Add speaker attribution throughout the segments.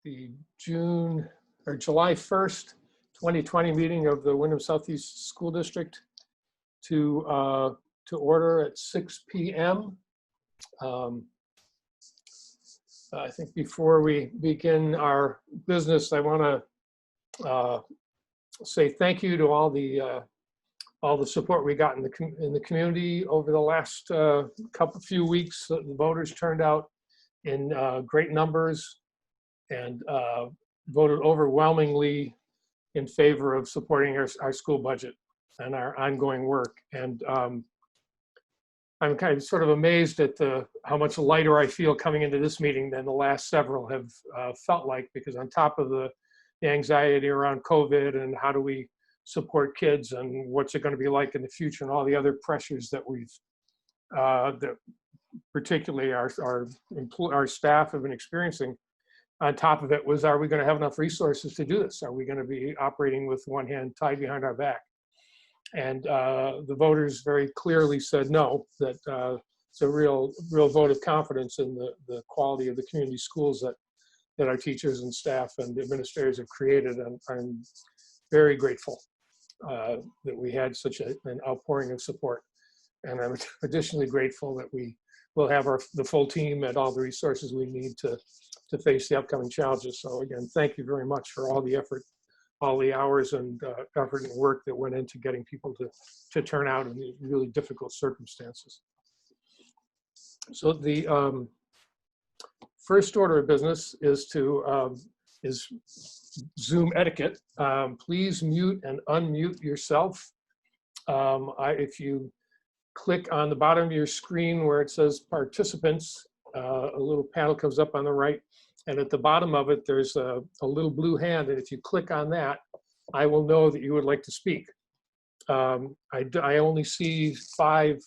Speaker 1: the July 1st, 2020 meeting of the Windham Southeast School District to order at 6 p.m. I think before we begin our business, I want to say thank you to all the support we got in the community over the last few weeks. The voters turned out in great numbers and voted overwhelmingly in favor of supporting our school budget and our ongoing work. And I'm kind of sort of amazed at how much lighter I feel coming into this meeting than the last several have felt like, because on top of the anxiety around COVID and how do we support kids and what's it going to be like in the future and all the other pressures that that particularly our staff have been experiencing. On top of it was, are we going to have enough resources to do this? Are we going to be operating with one hand tied behind our back? And the voters very clearly said no, that it's a real vote of confidence in the quality of the community schools that our teachers and staff and administrators have created. And I'm very grateful that we had such an outpouring of support. And I'm additionally grateful that we will have the full team and all the resources we need to face the upcoming challenges. So again, thank you very much for all the effort, all the hours and effort and work that went into getting people to turn out in these really difficult circumstances. So the first order of business is Zoom etiquette. Please mute and unmute yourself. If you click on the bottom of your screen where it says participants, a little panel comes up on the right, and at the bottom of it there's a little blue hand, and if you click on that, I will know that you would like to speak. I only see 5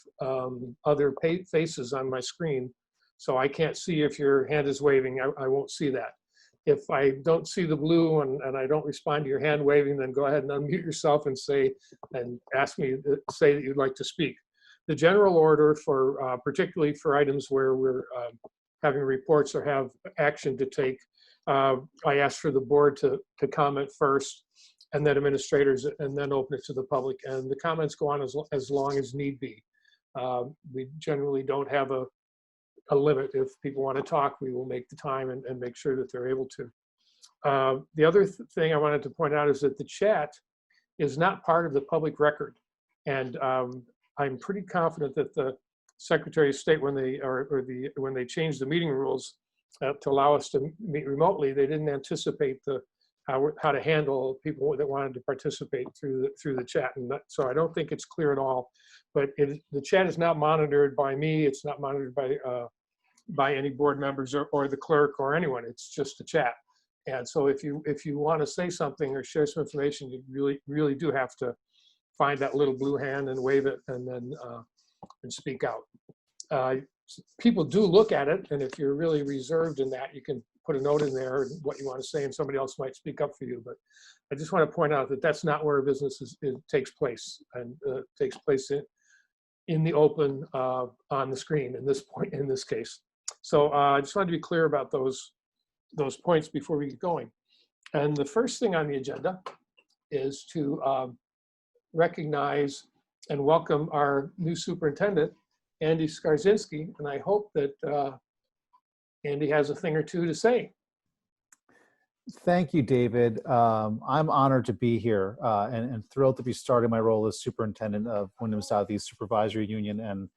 Speaker 1: other faces on my screen, so I can't see if your hand is waving. I won't see that. If I don't see the blue and I don't respond to your hand waving, then go ahead and unmute yourself and say that you'd like to speak. The general order for particularly for items where we're having reports or have action to take, I ask for the board to comment first, and then administrators, and then open it to the public. And the comments go on as long as need be. We generally don't have a limit. If people want to talk, we will make the time and make sure that they're able to. The other thing I wanted to point out is that the chat is not part of the public record. And I'm pretty confident that the Secretary of State, when they changed the meeting rules to allow us to meet remotely, they didn't anticipate how to handle people that wanted to participate through the chat. And so I don't think it's clear at all. But the chat is not monitored by me. It's not monitored by any board members or the clerk or anyone. It's just a chat. And so if you want to say something or share some information, you really do have to find that little blue hand and wave it, and then and speak out. People do look at it, and if you're really reserved in that, you can put a note in there and what you want to say, and somebody else might speak up for you. But I just want to point out that that's not where business takes place, and takes place in the open on the screen in this case. So I just wanted to be clear about those points before we get going. And the first thing on the agenda is to recognize and welcome our new superintendent, Andy Skarzinski, and I hope that Andy has a thing or two to say.
Speaker 2: Thank you, David. I'm honored to be here and thrilled to be starting my role as superintendent of Windham Southeast Supervisory Union and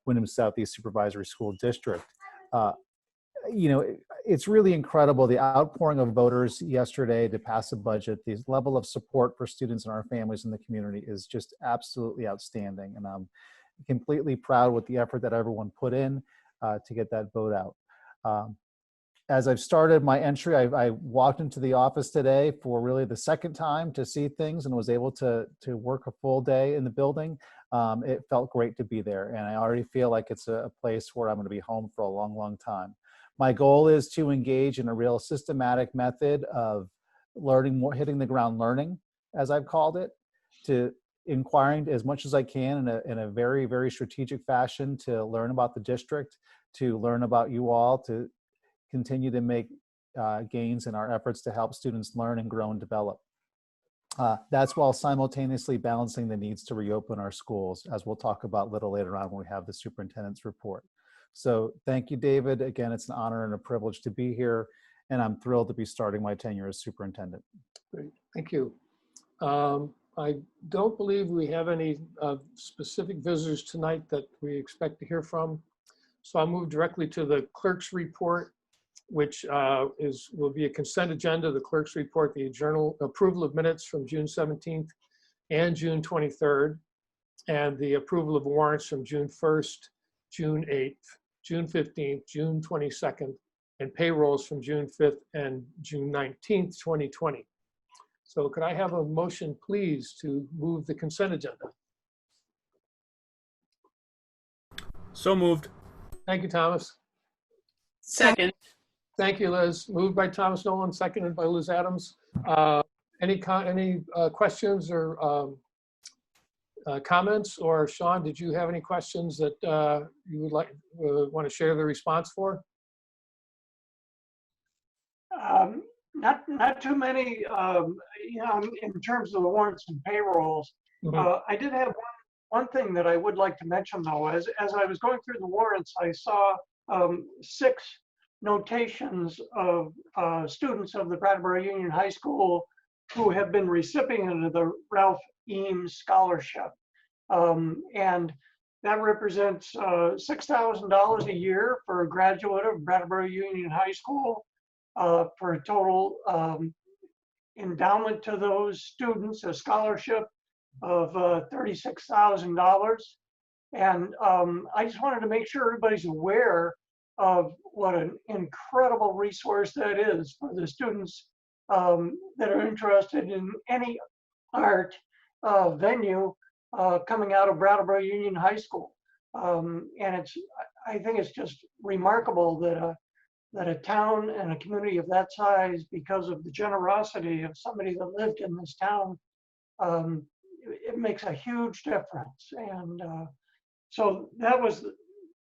Speaker 2: Windham Southeast Supervisory School District. You know, it's really incredible, the outpouring of voters yesterday to pass a budget. The level of support for students and our families in the community is just absolutely outstanding. And I'm completely proud with the effort that everyone put in to get that vote out. As I've started my entry, I walked into the office today for really the second time to see things and was able to work a full day in the building. It felt great to be there, and I already feel like it's a place where I'm going to be home for a long, long time. My goal is to engage in a real systematic method of learning more, hitting the ground learning, as I've called it, to inquiring as much as I can in a very, very strategic fashion to learn about the district, to learn about you all, to continue to make gains in our efforts to help students learn and grow and develop. That's while simultaneously balancing the needs to reopen our schools, as we'll talk about a little later on when we have the superintendent's report. So thank you, David. Again, it's an honor and a privilege to be here, and I'm thrilled to be starting my tenure as superintendent.
Speaker 1: Great, thank you. I don't believe we have any specific visitors tonight that we expect to hear from. So I'll move directly to the clerk's report, which will be a consent agenda. The clerk's report, the approval of minutes from June 17th and June 23rd, and the approval of warrants from June 1st, June 8th, June 15th, June 22nd, and payrolls from June 5th and June 19th, 2020. So could I have a motion, please, to move the consent agenda?
Speaker 3: So moved.
Speaker 1: Thank you, Thomas.
Speaker 4: Second.
Speaker 1: Thank you, Liz. Moved by Thomas Nolan, seconded by Liz Adams. Any questions or comments? Or Sean, did you have any questions that you would like want to share the response for?
Speaker 4: Not too many, in terms of the warrants and payrolls.
Speaker 1: Mhm.
Speaker 4: I did have one thing that I would like to mention, though. As I was going through the warrants, I saw 6 notations of students of the Brattleboro Union High School who have been recipients of the Ralph Eames Scholarship. And that represents $6,000 a year for a graduate of Brattleboro Union High School, for a total endowment to those students, a scholarship of $36,000. And I just wanted to make sure everybody's aware of what an incredible resource that is for the students that are interested in any art venue coming out of Brattleboro Union High School. And I think it's just remarkable that a town and a community of that size, because of the generosity of somebody that lived in this town, it makes a huge difference. And so that was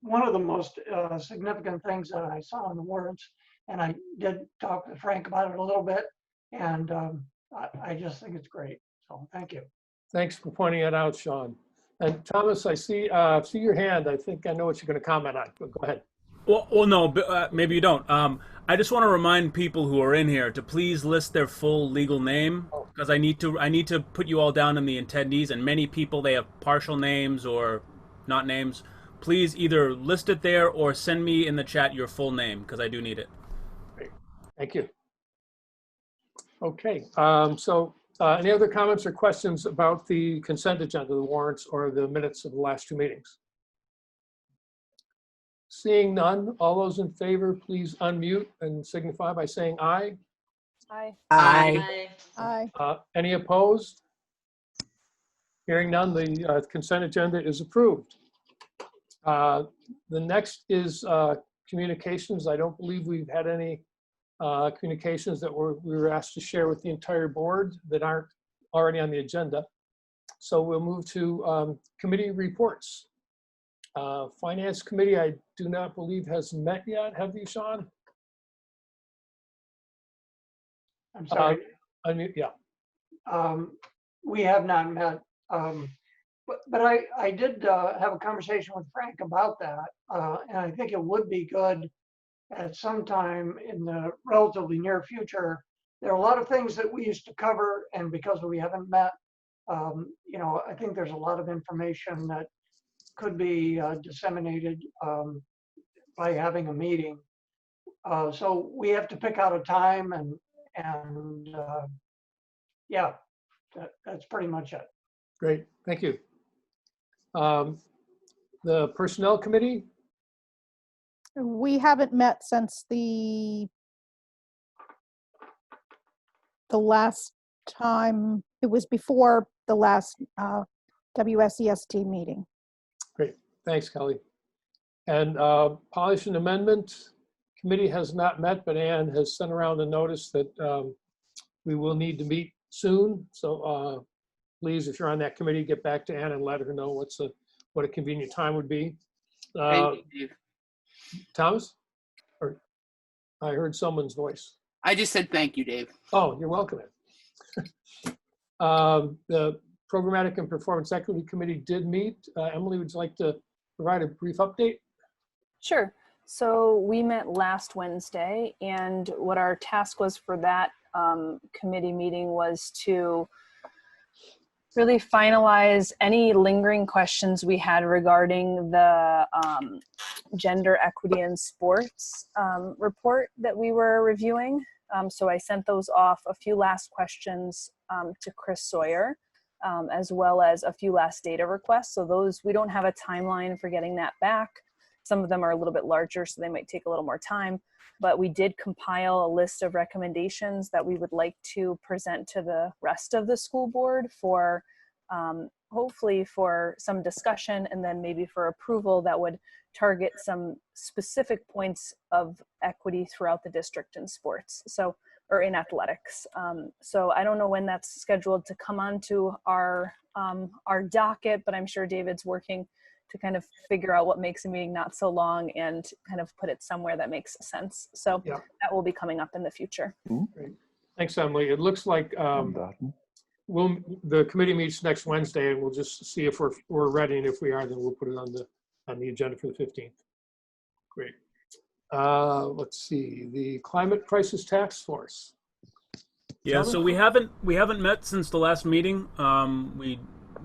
Speaker 4: one of the most significant things that I saw in the warrants. And I did talk to Frank about it a little bit, and I just think it's great. So thank you.
Speaker 1: Thanks for pointing it out, Sean. And Thomas, I see your hand. I think I know what you're going to comment on, but go ahead.
Speaker 3: Well, no, maybe you don't. I just want to remind people who are in here to please list their full legal name, because I need to put you all down in the attendees, and many people, they have partial names or not names. Please either list it there or send me in the chat your full name, because I do need it.
Speaker 1: Great. Thank you. Okay, any other comments or questions about the consent agenda, the warrants, or the minutes of the last 2 meetings? Seeing none, all those in favor, please unmute and signify by saying aye.
Speaker 5: Aye.
Speaker 4: Aye.
Speaker 5: Aye.
Speaker 1: Any opposed? Hearing none, the consent agenda is approved. The next is communications. I don't believe we've had any communications that we were asked to share with the entire board that aren't already on the agenda. So we'll move to committee reports. Finance Committee, I do not believe has met yet. Have you, Sean?
Speaker 4: I'm sorry.
Speaker 1: Unmute, yeah.
Speaker 4: We have not met. But I did have a conversation with Frank about that. And I think it would be good at some time in the relatively near future. There are a lot of things that we used to cover, and because we haven't met, I think there's a lot of information that could be disseminated by having a meeting. So we have to pick out a time, and yeah, that's pretty much it.
Speaker 1: Great, thank you. The Personnel Committee?
Speaker 5: We haven't met since the last time. It was before the last WSESD meeting.
Speaker 1: Great, thanks, Kelly. And Policy and Amendment Committee has not met, but Ann has sent around a notice that we will need to meet soon. So please, if you're on that committee, get back to Ann and let her know what a convenient time would be.
Speaker 4: Thank you, Dave.
Speaker 1: Thomas? Or I heard someone's voice.
Speaker 6: I just said thank you, Dave.
Speaker 1: Oh, you're welcome. The Programmatic and Performance Equity Committee did meet. Emily, would you like to provide a brief update?
Speaker 7: Sure. So we met last Wednesday, and what our task was for that committee meeting was to really finalize any lingering questions we had regarding the gender equity in sports report that we were reviewing. So I sent those off, a few last questions to Chris Sawyer, as well as a few last data requests. So those, we don't have a timeline for getting that back. Some of them are a little bit larger, so they might take a little more time. But we did compile a list of recommendations that we would like to present to the rest of the school board for hopefully for some discussion, and then maybe for approval that would target some specific points of equity throughout the district in sports, so, or in athletics. So I don't know when that's scheduled to come onto our docket, but I'm sure David's working to kind of figure out what makes a meeting not so long and kind of put it somewhere that makes sense. So
Speaker 1: Yeah.
Speaker 7: that will be coming up in the future.
Speaker 1: Great. Thanks, Emily. It looks like the committee meets next Wednesday, and we'll just see if we're ready, and if we are, then we'll put it on the agenda for the 15th. Great. Let's see, the Climate Crisis Task Force.
Speaker 3: Yeah, so we haven't met since the last meeting. We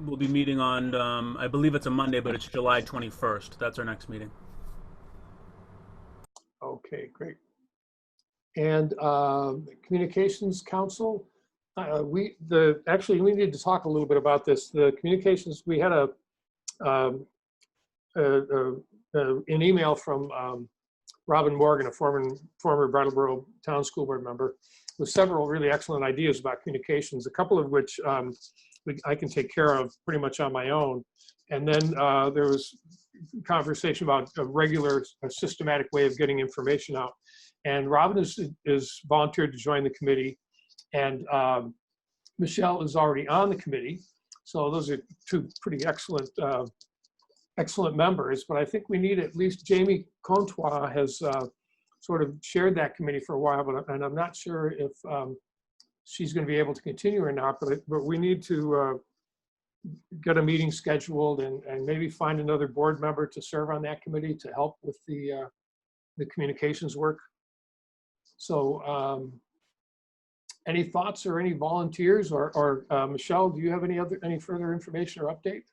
Speaker 3: will be meeting on I believe it's a Monday, but it's July 21st. That's our next meeting.
Speaker 1: Okay, great. And Communications Council. Actually, we need to talk a little bit about this. The communications, we had an email from Robin Morgan, a former Brattleboro Town School Board member, with several really excellent ideas about communications, a couple of which I can take care of pretty much on my own. And then there was conversation about a systematic way of getting information out. And Robin is volunteered to join the committee, and Michelle is already on the committee. So those are two pretty excellent members. But I think we need at least Jamie Contois has sort of shared that committee for a while, and I'm not sure if she's going to be able to continue or not. But we need to get a meeting scheduled and maybe find another board member to serve on that committee to help with the communications work. So any thoughts or any volunteers, or Michelle, do you have any further information or update?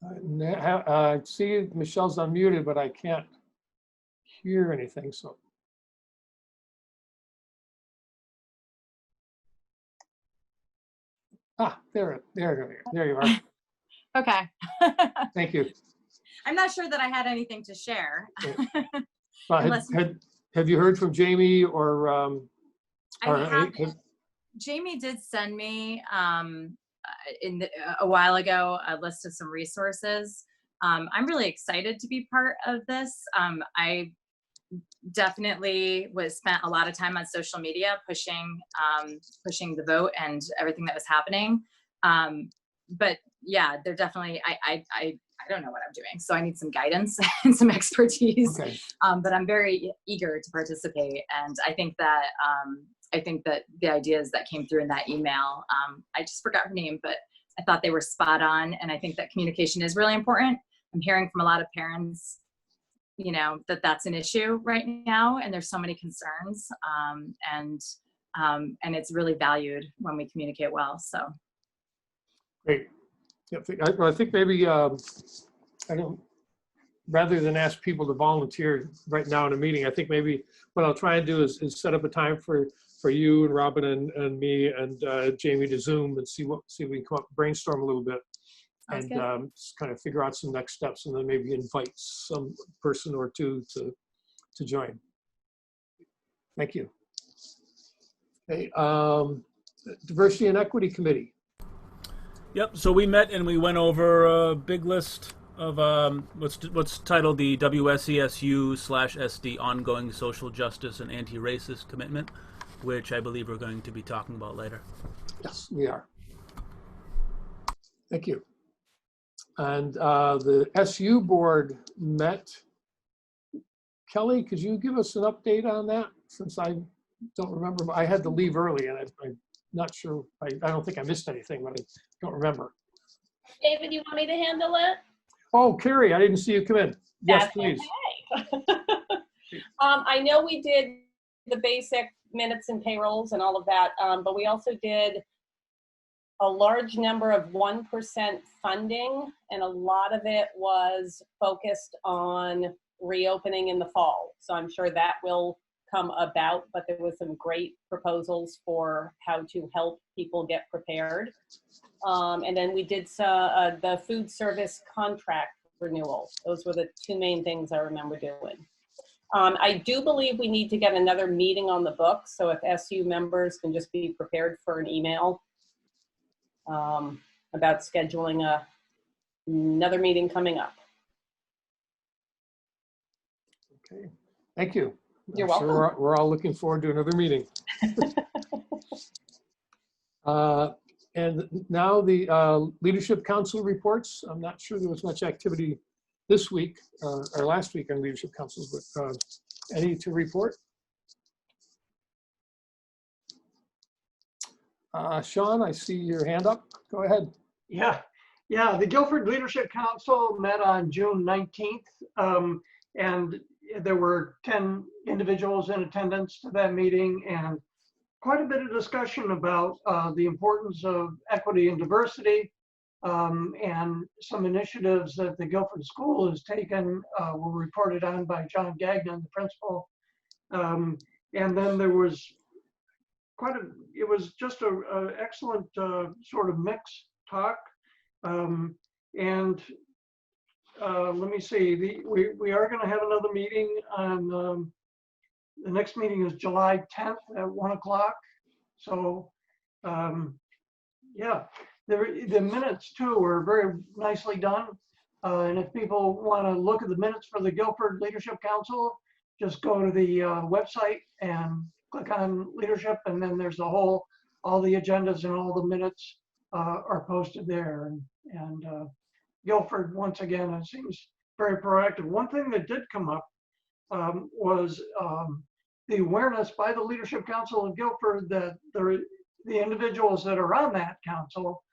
Speaker 1: I see Michelle's unmuted, but I can't hear anything. So, there you are.
Speaker 8: Okay.
Speaker 1: Thank you.
Speaker 8: I'm not sure that I had anything to share.
Speaker 1: Have you heard from Jamie or?
Speaker 8: Jamie did send me a while ago a list of some resources. I'm really excited to be part of this. I definitely spent a lot of time on social media pushing the vote and everything that was happening. But yeah, they're definitely, I don't know what I'm doing, so I need some guidance and some expertise.
Speaker 1: Okay.
Speaker 8: But I'm very eager to participate, and I think that the ideas that came through in that email, I just forgot her name, but I thought they were spot on, and I think that communication is really important. I'm hearing from a lot of parents, you know, that's an issue right now, and there's so many concerns, and it's really valued when we communicate well. So.
Speaker 1: Great. Yeah, I think maybe rather than ask people to volunteer right now in a meeting, I think maybe what I'll try and do is set up a time for you and Robin and me and Jamie to Zoom and see if we can come up, brainstorm a little bit.
Speaker 8: Sounds
Speaker 1: and just kind of figure out some next steps, and then maybe invite some person or two to join. Thank you. Okay, Diversity and Equity Committee.
Speaker 3: Yep, so we met and we went over a big list what's titled the WSESU/SD Ongoing Social Justice and Anti-Racist Commitment, which I believe we're going to be talking about later.
Speaker 1: Yes, we are. Thank you. And the SU board met. Kelly, could you give us an update on that? Since I don't remember, I had to leave early and I'm not sure, I don't think I missed anything, but I don't remember.
Speaker 6: David, you want me to handle it?
Speaker 1: Oh, Carrie, I didn't see you come in. Yes,
Speaker 6: That's
Speaker 1: please.
Speaker 6: okay. I know we did the basic minutes and payrolls and all of that, but we also did a large number of 1% funding, and a lot of it was focused on reopening in the fall. So I'm sure that will come about, but there was some great proposals for how to help people get prepared. And then we did the food service contract renewal. Those were the two main things I remember doing. I do believe we need to get another meeting on the books. So if SU members can just be prepared for an email about scheduling another meeting coming up.
Speaker 1: Okay, thank you.
Speaker 6: You're
Speaker 1: I'm sure
Speaker 6: welcome.
Speaker 1: we're all looking forward to another meeting. And now the Leadership Council reports. I'm not sure there was much activity this week or last week on Leadership Councils, but any to report? Sean, I see your hand up. Go ahead.
Speaker 4: Yeah, the Guilford Leadership Council met on June 19th, and there were 10 individuals in attendance to that meeting, and quite a bit of discussion about the importance of equity and diversity, and some initiatives that the Guilford School has taken were reported on by John Gagnon, the principal. And then there was it was just an excellent sort of mixed talk. Let me see, we are going to have another meeting on, the next meeting is July 10th at 1 o'clock. So yeah, the minutes too were very nicely done. And if people want to look at the minutes for the Guilford Leadership Council, just go to the website and click on leadership, and then there's all the agendas and all the minutes are posted there. And Guilford, once again, it seems very proactive. One thing that did come up was the awareness by the Leadership Council of Guilford that the individuals that are on that council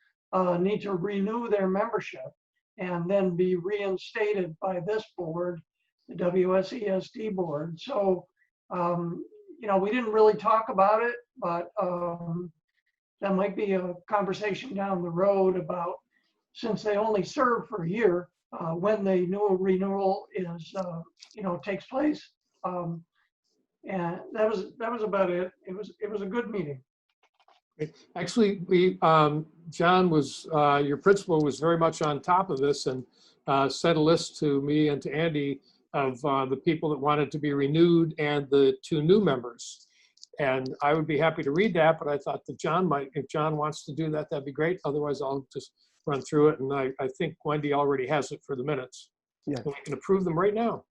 Speaker 4: need to renew their membership and then be reinstated by this board, the WSESD board. So, you know, we didn't really talk about it, but that might be a conversation down the road about, since they only serve for a year, when the new renewal is, you know, takes place. And that was about it. It was a good meeting.
Speaker 1: Actually, John was, your principal was very much on top of this and sent a list to me and to Andy of the people that wanted to be renewed and the 2 new members. And I would be happy to read that, but I thought that John might, if John wants to do that, that'd be great. Otherwise, I'll just run through it. And I think Wendy already has it for the minutes.
Speaker 9: Yeah.
Speaker 1: And we can approve them right now.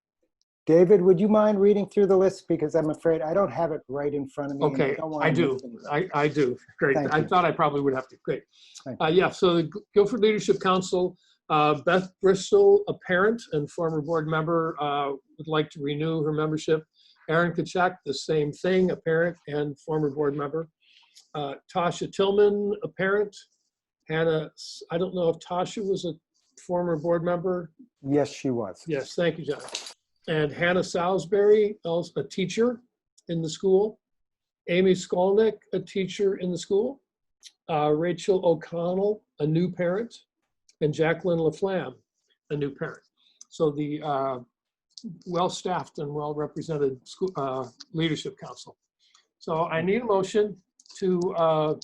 Speaker 9: David, would you mind reading through the list? Because I'm afraid I don't have it right in front of me.
Speaker 1: Okay, I do. I do. Great.
Speaker 9: Thank
Speaker 1: I
Speaker 9: you.
Speaker 1: thought I probably would have to. Great.
Speaker 9: Thank
Speaker 1: Yeah, so the Guilford Leadership Council, Beth Bristol, a parent and former board member, would like to renew her membership. Aaron Kachak, the same thing, a parent and former board member. Tasha Tillman, a parent. Hannah, I don't know if Tasha was a former board member.
Speaker 9: Yes, she was.
Speaker 1: Yes, thank you, John. And Hannah Salisbury, also a teacher in the school. Amy Skolnick, a teacher in the school. Rachel O'Connell, a new parent. And Jacqueline LaFlamme, a new parent. So the well-staffed and well-represented school leadership council. So I need a motion to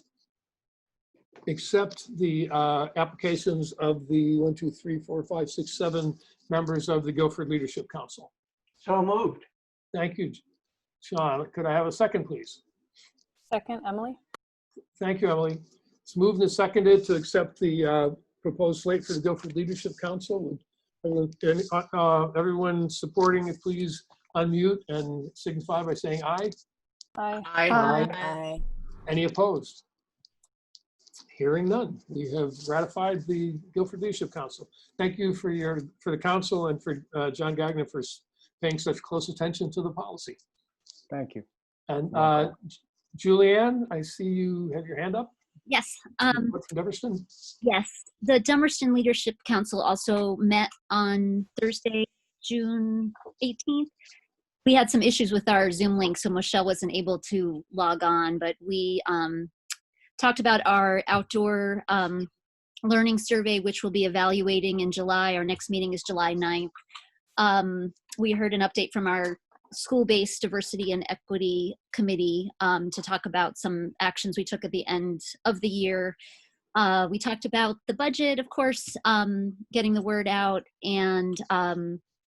Speaker 1: accept the applications of the 1, 2, 3, 4, 5, 6, 7 members of the Guilford Leadership Council.
Speaker 4: So moved.
Speaker 1: Thank you, Sean. Could I have a second, please?
Speaker 7: Second, Emily?
Speaker 1: Thank you, Emily. It's moved and seconded to accept the proposed slate for the Guilford Leadership Council. Would Everyone supporting it, please unmute and signify by saying aye.
Speaker 7: Aye.
Speaker 5: Aye.
Speaker 1: Any opposed? Hearing none, we have ratified the Guilford Leadership Council. Thank you for the council and for John Gagnon for paying such close attention to the policy.
Speaker 9: Thank you.
Speaker 1: And Julianne, I see you have your hand up.
Speaker 10: Yes.
Speaker 1: From Dummerston.
Speaker 10: Yes. The Dummerston Leadership Council also met on Thursday, June 18th. We had some issues with our Zoom link, so Michelle wasn't able to log on, but we talked about our outdoor learning survey, which we'll be evaluating in July. Our next meeting is July 9th. We heard an update from our school-based diversity and equity committee to talk about some actions we took at the end of the year. We talked about the budget, of course, getting the word out, and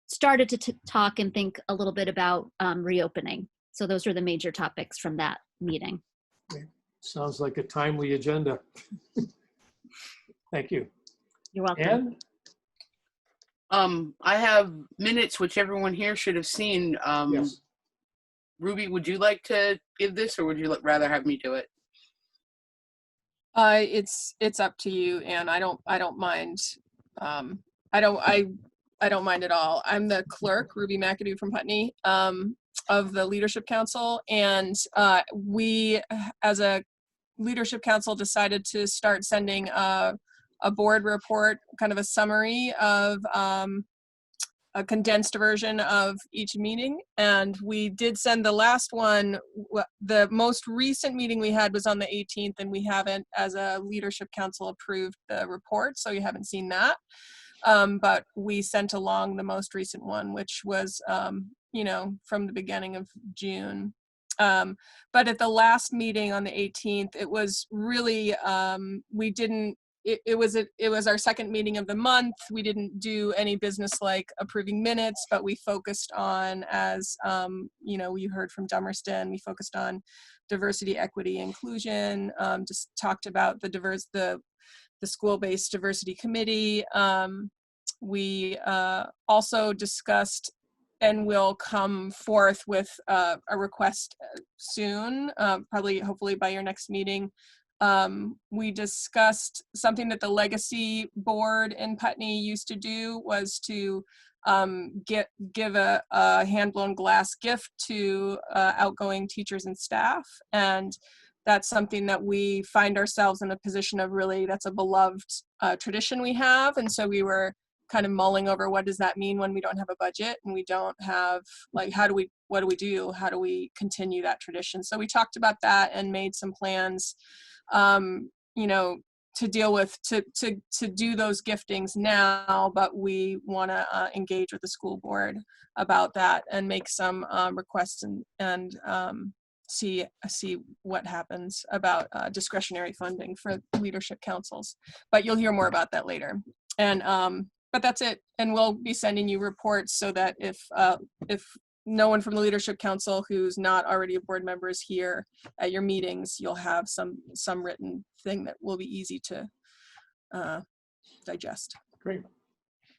Speaker 10: started to talk and think a little bit about reopening. So those are the major topics from that meeting.
Speaker 1: Sounds like a timely agenda. Thank you.
Speaker 10: You're welcome.
Speaker 1: And
Speaker 11: I have minutes, which everyone here should have seen.
Speaker 1: yes.
Speaker 11: Ruby, would you like to give this, or would you rather have me do it?
Speaker 12: It's up to you, and I don't mind. I don't mind at all. I'm the clerk, Ruby McAdoo from Putney, of the Leadership Council, and we, as a Leadership Council, decided to start sending a board report, kind of a summary of a condensed version of each meeting. And we did send the last one. The most recent meeting we had was on the 18th, and we haven't, as a Leadership Council, approved the report, so you haven't seen that. But we sent along the most recent one, which was, from the beginning of June. But at the last meeting on the 18th, it was really, it was our second meeting of the month. We didn't do any business like approving minutes, but we focused on, as you heard from Dummerston, we focused on diversity, equity, inclusion, just talked about the school-based diversity committee. We also discussed, and will come forth with a request soon, hopefully by your next meeting. We discussed something that the Legacy Board in Putney used to do, was to give a hand-blown glass gift to outgoing teachers and staff. And that's something that we find ourselves in a position of, really, that's a beloved tradition we have. And so we were kind of mulling over, what does that mean when we don't have a budget and we don't have, like, what do we do? How do we continue that tradition? So we talked about that and made some plans, to deal with, to do those giftings now, but we want to engage with the school board about that and make some requests and see what happens about discretionary funding for leadership councils. But you'll hear more about that later. And but that's it. And we'll be sending you reports so that if no one from the Leadership Council who's not already a board member is here at your meetings, you'll have some written thing that will be easy to digest.
Speaker 1: Great.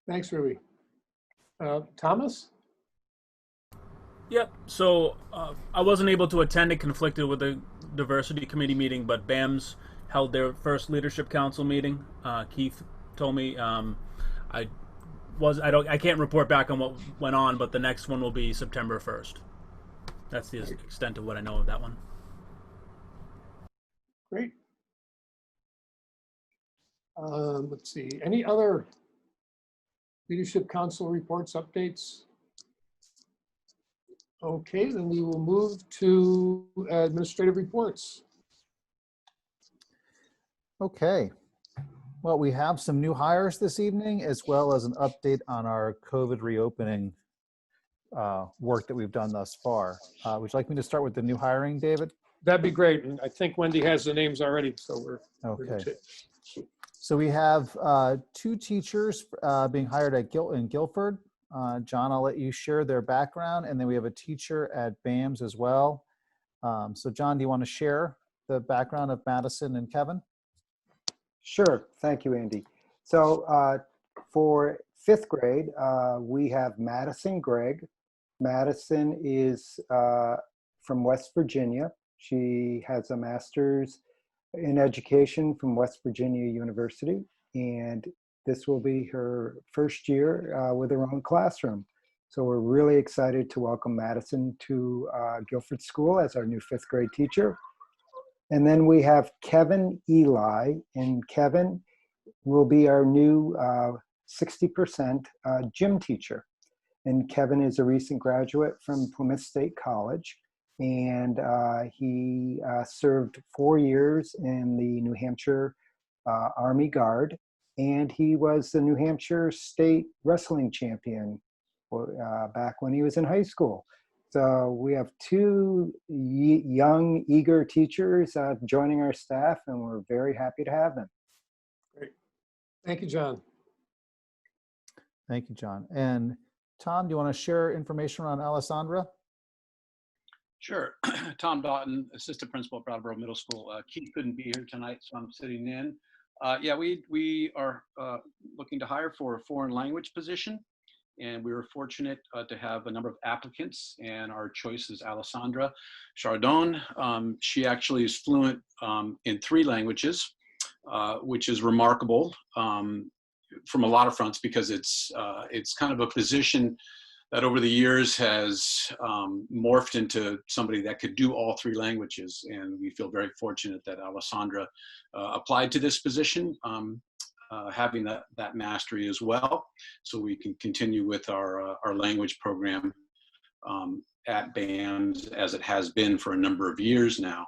Speaker 1: Thanks, Ruby. Thomas?
Speaker 3: Yep. So I wasn't able to attend. It conflicted with the diversity committee meeting, but BAMS held their first Leadership Council meeting. Keith told me I can't report back on what went on, but the next one will be September 1st. That's the extent of what I know of that one.
Speaker 1: Great. Let's see, any other Leadership Council reports, updates? Okay, then we will move to administrative reports.
Speaker 2: Okay. Well, we have some new hires this evening, as well as an update on our COVID reopening work that we've done thus far. Would you like me to start with the new hiring, David?
Speaker 1: That'd be great. And I think Wendy has the names already, so we're
Speaker 2: okay. So we have 2 teachers being hired in Guilford. John, I'll let you share their background, and then we have a teacher at BAMS as well. So John, do you want to share the background of Madison and Kevin?
Speaker 9: Sure. Thank you, Andy. So for fifth grade, we have Madison Gregg. Madison is from West Virginia. She has a master's in education from West Virginia University, and this will be her first year with her own classroom. So we're really excited to welcome Madison to Guilford School as our new fifth grade teacher. And then we have Kevin Eli, and Kevin will be our new 60% gym teacher. And Kevin is a recent graduate from Plymouth State College, and he served 4 years in the New Hampshire Army Guard, and he was the New Hampshire State Wrestling Champion back when he was in high school. So we have two young, eager teachers joining our staff, and we're very happy to have them.
Speaker 1: Great. Thank you, John.
Speaker 2: Thank you, John. And Tom, do you want to share information on Alessandra?
Speaker 13: Sure. Tom Doughton, Assistant Principal at Brattleboro Middle School. Keith couldn't be here tonight, so I'm sitting in. Yeah, we are looking to hire for a foreign language position, and we were fortunate to have a number of applicants, and our choice is Alessandra Chardon. She actually is fluent in 3 languages, which is remarkable from a lot of fronts, because it's kind of a position that over the years has morphed into somebody that could do all 3 languages. And we feel very fortunate that Alessandra applied to this position, having that mastery as well, so we can continue with our language program at BAMS as it has been for a number of years now.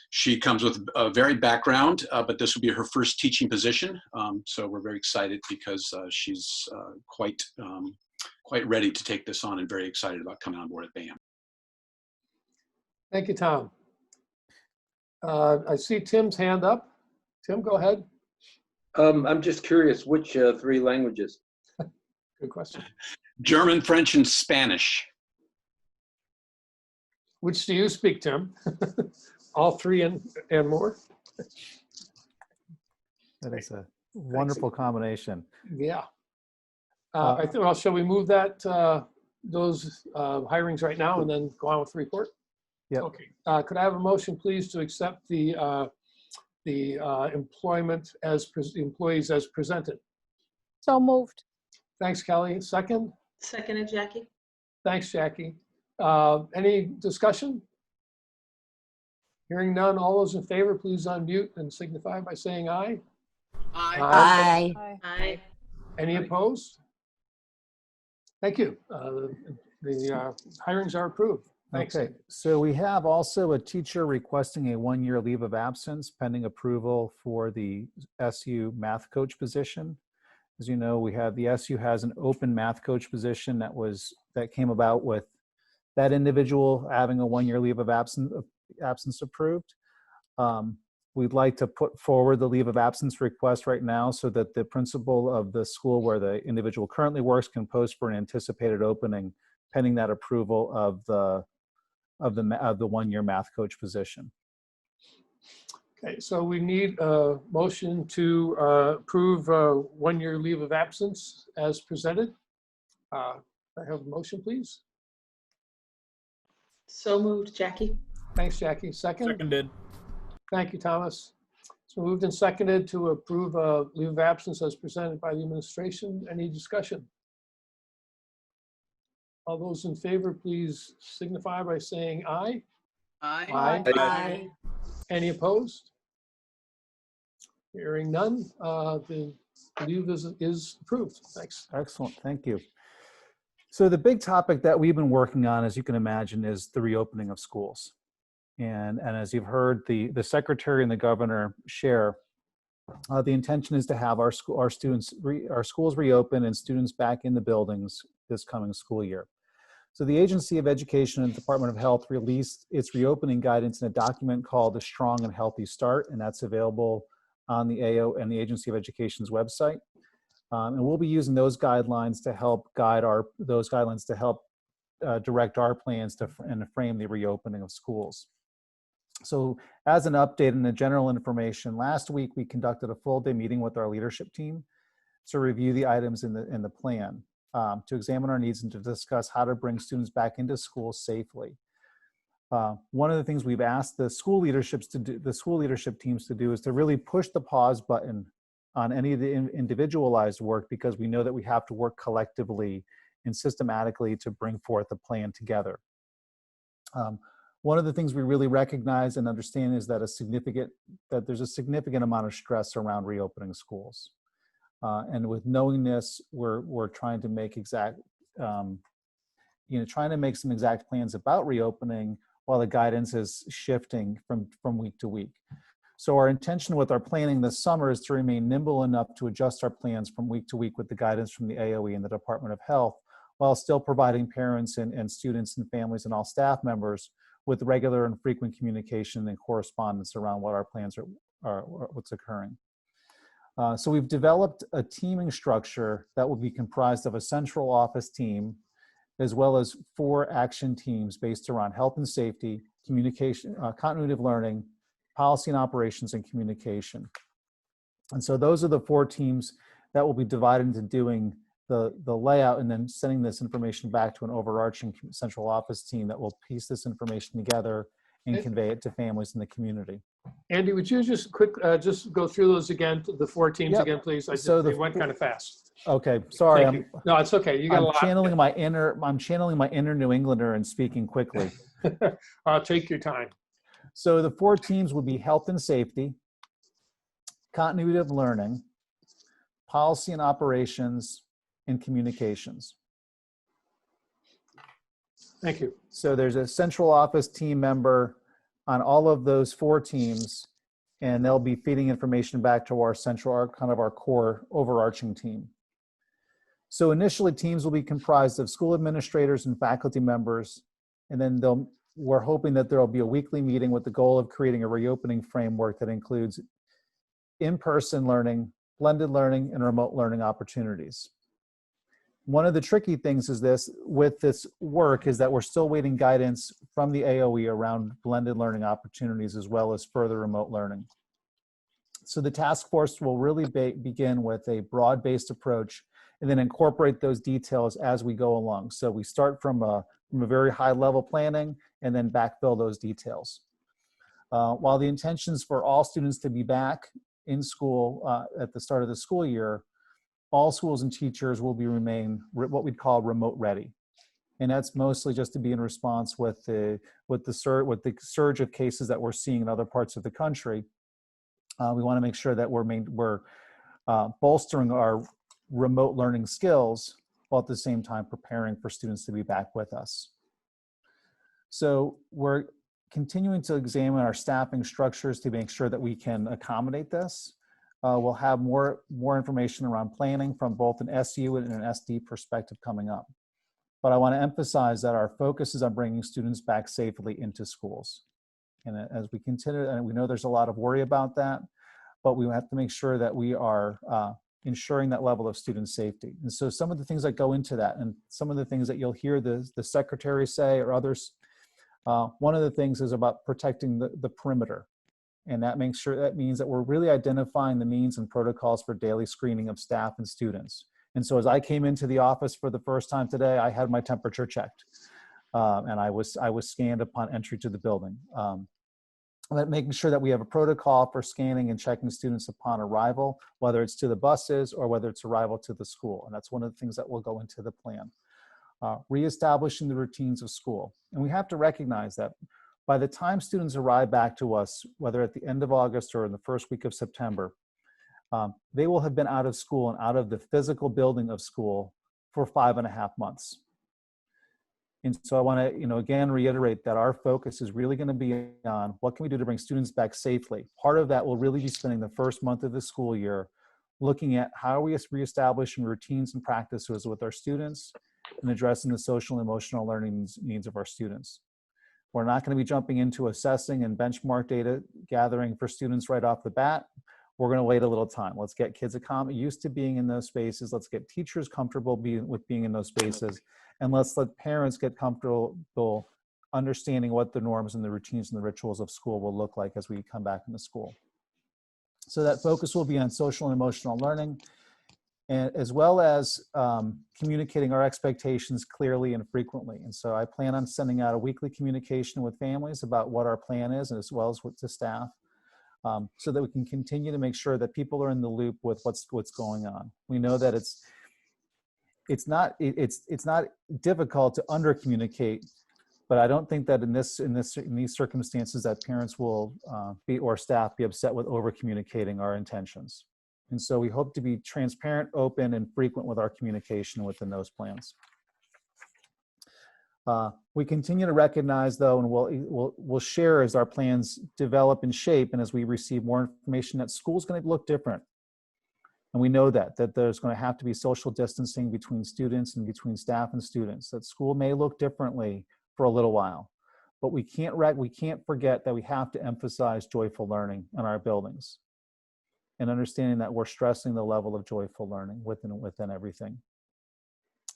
Speaker 13: She comes with a varied background, but this will be her first teaching position. So we're very excited because she's quite ready to take this on and very excited about coming on board at BAM.
Speaker 1: Thank you, Tom. I see Tim's hand up. Tim, go ahead.
Speaker 14: I'm just curious, which 3 languages?
Speaker 1: Good question.
Speaker 13: German, French, and Spanish.
Speaker 1: Which do you speak, Tim? All 3 and more?
Speaker 2: That is a wonderful combination.
Speaker 1: Yeah. I think, well, shall we move that those hirings right now and then go on with the report?
Speaker 2: Yeah.
Speaker 1: Okay. Could I have a motion, please, to accept the employment as employees as presented?
Speaker 5: So moved.
Speaker 1: Thanks, Kelly. Second?
Speaker 15: Seconded, Jackie.
Speaker 1: Thanks, Jackie. Any discussion? Hearing none, all those in favor, please unmute and signify by saying aye.
Speaker 11: Aye.
Speaker 15: Aye. Aye.
Speaker 1: Any opposed? Thank you. The hirings are approved. Thanks.
Speaker 2: Okay, so we have also a teacher requesting a 1-year leave of absence pending approval for the SU math coach position. As you know, the SU has an open math coach position that came about with that individual having a 1-year leave of absence approved. We'd like to put forward the leave of absence request right now so that the principal of the school where the individual currently works can post for an anticipated opening pending that approval of the 1-year math coach position.
Speaker 1: Okay, so we need a motion to approve a 1-year leave of absence as presented. I have a motion, please.
Speaker 15: So moved, Jackie.
Speaker 1: Thanks, Jackie. Second?
Speaker 3: Seconded.
Speaker 1: Thank you, Thomas. So moved and seconded to approve a leave of absence as presented by the administration. Any discussion? All those in favor, please signify by saying aye.
Speaker 11: Aye.
Speaker 1: Aye.
Speaker 15: Aye.
Speaker 1: Any opposed? Hearing none, the leave is approved. Thanks.
Speaker 2: Excellent, thank you. So the big topic that we've been working on, as you can imagine, is the reopening of schools. And as you've heard the secretary and the governor share, the intention is to have our schools reopen and students back in the buildings this coming school year. So the Agency of Education and Department of Health released its reopening guidance in a document called the Strong and Healthy Start, and that's available on the AO and the Agency of Education's website. And we'll be using those guidelines to help direct our plans and frame the reopening of schools. So as an update and the general information, last week we conducted a full day meeting with our leadership team. to review the items in the plan, to examine our needs and to discuss how to bring students back into school safely. One of the things we've asked the school leadership teams to do is to really push the pause button on any of the individualized work, because we know that we have to work collectively and systematically to bring forth a plan together. One of the things we really recognize and understand is that there's a significant amount of stress around reopening schools. And with knowing this, we're trying to make trying to make some exact plans about reopening while the guidance is shifting from week to week. So our intention with our planning this summer is to remain nimble enough to adjust our plans from week to week with the guidance from the AOE and the Department of Health, while still providing parents and students and families and all staff members with regular and frequent communication and correspondence around what our plans are what's occurring. So we've developed a teaming structure that will be comprised of a central office team, as well as 4 action teams based around health and safety, communication, continuity of learning, policy and operations, and communication. And so those are the 4 teams that will be divided into doing the layout and then sending this information back to an overarching central office team that will piece this information together and convey it to families in the community.
Speaker 1: Andy, would you just just go through those again, the 4 teams again, please? They went kind of fast.
Speaker 2: Okay, sorry.
Speaker 1: No, it's okay. You got a lot.
Speaker 2: I'm channeling my inner New Englander and speaking quickly.
Speaker 1: Take your time.
Speaker 2: So the 4 teams would be health and safety, continuity of learning, policy and operations, and communications.
Speaker 1: Thank you.
Speaker 2: So there's a central office team member on all of those 4 teams, and they'll be feeding information back to our our core overarching team. So initially, teams will be comprised of school administrators and faculty members, and then we're hoping that there will be a weekly meeting with the goal of creating a reopening framework that includes in-person learning, blended learning, and remote learning opportunities. One of the tricky things with this work is that we're still waiting guidance from the AOE around blended learning opportunities as well as further remote learning. So the task force will really begin with a broad-based approach and then incorporate those details as we go along. So we start from a very high level planning and then backfill those details. While the intentions for all students to be back in school at the start of the school year, all schools and teachers will remain what we'd call remote ready. And that's mostly just to be in response with the surge of cases that we're seeing in other parts of the country. We want to make sure that we're bolstering our remote learning skills while at the same time preparing for students to be back with us. So we're continuing to examine our staffing structures to make sure that we can accommodate this. We'll have more information around planning from both an SU and an SD perspective coming up. But I want to emphasize that our focus is on bringing students back safely into schools. And as we continue, and we know there's a lot of worry about that, but we have to make sure that we are ensuring that level of student safety. And so some of the things that go into that, and some of the things that you'll hear the secretary say or others, one of the things is about protecting the perimeter. And that means that we're really identifying the means and protocols for daily screening of staff and students. And so as I came into the office for the first time today, I had my temperature checked. And I was scanned upon entry to the building. Making sure that we have a protocol for scanning and checking students upon arrival, whether it's to the buses or whether it's arrival to the school. And that's one of the things that will go into the plan. Reestablishing the routines of school. And we have to recognize that by the time students arrive back to us, whether at the end of August or in the first week of September, they will have been out of school and out of the physical building of school for 5.5 months. And so I want to, again, reiterate that our focus is really going to be on what can we do to bring students back safely. Part of that will really be spending the first month of the school year looking at how are we reestablishing routines and practices with our students and addressing the social and emotional learning needs of our students. We're not going to be jumping into assessing and benchmark data gathering for students right off the bat. We're going to wait a little time. Let's get kids used to being in those spaces. Let's get teachers comfortable with being in those spaces. And let's let parents get comfortable understanding what the norms and the routines and the rituals of school will look like as we come back into school. So that focus will be on social and emotional learning. and as well as communicating our expectations clearly and frequently. And so I plan on sending out a weekly communication with families about what our plan is, and as well as with the staff, so that we can continue to make sure that people are in the loop with what's going on. We know that it's not difficult to under communicate, but I don't think that in these circumstances that parents will or staff be upset with over communicating our intentions. And so we hope to be transparent, open, and frequent with our communication within those plans. We continue to recognize, though, and we'll share as our plans develop and shape, and as we receive more information, that school's going to look different. And we know that there's going to have to be social distancing between students and between staff and students, that school may look differently for a little while. But we can't forget that we have to emphasize joyful learning in our buildings, and understanding that we're stressing the level of joyful learning within everything.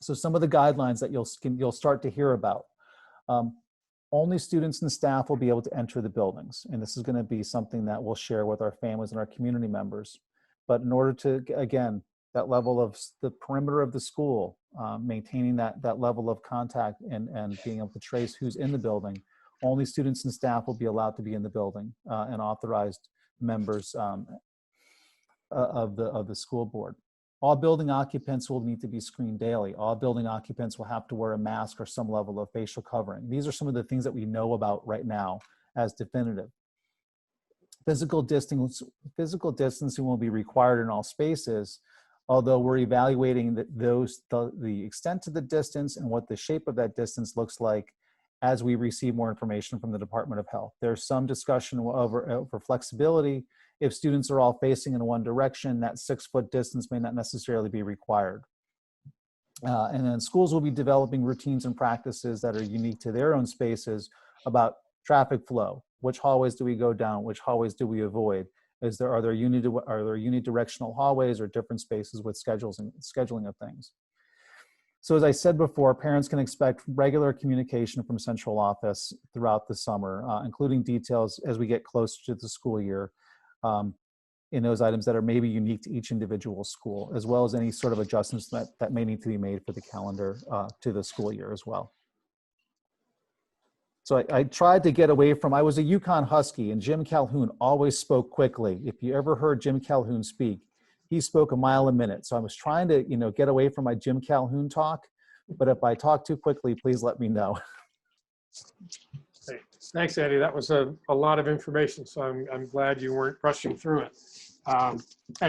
Speaker 2: So some of the guidelines that you'll start to hear about. Only students and staff will be able to enter the buildings. And this is going to be something that we'll share with our families and our community members. But in order to, again, that level of the perimeter of the school, maintaining that level of contact and being able to trace who's in the building, only students and staff will be allowed to be in the building, and authorized members of the school board. All building occupants will need to be screened daily. All building occupants will have to wear a mask or some level of facial covering. These are some of the things that we know about right now as definitive. Physical distancing will be required in all spaces, although we're evaluating the extent of the distance and what the shape of that distance looks like as we receive more information from the Department of Health. There's some discussion over flexibility. If students are all facing in one direction, that 6-foot distance may not necessarily be required. And then schools will be developing routines and practices that are unique to their own spaces about traffic flow. Which hallways do we go down? Which hallways do we avoid? Are there unidirectional hallways or different spaces with scheduling of things? So as I said before, parents can expect regular communication from central office throughout the summer, including details as we get closer to the school year, in those items that are maybe unique to each individual school, as well as any sort of adjustments that may need to be made for the calendar to the school year as well. So I tried to get away from, I was a Yukon Husky, and Jim Calhoun always spoke quickly. If you ever heard Jim Calhoun speak, he spoke a mile a minute. So I was trying to, get away from my Jim Calhoun talk, but if I talk too quickly, please let me know.
Speaker 1: Great. Thanks, Andy. That was a lot of information, so I'm glad you weren't rushing through it. And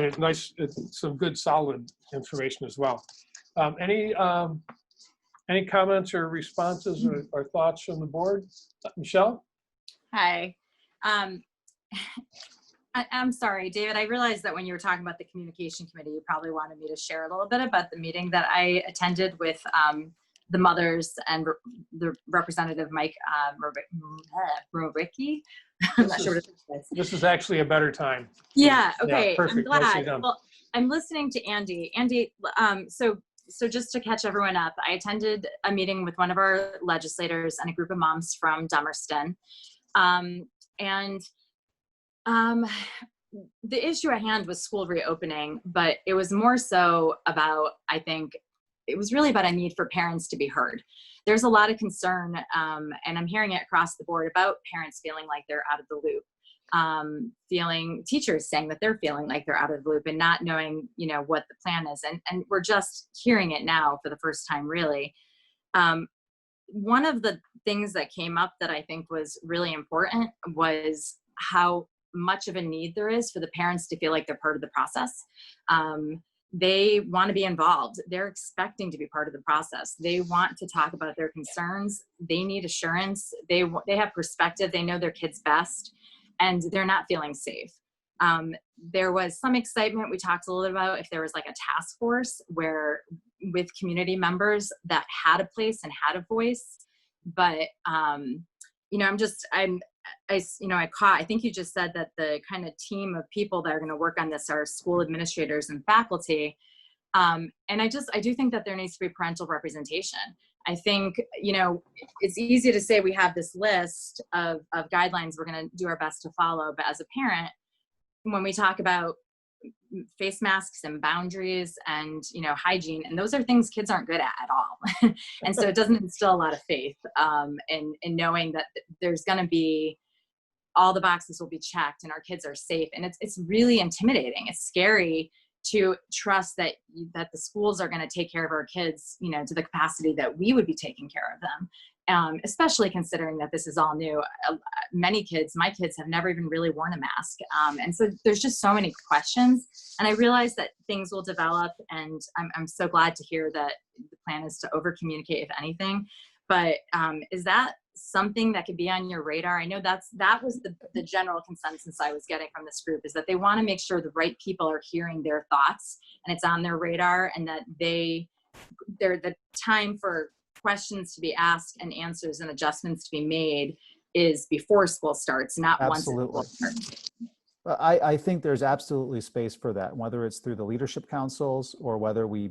Speaker 1: it's nice, it's some good solid information as well. Any comments or responses or thoughts from the board? Michelle?
Speaker 8: Hi. I'm sorry, David. I realized that when you were talking about the communication committee, you probably wanted me to share a little bit about the meeting that I attended with the mothers and the representative Mike Rowicki. I'm not sure what it is.
Speaker 1: This is actually a better time.
Speaker 8: Yeah. Okay.
Speaker 1: Yeah, perfect.
Speaker 8: I'm glad.
Speaker 1: Nicely done.
Speaker 8: Well, I'm listening to Andy. Andy. So just to catch everyone up, I attended a meeting with one of our legislators and a group of moms from Dummerston. The issue at hand was school reopening, but it was more so about, I think, it was really about a need for parents to be heard. There's a lot of concern, and I'm hearing it across the board about parents feeling like they're out of the loop. Teachers saying that they're feeling like they're out of the loop and not knowing, what the plan is. And we're just hearing it now for the first time, really. One of the things that came up that I think was really important was how much of a need there is for the parents to feel like they're part of the process. They want to be involved. They're expecting to be part of the process. They want to talk about their concerns. They need assurance. They have perspective. They know their kids best. And they're not feeling safe. There was some excitement. We talked a little about if there was like a task force with community members that had a place and had a voice. But, I think you just said that the kind of team of people that are going to work on this are school administrators and faculty. And I do think that there needs to be parental representation. I think, it's easy to say we have this list of guidelines we're going to do our best to follow. But as a parent, when we talk about face masks and boundaries and, you know, hygiene. And those are things kids aren't good at all. And so it doesn't instill a lot of faith in knowing that there's going to be, all the boxes will be checked and our kids are safe. And it's really intimidating. It's scary to trust that the schools are going to take care of our kids, you know, to the capacity that we would be taking care of them. Especially considering that this is all new. Many kids, my kids, have never even really worn a mask. And so there's just so many questions. And I realize that things will develop, and I'm so glad to hear that the plan is to over communicate, if anything. But is that something that could be on your radar? I know that was the general consensus I was getting from this group, is that they want to make sure the right people are hearing their thoughts and it's on their radar, and that they're the time for questions to be asked and answers and adjustments to be made is before school starts, not
Speaker 2: Absolutely.
Speaker 8: once school starts.
Speaker 2: I think there's absolutely space for that, whether it's through the leadership councils or whether we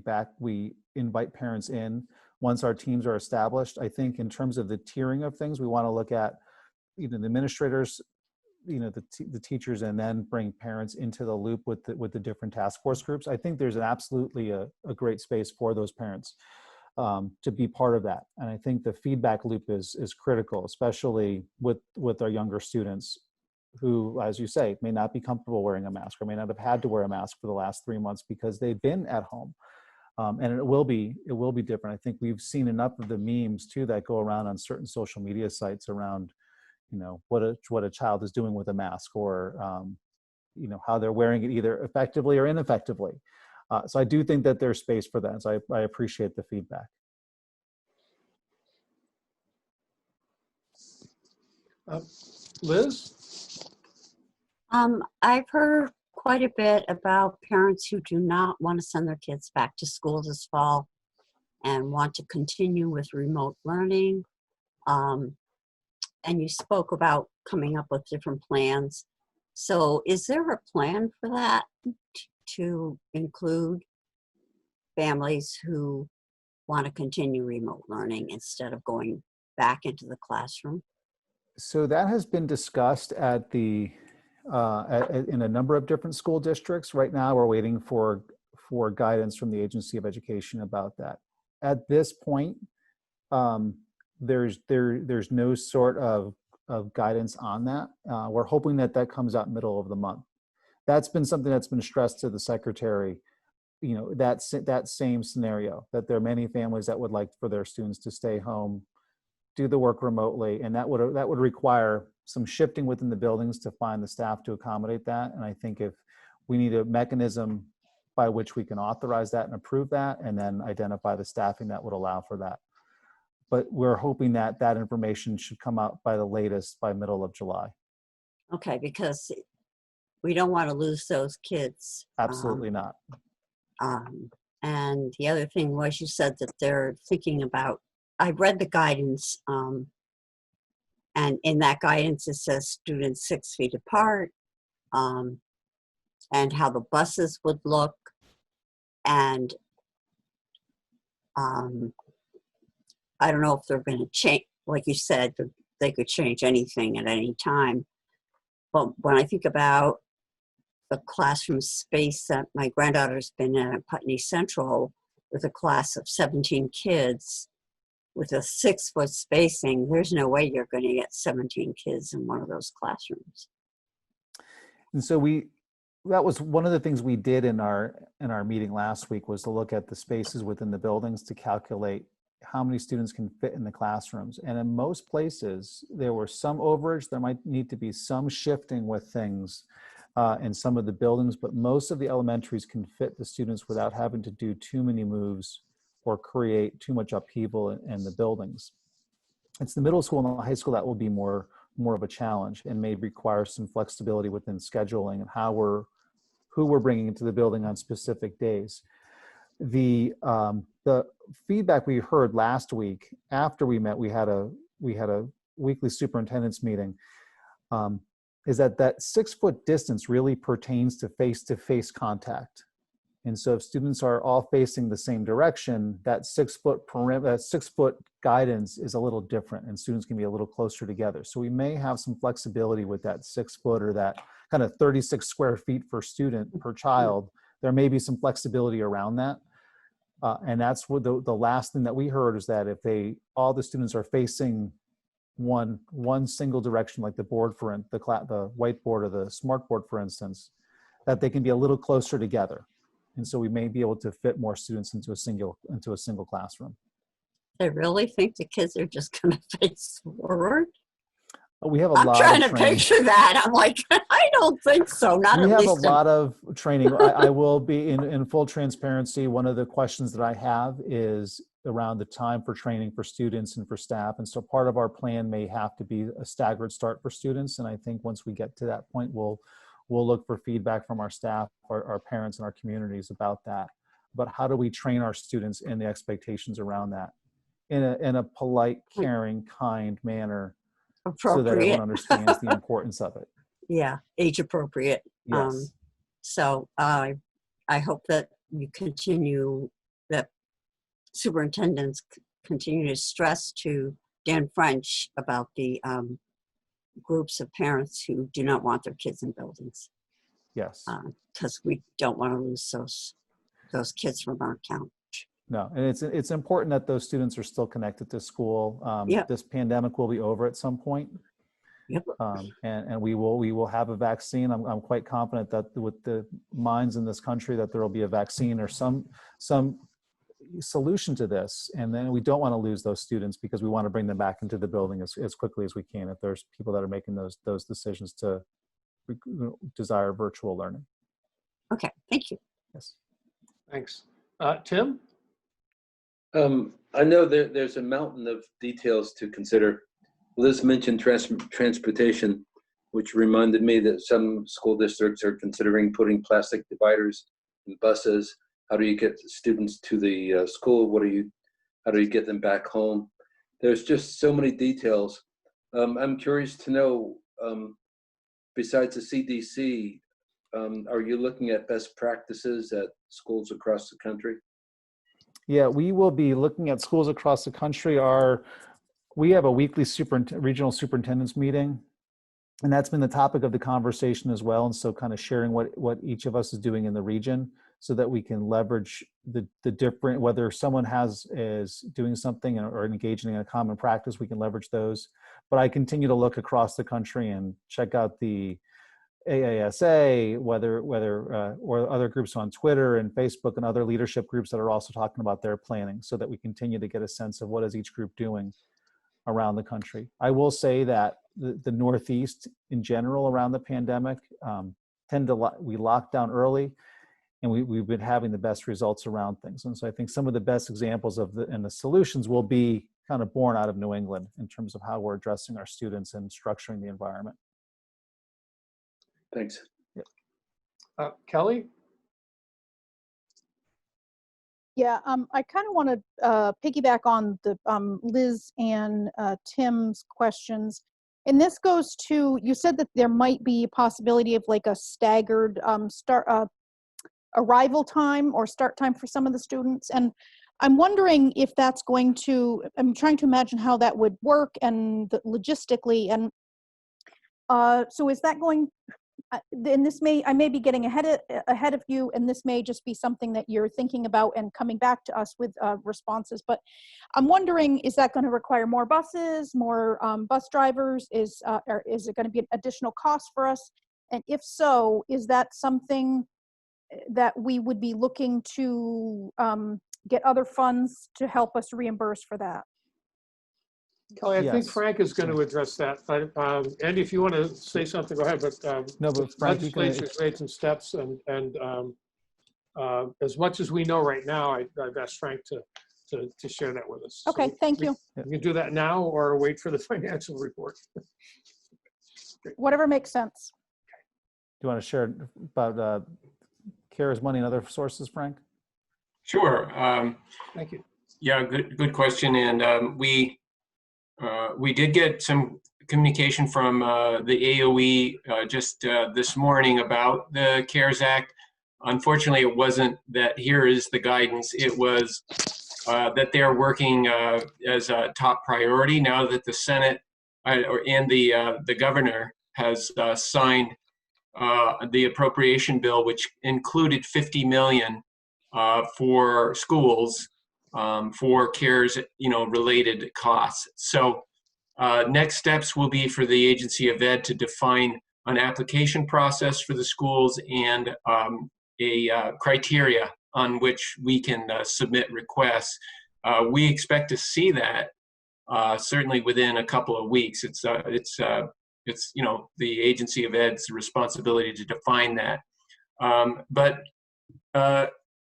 Speaker 2: invite parents in once our teams are established. I think in terms of the tiering of things, we want to look at, you know, the administrators, you know, the teachers, and then bring parents into the loop with the different task force groups. I think there's absolutely a great space for those parents to be part of that. And I think the feedback loop is critical, especially with our younger students who, as you say, may not be comfortable wearing a mask or may not have had to wear a mask for the last 3 months because they've been at home. And it will be different. I think we've seen enough of the memes too that go around on certain social media sites around, you know, what a child is doing with a mask, or you know, how they're wearing it either effectively or ineffectively. So I do think that there's space for that. So I appreciate the feedback.
Speaker 1: Liz?
Speaker 16: I've heard quite a bit about parents who do not want to send their kids back to school this fall and want to continue with remote learning. And you spoke about coming up with different plans. So is there a plan for that to include families who want to continue remote learning instead of going back into the classroom?
Speaker 2: So that has been discussed at in a number of different school districts. Right now, we're waiting for guidance from the Agency of Education about that. At this point, there's no sort of guidance on that. We're hoping that comes out middle of the month. That's been something that's been stressed to the secretary. You know, that same scenario, that there are many families that would like for their students to stay home, do the work remotely, and that would require some shifting within the buildings to find the staff to accommodate that. And I think if we need a mechanism by which we can authorize that and approve that, and then identify the staffing that would allow for that. But we're hoping that that information should come out by the latest by middle of July.
Speaker 16: Okay, because we don't want to lose those kids.
Speaker 2: Absolutely not.
Speaker 16: And the other thing was, you said that they're thinking about, I read the guidance, and in that guidance it says students 6 feet apart, and how the buses would look, and I don't know if they're going to change, like you said, they could change anything at any time. But when I think about the classroom space that my granddaughter's been in at Putney Central with a class of 17 kids with a 6-foot spacing, there's no way you're going to get 17 kids in one of those classrooms.
Speaker 2: And so that was one of the things we did in our meeting last week, was to look at the spaces within the buildings to calculate how many students can fit in the classrooms. And in most places, there were some overage. There might need to be some shifting with things in some of the buildings, but most of the elementaries can fit the students without having to do too many moves or create too much upheaval in the buildings. It's the middle school and the high school that will be more of a challenge and may require some flexibility within scheduling and who we're bringing into the building on specific days. The feedback we heard last week after we met, we had a weekly superintendent's meeting, is that 6-foot distance really pertains to face-to-face contact. And so if students are all facing the same direction, that 6-foot guidance is a little different, and students can be a little closer together. So we may have some flexibility with that 6 foot or that kind of 36 square feet per student per child, there may be some flexibility around that. And that's what the last thing that we heard is that if all the students are facing one single direction, like the board for the whiteboard or the smartboard, for instance, that they can be a little closer together. And so we may be able to fit more students into a single classroom.
Speaker 16: They really think the kids are just going to face forward?
Speaker 2: We have a
Speaker 16: I'm
Speaker 2: lot
Speaker 16: trying
Speaker 2: of
Speaker 16: to
Speaker 2: training.
Speaker 16: picture that. I'm like, I don't think so. Not
Speaker 2: We
Speaker 16: at
Speaker 2: have
Speaker 16: least.
Speaker 2: a lot of training. I will be in full transparency. One of the questions that I have is around the time for training for students and for staff. And so part of our plan may have to be a staggered start for students. And I think once we get to that point, we'll look for feedback from our staff, our parents, and our communities about that. But how do we train our students and the expectations around that in a polite, caring, kind manner, so that everyone understands the importance of it.
Speaker 16: Yeah, age appropriate.
Speaker 2: Yes.
Speaker 16: So I hope that you continue, that superintendents continue to stress to Dan French about the groups of parents who do not want their kids in buildings.
Speaker 2: Yes.
Speaker 16: Because we don't want to lose those kids from our count.
Speaker 2: No, and it's important that those students are still connected to school. This pandemic will be over at some point.
Speaker 16: Yep.
Speaker 2: And we will have a vaccine. I'm quite confident that with the minds in this country that there will be a vaccine or some solution to this. And then we don't want to lose those students because we want to bring them back into the building as quickly as we can if there's people that are making those decisions to desire virtual learning.
Speaker 16: Okay, thank you.
Speaker 2: Yes.
Speaker 1: Thanks. Tim?
Speaker 14: I know there's a mountain of details to consider. Liz mentioned transportation, which reminded me that some school districts are considering putting plastic dividers in buses. How do you get students to the school? How do you get them back home? There's just so many details. I'm curious to know, besides the CDC, are you looking at best practices at schools across the country?
Speaker 2: Yeah, we will be looking at schools across the country. We have a weekly regional superintendents meeting, and that's been the topic of the conversation as well. And so kind of sharing what each of us is doing in the region so that we can leverage the different, whether someone is doing something or engaging in a common practice, we can leverage those. But I continue to look across the country and check out the AASA, or other groups on Twitter and Facebook and other leadership groups that are also talking about their planning so that we continue to get a sense of what is each group doing around the country. I will say that the Northeast in general around the pandemic we locked down early and we've been having the best results around things. And so I think some of the best examples and the solutions will be kind of born out of New England in terms of how we're addressing our students and structuring the environment.
Speaker 14: Thanks.
Speaker 1: Yeah. Kelly?
Speaker 5: Yeah, I kind of want to piggyback on the Liz and Tim's questions. And this goes to, you said that there might be a possibility of like a staggered arrival time or start time for some of the students. And I'm wondering if that's going to, I'm trying to imagine how that would work and logistically. And so is that going, and I may be getting ahead of you, and this may just be something that you're thinking about and coming back to us with responses. But I'm wondering, is that going to require more buses, more bus drivers? Or is it going to be an additional cost for us? And if so, is that something that we would be looking to get other funds to help us reimburse for that?
Speaker 1: Kelly, I think Frank is going to address that. But Andy, if you want to say something, go ahead. But
Speaker 2: no, but Frank,
Speaker 1: legislature's made some steps, and as much as we know right now, I've asked Frank to share that with us.
Speaker 5: Okay,
Speaker 1: so
Speaker 5: thank you.
Speaker 1: You can do that now or wait for the financial report.
Speaker 5: Whatever makes sense.
Speaker 2: Do you want to share about CARES money and other sources, Frank?
Speaker 17: Sure.
Speaker 1: Thank you.
Speaker 17: Yeah, good question. And we did get some communication from the AOE just this morning about the CARES Act. Unfortunately, it wasn't that here is the guidance. It was that they're working as a top priority now that the Senate and the governor has signed the appropriation bill, which included 50 million for schools for CARES, related costs. So next steps will be for the Agency of Ed to define an application process for the schools and a criteria on which we can submit requests. We expect to see that certainly within a couple of weeks. It's the Agency of Ed's responsibility to define that.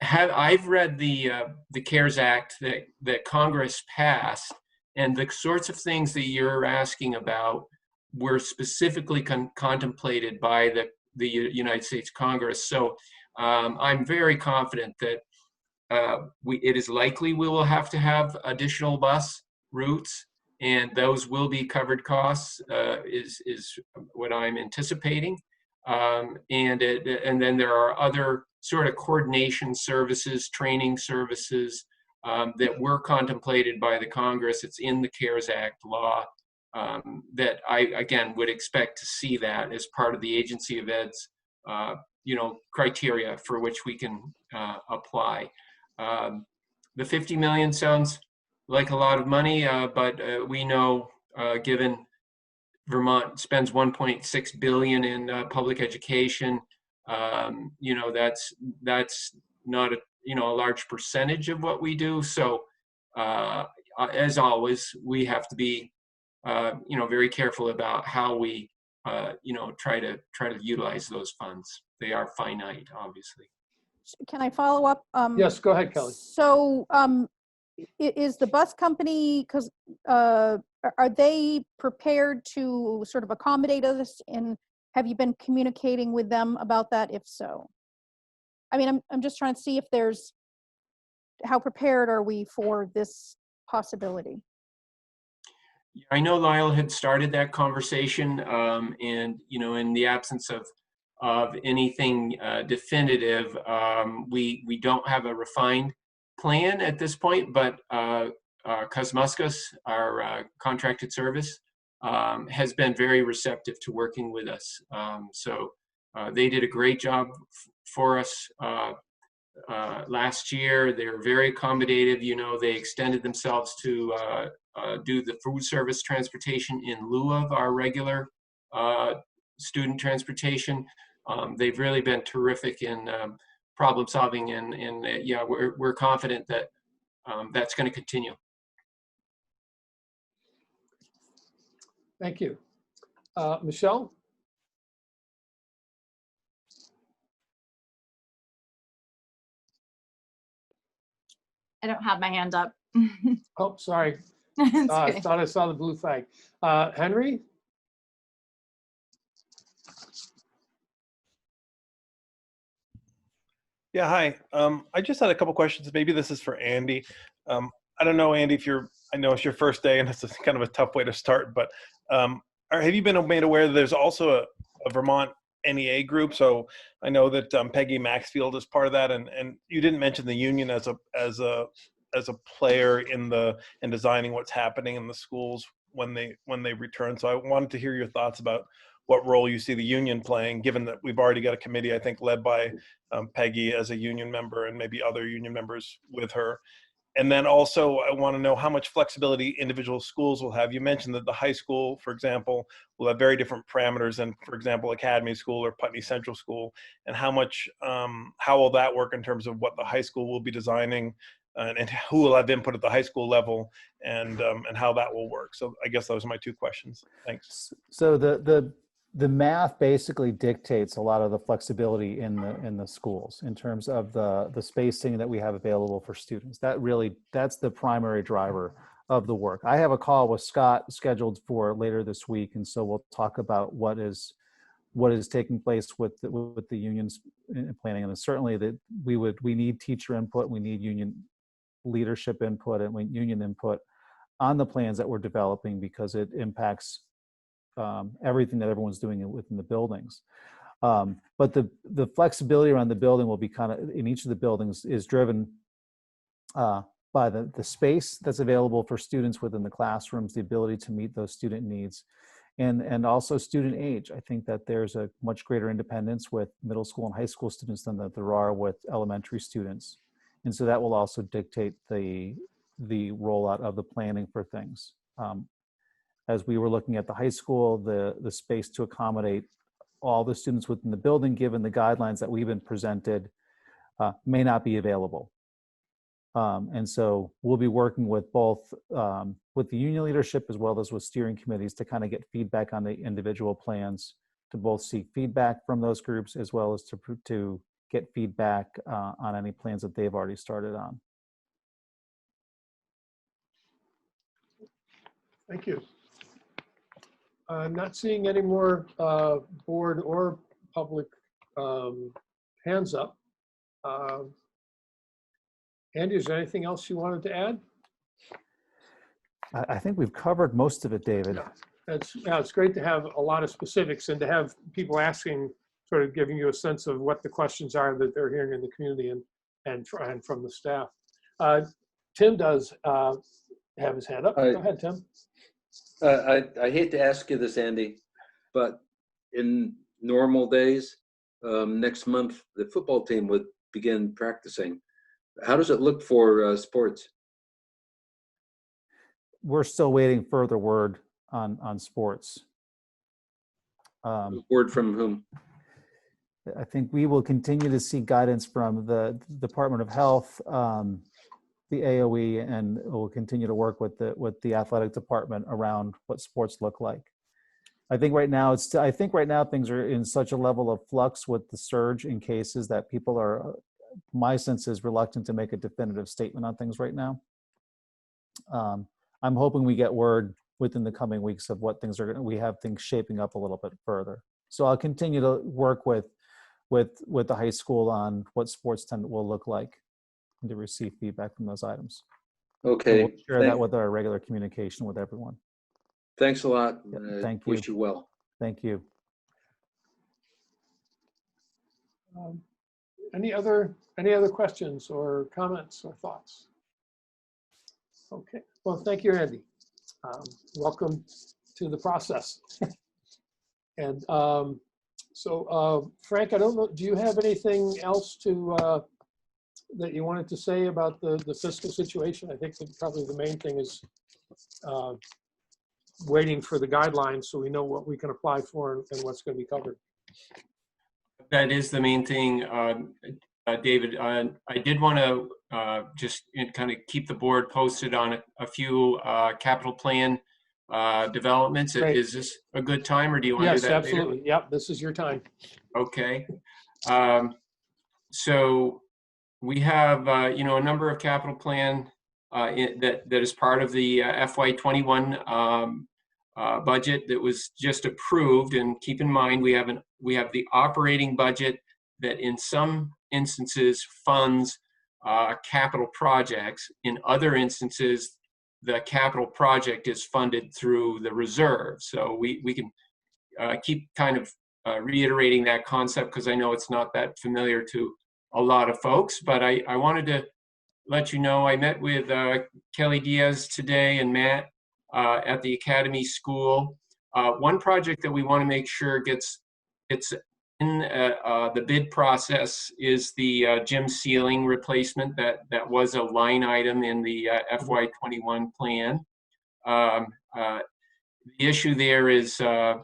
Speaker 17: I've read the CARES Act that Congress passed, and the sorts of things that you're asking about were specifically contemplated by the United States Congress. So I'm very confident that it is likely we will have to have additional bus routes, and those will be covered costs, is what I'm anticipating. And then there are other sort of coordination services, training services that were contemplated by the Congress. It's in the CARES Act law that I, again, would expect to see that as part of the Agency of Ed's, criteria for which we can apply. The 50 million sounds like a lot of money, but we know, given Vermont spends 1.6 billion in public education, that's not a large percentage of what we do. So as always, we have to be very careful about how we try to utilize those funds. They are finite, obviously.
Speaker 5: Can I follow up?
Speaker 1: Yes, go ahead, Kelly.
Speaker 5: So is the bus company, because are they prepared to sort of accommodate us, and have you been communicating with them about that, if so? I mean, I'm just trying to see if how prepared are we for this possibility?
Speaker 17: I know Lyle had started that conversation, and in the absence of anything definitive, we don't have a refined plan at this point, but Kosmuskas, our contracted service, has been very receptive to working with us. So they did a great job for us last year. They were very accommodative. They extended themselves to do the food service transportation in lieu of our regular student transportation. They've really been terrific in problem solving, and we're confident that that's going to continue.
Speaker 1: Thank you. Michelle?
Speaker 8: I don't have my hand up.
Speaker 1: Oh, sorry.
Speaker 8: It's
Speaker 1: I
Speaker 8: okay.
Speaker 1: thought I saw the blue flag. Henry?
Speaker 18: Yeah, hi. I just had a couple questions. Maybe this is for Andy. I don't know, Andy, I know it's your first day and it's kind of a tough way to start, but have you been made aware that there's also a Vermont NEA group? So I know that Peggy Maxfield is part of that, and you didn't mention the union as a player in designing what's happening in the schools when they return. So I wanted to hear your thoughts about what role you see the union playing, given that we've already got a committee, I think, led by Peggy as a union member and maybe other union members with her. And then also, I want to know how much flexibility individual schools will have. You mentioned that the high school, for example, will have very different parameters than, for example, Academy School or Putney Central School. And how will that work in terms of what the high school will be designing, and who will have input at the high school level, and how that will work? So I guess those are my two questions. Thanks.
Speaker 2: So the math basically dictates a lot of the flexibility in the schools in terms of the spacing that we have available for students. That's the primary driver of the work. I have a call with Scott scheduled for later this week, and so we'll talk about what is taking place with the unions in planning. And certainly that we need teacher input, we need union leadership input, and union input on the plans that we're developing, because it impacts everything that everyone's doing within the buildings. But the flexibility around the building will be kind of, in each of the buildings, is driven by the space that's available for students within the classrooms, the ability to meet those student needs, and also student age. I think that there's a much greater independence with middle school and high school students than that there are with elementary students. And so that will also dictate the rollout of the planning for things. As we were looking at the high school, the space to accommodate all the students within the building, given the guidelines that we've been presented, may not be available. And so we'll be working with both with the union leadership as well as with steering committees to kind of get feedback on the individual plans, to both seek feedback from those groups as well as to get feedback on any plans that they've already started on.
Speaker 1: Thank you. I'm not seeing any more board or public hands up. Andy, is there anything else you wanted to add?
Speaker 2: I think we've covered most of it, David.
Speaker 1: Yeah, it's great to have a lot of specifics and to have people asking, sort of giving you a sense of what the questions are that they're hearing in the community and from the staff. Tim does have his hand up. Go ahead, Tim.
Speaker 14: I hate to ask you this, Andy, but in normal days, next month, the football team would begin practicing. How does it look for sports?
Speaker 2: We're still waiting further word on sports.
Speaker 14: Word from whom?
Speaker 2: I think we will continue to see guidance from the Department of Health, the AOE, and we'll continue to work with the athletic department around what sports look like. I think right now things are in such a level of flux with the surge in cases that people are, my sense is, reluctant to make a definitive statement on things right now. I'm hoping we get word within the coming weeks of what things are going to, we have things shaping up a little bit further. So I'll continue to work with the high school on what sports will look like and to receive feedback from those items.
Speaker 14: Okay.
Speaker 2: And we'll share that with our regular communication with everyone.
Speaker 14: Thanks a lot.
Speaker 2: Thank you.
Speaker 14: Wish you well.
Speaker 2: Thank you.
Speaker 1: Any other questions or comments or thoughts? Okay. Well, thank you, Andy. Welcome to the process. And so, Frank, I don't know, do you have anything else to that you wanted to say about the fiscal situation? I think that probably the main thing is waiting for the guidelines so we know what we can apply for and what's going to be covered.
Speaker 17: That is the main thing, David. I did want to just kind of keep the board posted on a few capital plan developments. Great. Is this a good time, or do you want to do that?
Speaker 1: Yes, absolutely.
Speaker 17: Later?
Speaker 1: Yep, this is your time.
Speaker 17: Okay. So we have a number of capital plan that is part of the FY21 budget that was just approved. And keep in mind, we have the operating budget that in some instances funds capital projects. In other instances, the capital project is funded through the reserve. So we can keep kind of reiterating that concept because I know it's not that familiar to a lot of folks, but I wanted to let you know I met with Kelly Diaz today and Matt at the Academy School. One project that we want to make sure gets in the bid process is the gym ceiling replacement that was a line item in the FY21 plan. The issue there is some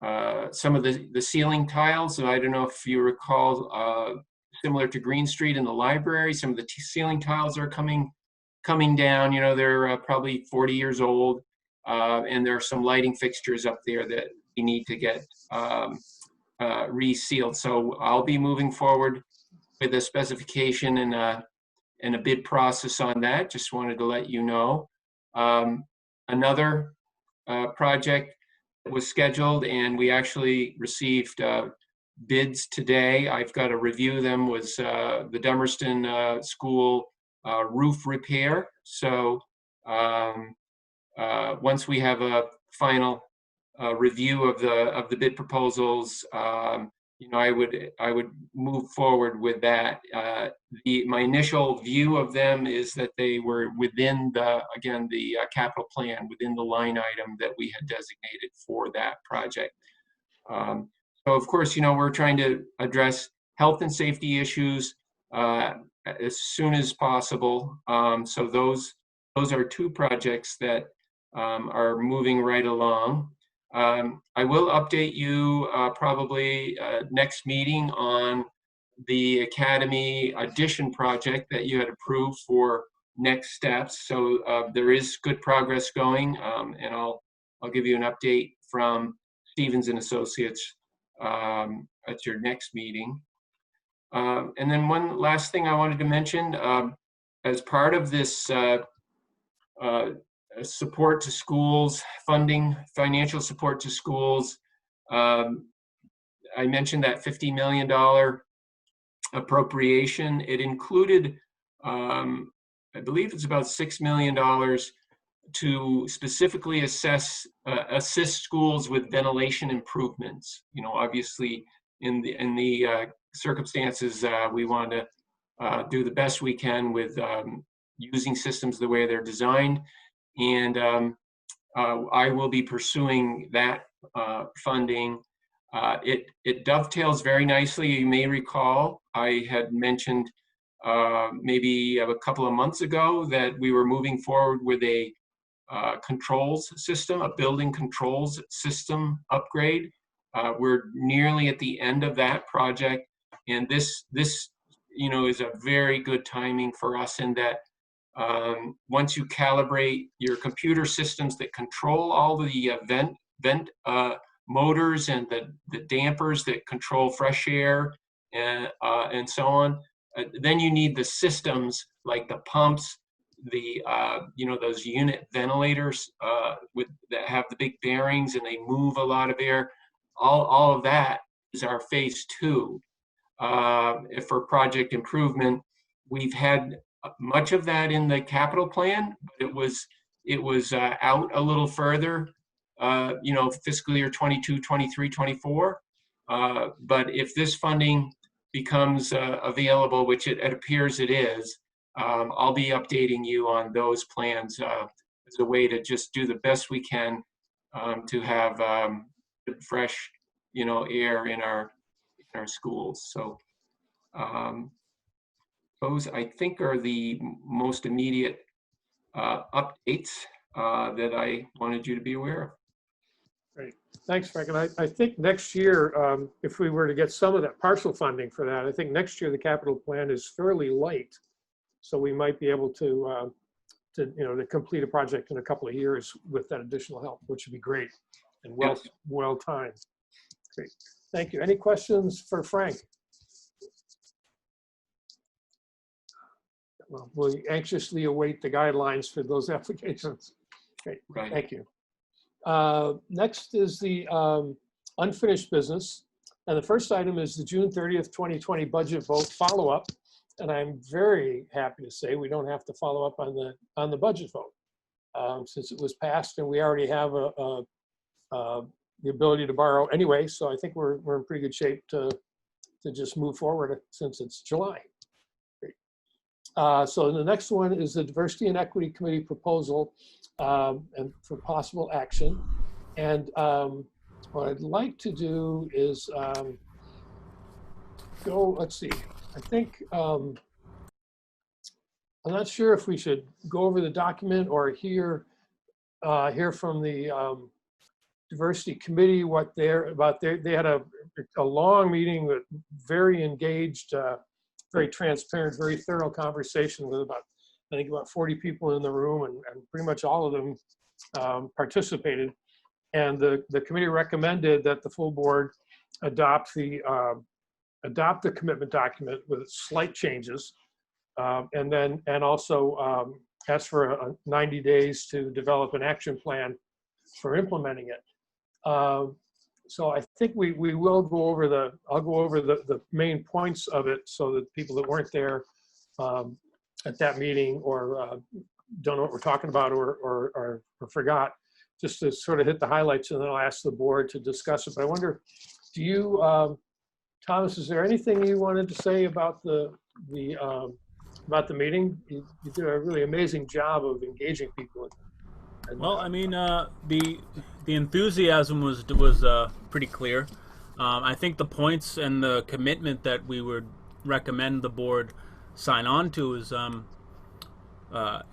Speaker 17: of the ceiling tiles. So I don't know if you recall, similar to Green Street in the library, some of the ceiling tiles are coming down. They're probably 40 years old, and there are some lighting fixtures up there that we need to get resealed. So I'll be moving forward with a specification and a bid process on that. Just wanted to let you know. Another project was scheduled, and we actually received bids today. I've got to review them. Was the Dummerston School roof repair. So once we have a final review of the bid proposals, I would move forward with that. My initial view of them is that they were within the capital plan, within the line item that we had designated for that project. So of course, we're trying to address health and safety issues as soon as possible. So those are two projects that are moving right along. I will update you probably next meeting on the Academy addition project that you had approved for next steps. So there is good progress going, and I'll give you an update from Stevens and Associates at your next meeting. And then one last thing I wanted to mention, as part of this support to schools, financial support to schools, I mentioned that $50 million appropriation. It included, I believe it's about $6 million to specifically assist schools with ventilation improvements. Obviously in the circumstances, we want to do the best we can with using systems the way they're designed. And I will be pursuing that funding. It dovetails very nicely. You may recall I had mentioned maybe a couple of months ago that we were moving forward with a controls system, a building controls system upgrade. We're nearly at the end of that project, and this is a very good timing for us in that once you calibrate your computer systems that control all the vent motors and the dampers that control fresh air and so on, then you need the systems like the pumps, the those unit ventilators that have the big bearings and they move a lot of air. All of that is our phase 2 for project improvement. We've had much of that in the capital plan, but it was out a little further, fiscal year 22, 23, 24. But if this funding becomes available, which it appears it is, I'll be updating you on those plans as a way to just do the best we can to have fresh, air in our schools. So those, I think, are the most immediate updates that I wanted you to be aware of.
Speaker 1: Great. Thanks, Frank. And I think next year, if we were to get some of that partial funding for that, I think next year the capital plan is fairly light. So we might be able to complete a project in a couple of years with that additional help, which would be great and well timed. Great. Thank you. Any questions for Frank? Well, we'll anxiously await the guidelines for those applications. Great.
Speaker 17: Right.
Speaker 1: Thank you. Next is the unfinished business. And the first item is the June 30th, 2020 budget vote follow-up. And I'm very happy to say we don't have to follow up on the budget vote since it was passed and we already have the ability to borrow anyway. So I think we're in pretty good shape to just move forward since it's July. Great. So the next one is the Diversity and Equity Committee proposal and for possible action. And what I'd like to do is let's see. I think, I'm not sure if we should go over the document or hear from the Diversity Committee what they're about. They had a long meeting with very engaged, very transparent, very thorough conversation with I think about 40 people in the room, and pretty much all of them participated. And the committee recommended that the full board adopt the commitment document with slight changes, and also ask for 90 days to develop an action plan for implementing it. So I think we will go over I'll go over the main points of it so that people that weren't there at that meeting or don't know what we're talking about or forgot, just to sort of hit the highlights, and then I'll ask the board to discuss it. But I wonder, do you Thomas, is there anything you wanted to say about the meeting? You did a really amazing job of engaging people.
Speaker 3: Well, I mean, the enthusiasm was pretty clear. I think the points and the commitment that we would recommend the board sign on to is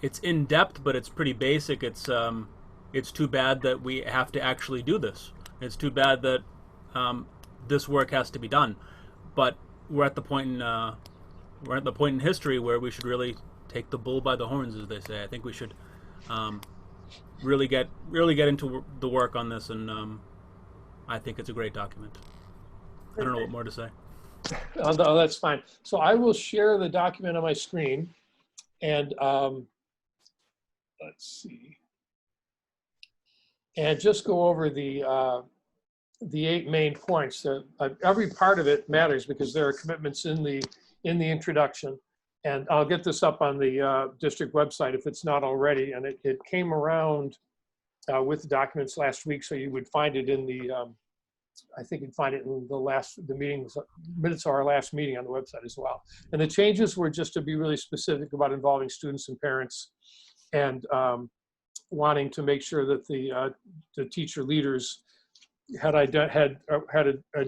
Speaker 3: it's in depth, but it's pretty basic. It's too bad that we have to actually do this. It's too bad that this work has to be done. But we're at the point in history where we should really take the bull by the horns, as they say. I think we should really get into the work on this, and I think it's a great document. I don't know what more to say.
Speaker 1: Oh, no, that's fine. So I will share the document on my screen, and let's see, and just go over the 8 main points. Every part of it matters because there are commitments in the introduction, and I'll get this up on the district website if it's not already. And it came around with the documents last week, so you would find it in the. I think you'd find it in the minutes of our last meeting on the website as well. And the changes were just to be really specific about involving students and parents, and wanting to make sure that the teacher leaders had a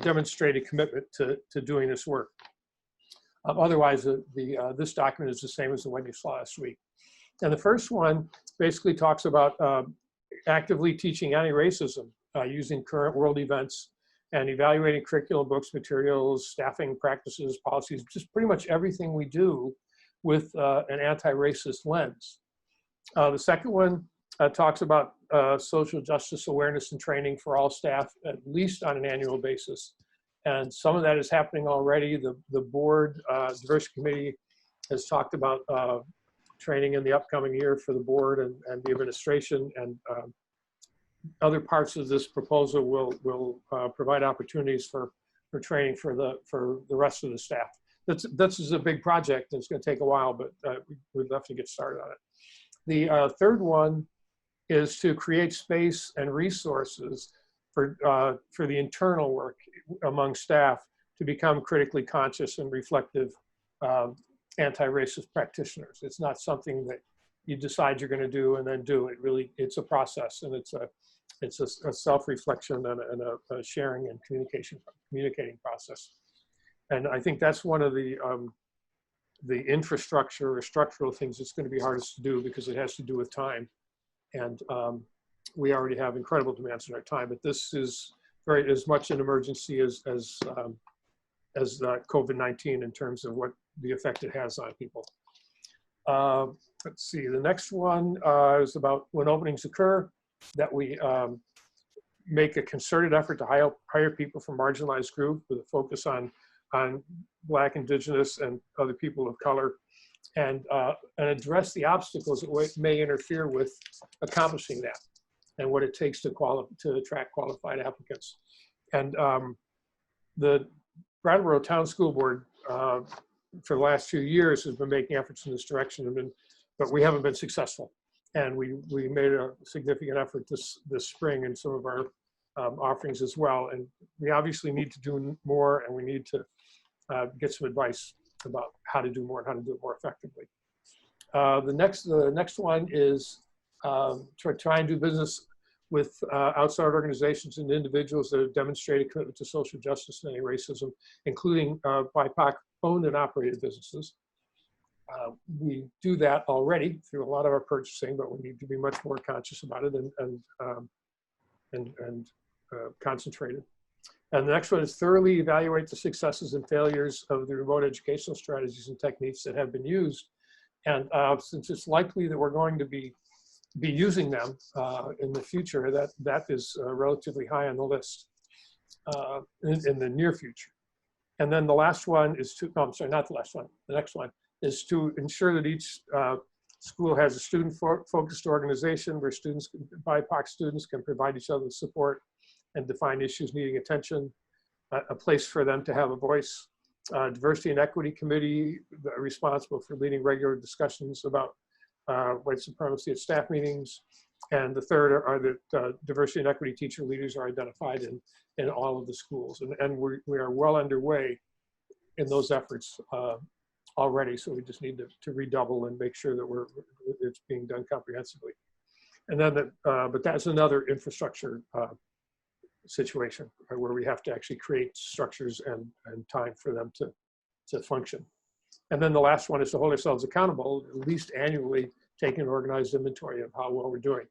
Speaker 1: demonstrated commitment to doing this work. Otherwise, this document is the same as the one you saw last week. And the first one basically talks about actively teaching anti-racism using current world events and evaluating curriculum, books, materials, staffing practices, policies, just pretty much everything we do with an anti-racist lens. The second one talks about social justice awareness and training for all staff, at least on an annual basis. And some of that is happening already. The board diversity committee has talked about training in the upcoming year for the board and the administration, and other parts of this proposal will provide opportunities for training for the rest of the staff. This is a big project, and it's going to take a while, but we'd love to get started on it. The third one is to create space and resources for the internal work among staff to become critically conscious and reflective anti-racist practitioners. It's not something that you decide you're going to do and then do. It's a process, and it's a self-reflection and a sharing and communicating process. And I think that's one of the infrastructure or structural things that's going to be hardest to do, because it has to do with time. And we already have incredible demands on our time, but this is as much an emergency as COVID-19 in terms of what the effect it has on people. Let's see, the next one is about when openings occur, that we make a concerted effort to hire people from marginalized groups with a focus on Black, Indigenous, and other people of color, and address the obstacles that may interfere with accomplishing that, and what it takes to attract qualified applicants. And the Brattleboro Town School Board for the last few years has been making efforts in this direction, but we haven't been successful. And we made a significant effort this spring in some of our offerings as well. And we obviously need to do more, and we need to get some advice about how to do more and how to do it more effectively. The next one is to try and do business with outside organizations and individuals that have demonstrated commitment to social justice and anti-racism, including BIPOC owned and operated businesses. We do that already through a lot of our purchasing, but we need to be much more conscious about it and concentrated. And the next one is thoroughly evaluate the successes and failures of the remote educational strategies and techniques that have been used. And since it's likely that we're going to be using them in the future, that is relatively high on the list in the near future. And then the last one is no, I'm sorry, not the last one. The next one is to ensure that each school has a student-focused organization where BIPOC students can provide each other support and define issues needing attention, a place for them to have a voice. Diversity and Equity Committee responsible for leading regular discussions about white supremacy at staff meetings, And the third are that diversity and equity teacher leaders are identified in all of the schools. And we are well underway in those efforts already. So we just need to redouble and make sure that it's being done comprehensively. And then, but that's another infrastructure situation where we have to actually create structures and time for them to function. And then the last one is to hold ourselves accountable, at least annually, taking an organized inventory of how well we're doing.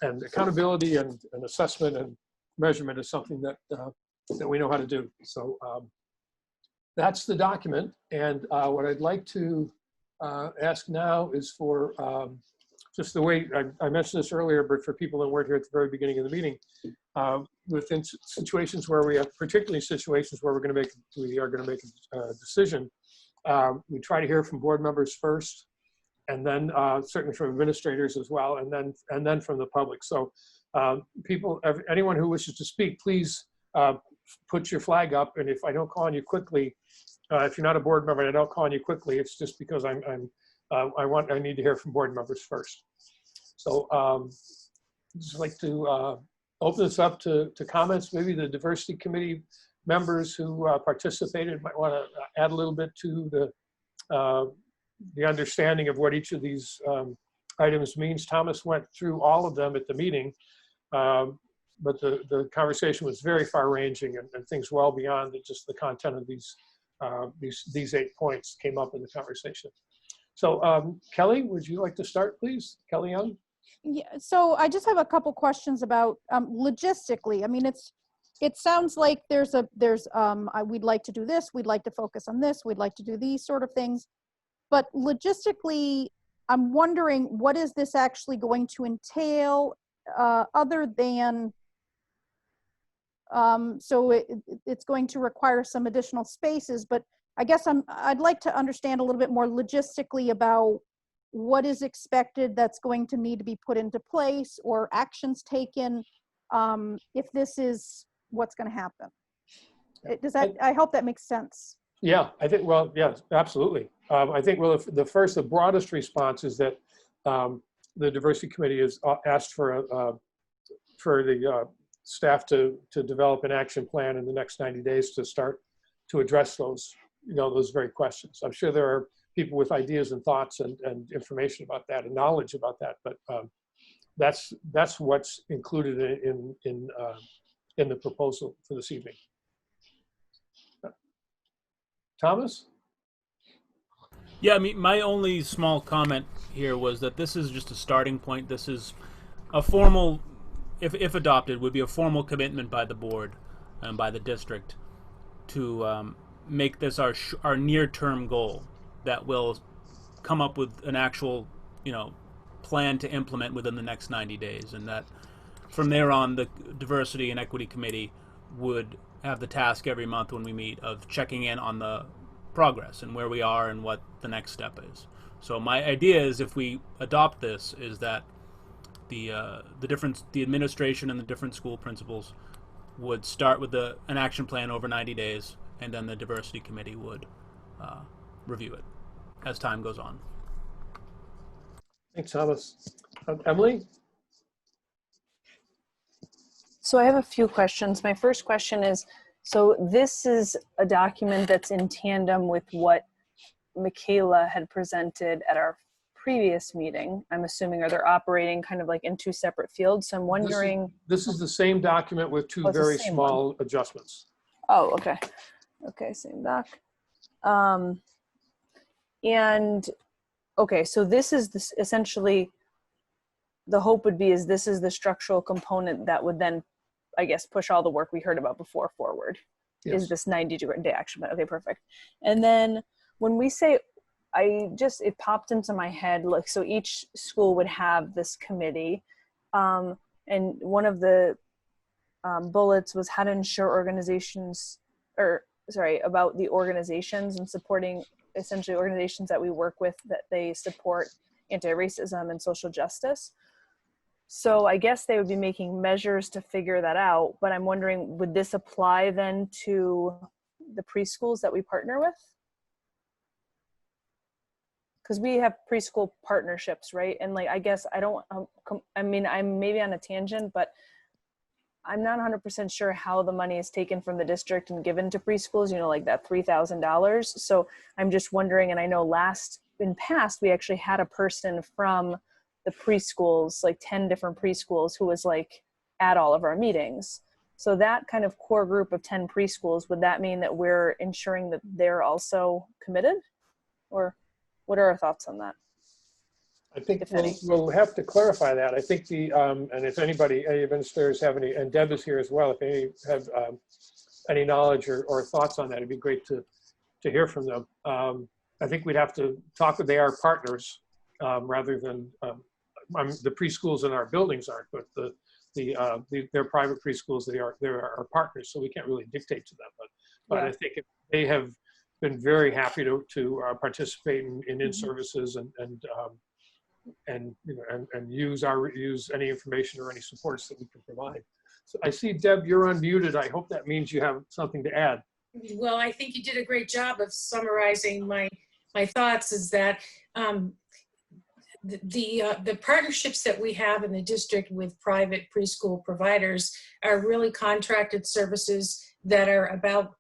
Speaker 1: And accountability and assessment and measurement is something that we know how to do. So that's the document. And what I'd like to ask now is for just the way I mentioned this earlier, but for people that weren't here at the very beginning of the meeting, within situations where we have, particularly situations where we are going to make a decision, we try to hear from board members first, and then certainly from administrators as well, and then from the public. So anyone who wishes to speak, please put your flag up. And if I don't call on you quickly, if you're not a board member and I don't call on you quickly, it's just because I need to hear from board members first. So I'd just like to open this up to comments. Maybe the diversity committee members who participated might want to add a little bit to the understanding of what each of these items means. Thomas went through all of them at the meeting, but the conversation was very far-ranging and things well beyond just the content of these 8 points came up in the conversation. So Kelly, would you like to start, please? Kelly Young?
Speaker 5: Yeah, so I just have a couple questions about logistically. I mean, it sounds like we'd like to do this, we'd like to focus on this, we'd like to do these sort of things. But logistically, I'm wondering, what is this actually going to entail other than, so it's going to require some additional spaces, but I guess I'd like to understand a little bit more logistically about what is expected that's going to need to be put into place or actions taken if this is what's going to happen. I hope that makes sense.
Speaker 1: Yeah, I think, well, yes, absolutely. I think, well, the broadest response is that the diversity committee has asked for the staff to develop an action plan in the next 90 days to start to address those very questions. I'm sure there are people with ideas and thoughts and information about that and knowledge about that, but that's what's included in the proposal for this evening. Thomas?
Speaker 3: Yeah, I mean, my only small comment here was that this is just a starting point. This is a formal, if adopted, would be a formal commitment by the board and by the district to make this our near-term goal that will come up with an actual, plan to implement within the next 90 days. And that from there on, the Diversity and Equity Committee would have the task every month when we meet of checking in on the progress and where we are and what the next step is. So my idea is, if we adopt this, is that the administration and the different school principals would start with an action plan over 90 days, and then the Diversity Committee would review it as time goes on.
Speaker 1: Thanks, Thomas. Emily?
Speaker 7: So I have a few questions. My first question is, so this is a document that's in tandem with what Michaela had presented at our previous meeting, I'm assuming, or they're operating kind of like in two separate fields. So I'm wondering.
Speaker 1: This is the same document with two very small adjustments.
Speaker 7: Oh, okay. Okay, same doc. And okay, so this is essentially, the hope would be this is the structural component that would then, I guess, push all the work we heard about before forward. Yes. Is this 90-day action plan? Okay, perfect. And then when we say, it popped into my head, like, so each school would have this committee, and one of the bullets was how to ensure about the organizations and supporting essentially organizations that we work with, that they support anti-racism and social justice. So I guess they would be making measures to figure that out, but I'm wondering, would this apply then to the preschools that we partner with? because we have preschool partnerships, right? And like, I guess I don't, I mean, I'm maybe on a tangent, but I'm not 100% sure how the money is taken from the district and given to preschools, you know, like that $3,000. So I'm just wondering, and I know in past, we actually had a person from the preschools, like 10 different preschools, who was like at all of our meetings. So that kind of core group of 10 preschools, would that mean that we're ensuring that they're also committed? Or what are our thoughts on that?
Speaker 1: I think we'll have to clarify that. I think and if any administrators have any, and Deb is here as well, if any have any knowledge or thoughts on that, it'd be great to hear from them. I think we'd have to talk with their partners rather than, the preschools in our buildings aren't, but they're private preschools, they're our partners, so we can't really dictate to them. But I think they have been very happy to participate in services and use any information or any supports that we can provide. So I see, Deb, you're unmuted. I hope that means you have something to add.
Speaker 19: Well, I think you did a great job of summarizing my thoughts. Is that the partnerships that we have in the district with private preschool providers are really contracted services that are about,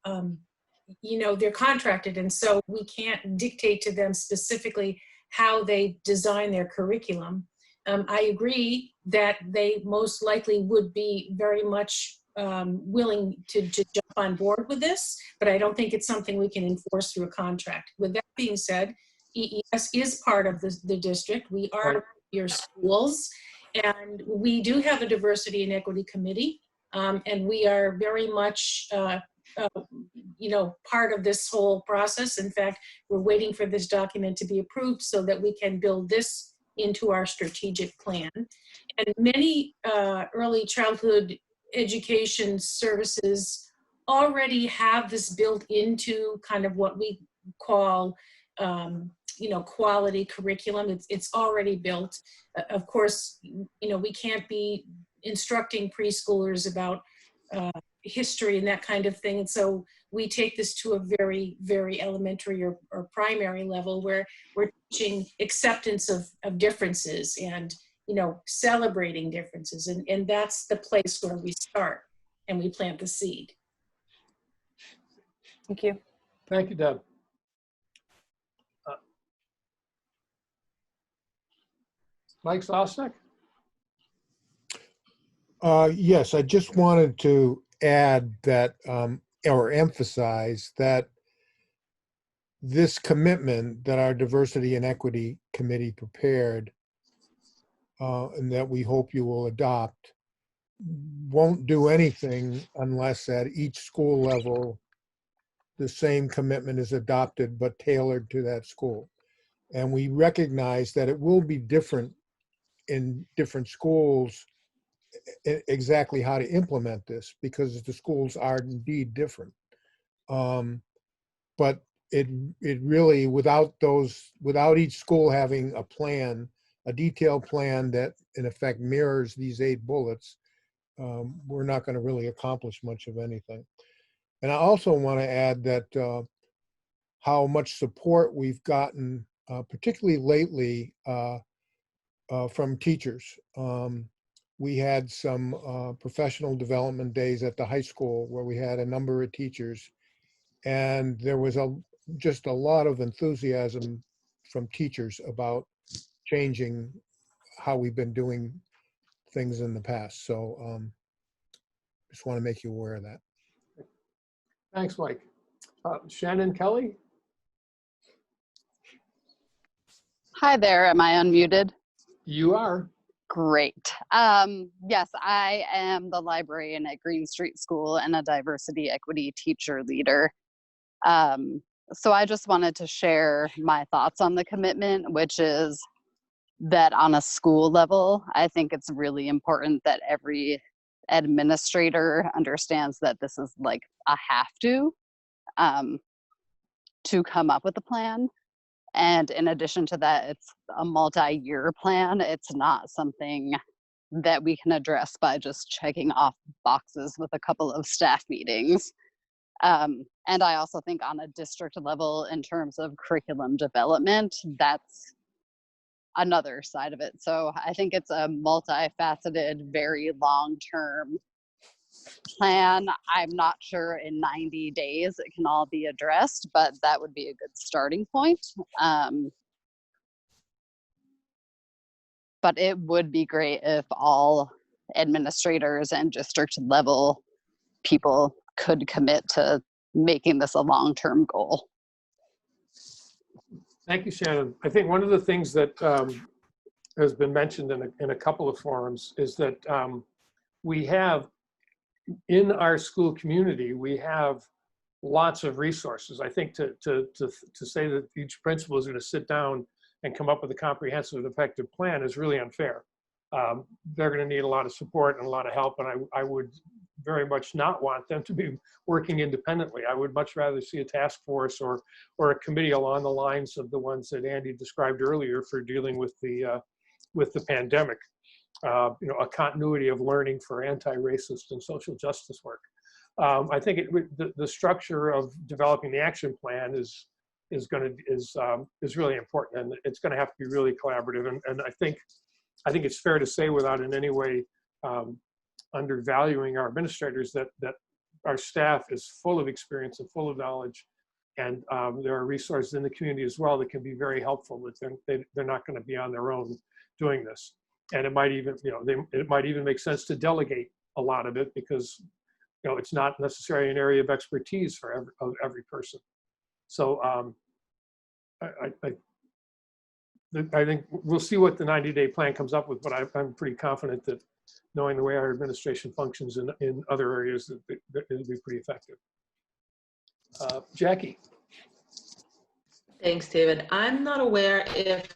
Speaker 19: they're contracted, and so we can't dictate to them specifically how they design their curriculum. I agree that they most likely would be very much willing to jump on board with this, but I don't think it's something we can enforce through a contract. With that being said, EES is part of the district. We are your schools, and we do have a diversity and equity committee, and we are very much part of this whole process. In fact, we're waiting for this document to be approved so that we can build this into our strategic plan. And many early childhood education services already have this built into kind of what we call quality curriculum. It's already built. Of course, we can't be instructing preschoolers about history and that kind of thing. And so we take this to a very, very elementary or primary level where we're teaching acceptance of differences and, celebrating differences. And that's the place where we start and we plant the seed.
Speaker 7: Thank you.
Speaker 1: Thank you, Deb. Mike Sosnick?
Speaker 20: Yes, I just wanted to add that, or emphasize that this commitment that our Diversity and Equity Committee prepared and that we hope you will adopt won't do anything unless at each school level the same commitment is adopted but tailored to that school. And we recognize that it will be different in different schools exactly how to implement this, because the schools are indeed different. But it really, without each school having a plan, a detailed plan that in effect mirrors these 8 bullets, we're not going to really accomplish much of anything. And I also want to add that how much support we've gotten, particularly lately, from teachers. We had some professional development days at the high school where we had a number of teachers, and there was just a lot of enthusiasm from teachers about changing how we've been doing things in the past. So just want to make you aware of that.
Speaker 1: Thanks, Mike. Shannon Kelly?
Speaker 21: Hi there, am I unmuted?
Speaker 1: You are.
Speaker 21: Great. Yes, I am the librarian at Green Street School and a diversity equity teacher leader. So I just wanted to share my thoughts on the commitment, which is that on a school level, I think it's really important that every administrator understands that this is like a have to come up with a plan. And in addition to that, it's a multi-year plan. It's not something that we can address by just checking off boxes with a couple of staff meetings. And I also think on a district level, in terms of curriculum development, that's another side of it. So I think it's a multifaceted, very long-term plan. I'm not sure in 90 days it can all be addressed, but that would be a good starting point. But it would be great if all administrators and district level people could commit to making this a long-term goal.
Speaker 1: Thank you, Shannon. I think one of the things that has been mentioned in a couple of forums is that we have, in our school community, we have lots of resources. I think to say that each principal is going to sit down and come up with a comprehensive and effective plan is really unfair. They're going to need a lot of support and a lot of help, and I would very much not want them to be working independently. I would much rather see a task force or a committee along the lines of the ones that Andy described earlier for dealing with the pandemic. You know, a continuity of learning for anti-racist and social justice work. I think the structure of developing the action plan is really important, and it's going to have to be really collaborative. And I think it's fair to say, without in any way undervaluing our administrators, that our staff is full of experience and full of knowledge, and there are resources in the community as well that can be very helpful. That they're not going to be on their own doing this, and it might even, you know, it might even make sense to delegate a lot of it, because, you know, it's not necessarily an area of expertise for every person. So I think we'll see what the 90-day plan comes up with, but I'm pretty confident that, knowing the way our administration functions in other areas, that it'll be pretty effective. Jackie.
Speaker 15: Thanks, David. I'm not aware if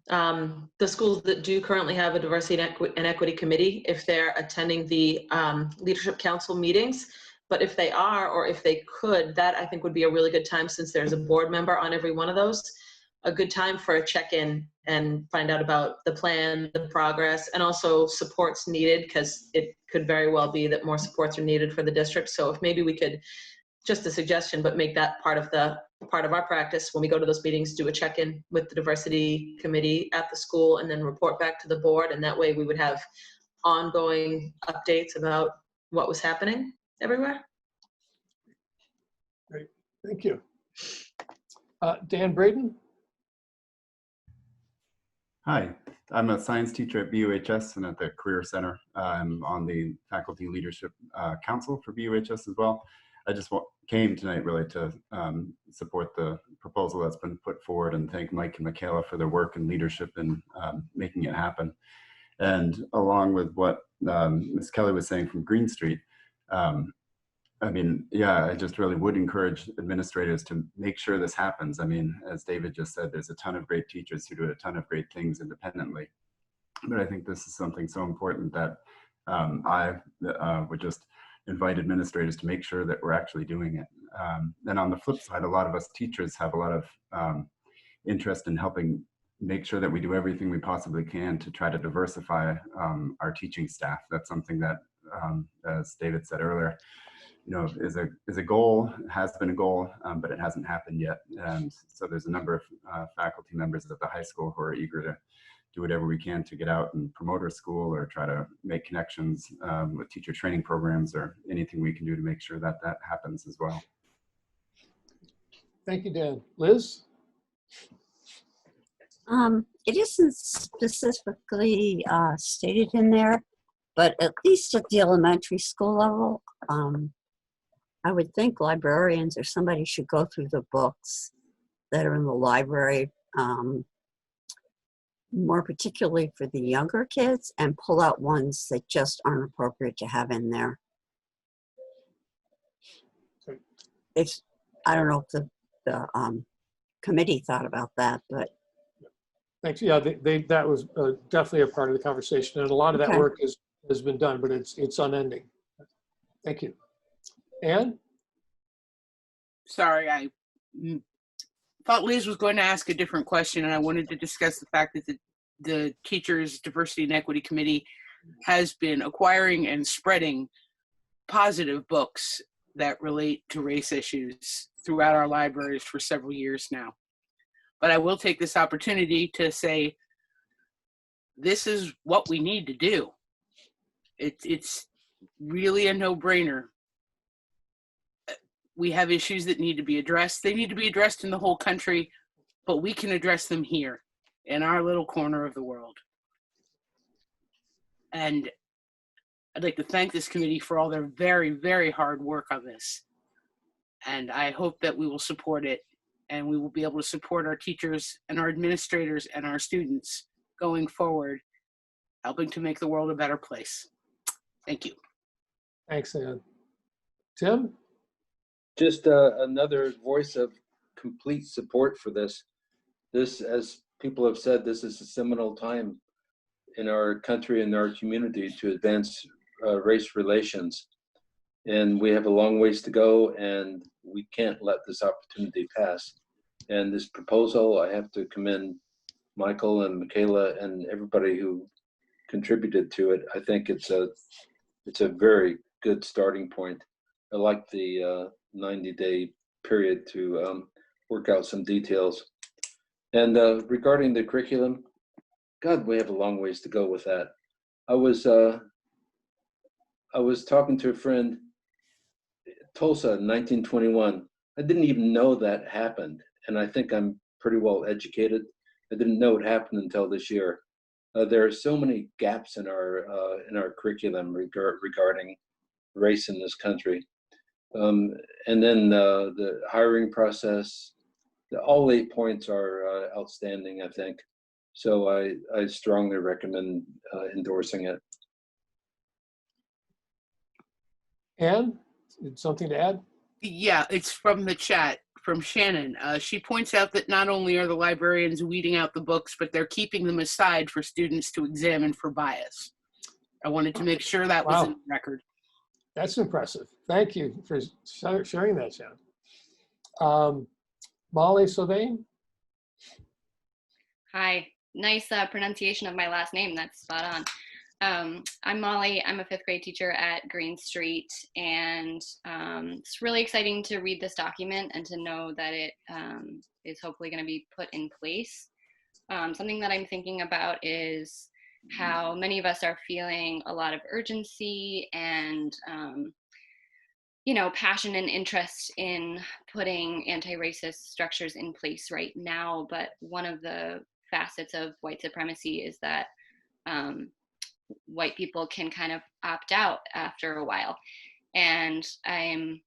Speaker 15: the schools that do currently have a diversity and equity committee, if they're attending the leadership council meetings, but if they are, or if they could, that I think would be a really good time, since there's a board member on every one of those, a good time for a check-in and find out about the plan, the progress, and also supports needed, because it could very well be that more supports are needed for the district. So if maybe we could, just a suggestion, but make that part of our practice when we go to those meetings, do a check-in with the diversity committee at the school and then report back to the board. And that way we would have ongoing updates about what was happening everywhere.
Speaker 1: Great, thank you. Dan Braden.
Speaker 6: Hi, I'm a science teacher at BUHS and at the Career Center. I'm on the Faculty Leadership Council for BUHS as well. I just came tonight really to support the proposal that's been put forward, and thank Mike and Michaela for their work and leadership in making it happen. And along with what Ms. Kelly was saying from Green Street, I mean, yeah, I just really would encourage administrators to make sure this happens. I mean, as David just said, there's a ton of great teachers who do a ton of great things independently. But I think this is something so important that I would just invite administrators to make sure that we're actually doing it. And on the flip side, a lot of us teachers have a lot of interest in helping make sure that we do everything we possibly can to try to diversify our teaching staff. That's something that, as David said earlier, you know, is a goal, has been a goal, but it hasn't happened yet. And so there's a number of faculty members at the high school who are eager to do whatever we can to get out and promote our school or try to make connections with teacher training programs, or anything we can do to make sure that that happens as well.
Speaker 1: Thank you, Dan. Liz?
Speaker 16: It isn't specifically stated in there, but at least at the elementary school level, I would think librarians or somebody should go through the books that are in the library, more particularly for the younger kids, and pull out ones that just aren't appropriate to have in there. I don't know if the committee thought about that, but.
Speaker 1: Thanks. Yeah, that was definitely a part of the conversation, and a lot of that work has been done, but it's unending. Thank you. Anne?
Speaker 11: Sorry, I thought Liz was going to ask a different question, and I wanted to discuss the fact that the Teachers Diversity and Equity Committee has been acquiring and spreading positive books that relate to race issues throughout our libraries for several years now. But I will take this opportunity to say, this is what we need to do. It's really a no-brainer. We have issues that need to be addressed. They need to be addressed in the whole country, but we can address them here in our little corner of the world. And I'd like to thank this committee for all their very, very hard work on this. And I hope that we will support it, and we will be able to support our teachers and our administrators and our students going forward, helping to make the world a better place. Thank you.
Speaker 1: Thanks, Ann. Tim?
Speaker 14: Just another voice of complete support for this. This, as people have said, this is a seminal time in our country and our community to advance race relations. And we have a long ways to go, and we can't let this opportunity pass. And this proposal, I have to commend Michael and Michaela and everybody who contributed to it. I think it's a very good starting point. I like the 90-day period to work out some details. And regarding the curriculum, God, we have a long ways to go with that. I was talking to a friend, Tulsa, 1921. I didn't even know that happened, and I think I'm pretty well educated. I didn't know it happened until this year. There are so many gaps in our curriculum regarding race in this country. And then the hiring process, all 8 points are outstanding, I think. So I strongly recommend endorsing it.
Speaker 1: Ann, something to add?
Speaker 11: Yeah, it's from the chat, from Shannon. She points out that not only are the librarians weeding out the books, but they're keeping them aside for students to examine for bias. I wanted to make sure that was in the record.
Speaker 1: That's impressive. Thank you for sharing that, Shannon. Molly Sylvain?
Speaker 4: Hi, nice pronunciation of my last name. That's spot on. I'm Molly. I'm a 5th grade teacher at Green Street, and it's really exciting to read this document and to know that it is hopefully going to be put in place. Something that I'm thinking about is how many of us are feeling a lot of urgency and passion and interest in putting anti-racist structures in place right now. But one of the facets of white supremacy is that white people can kind of opt out after a while. And I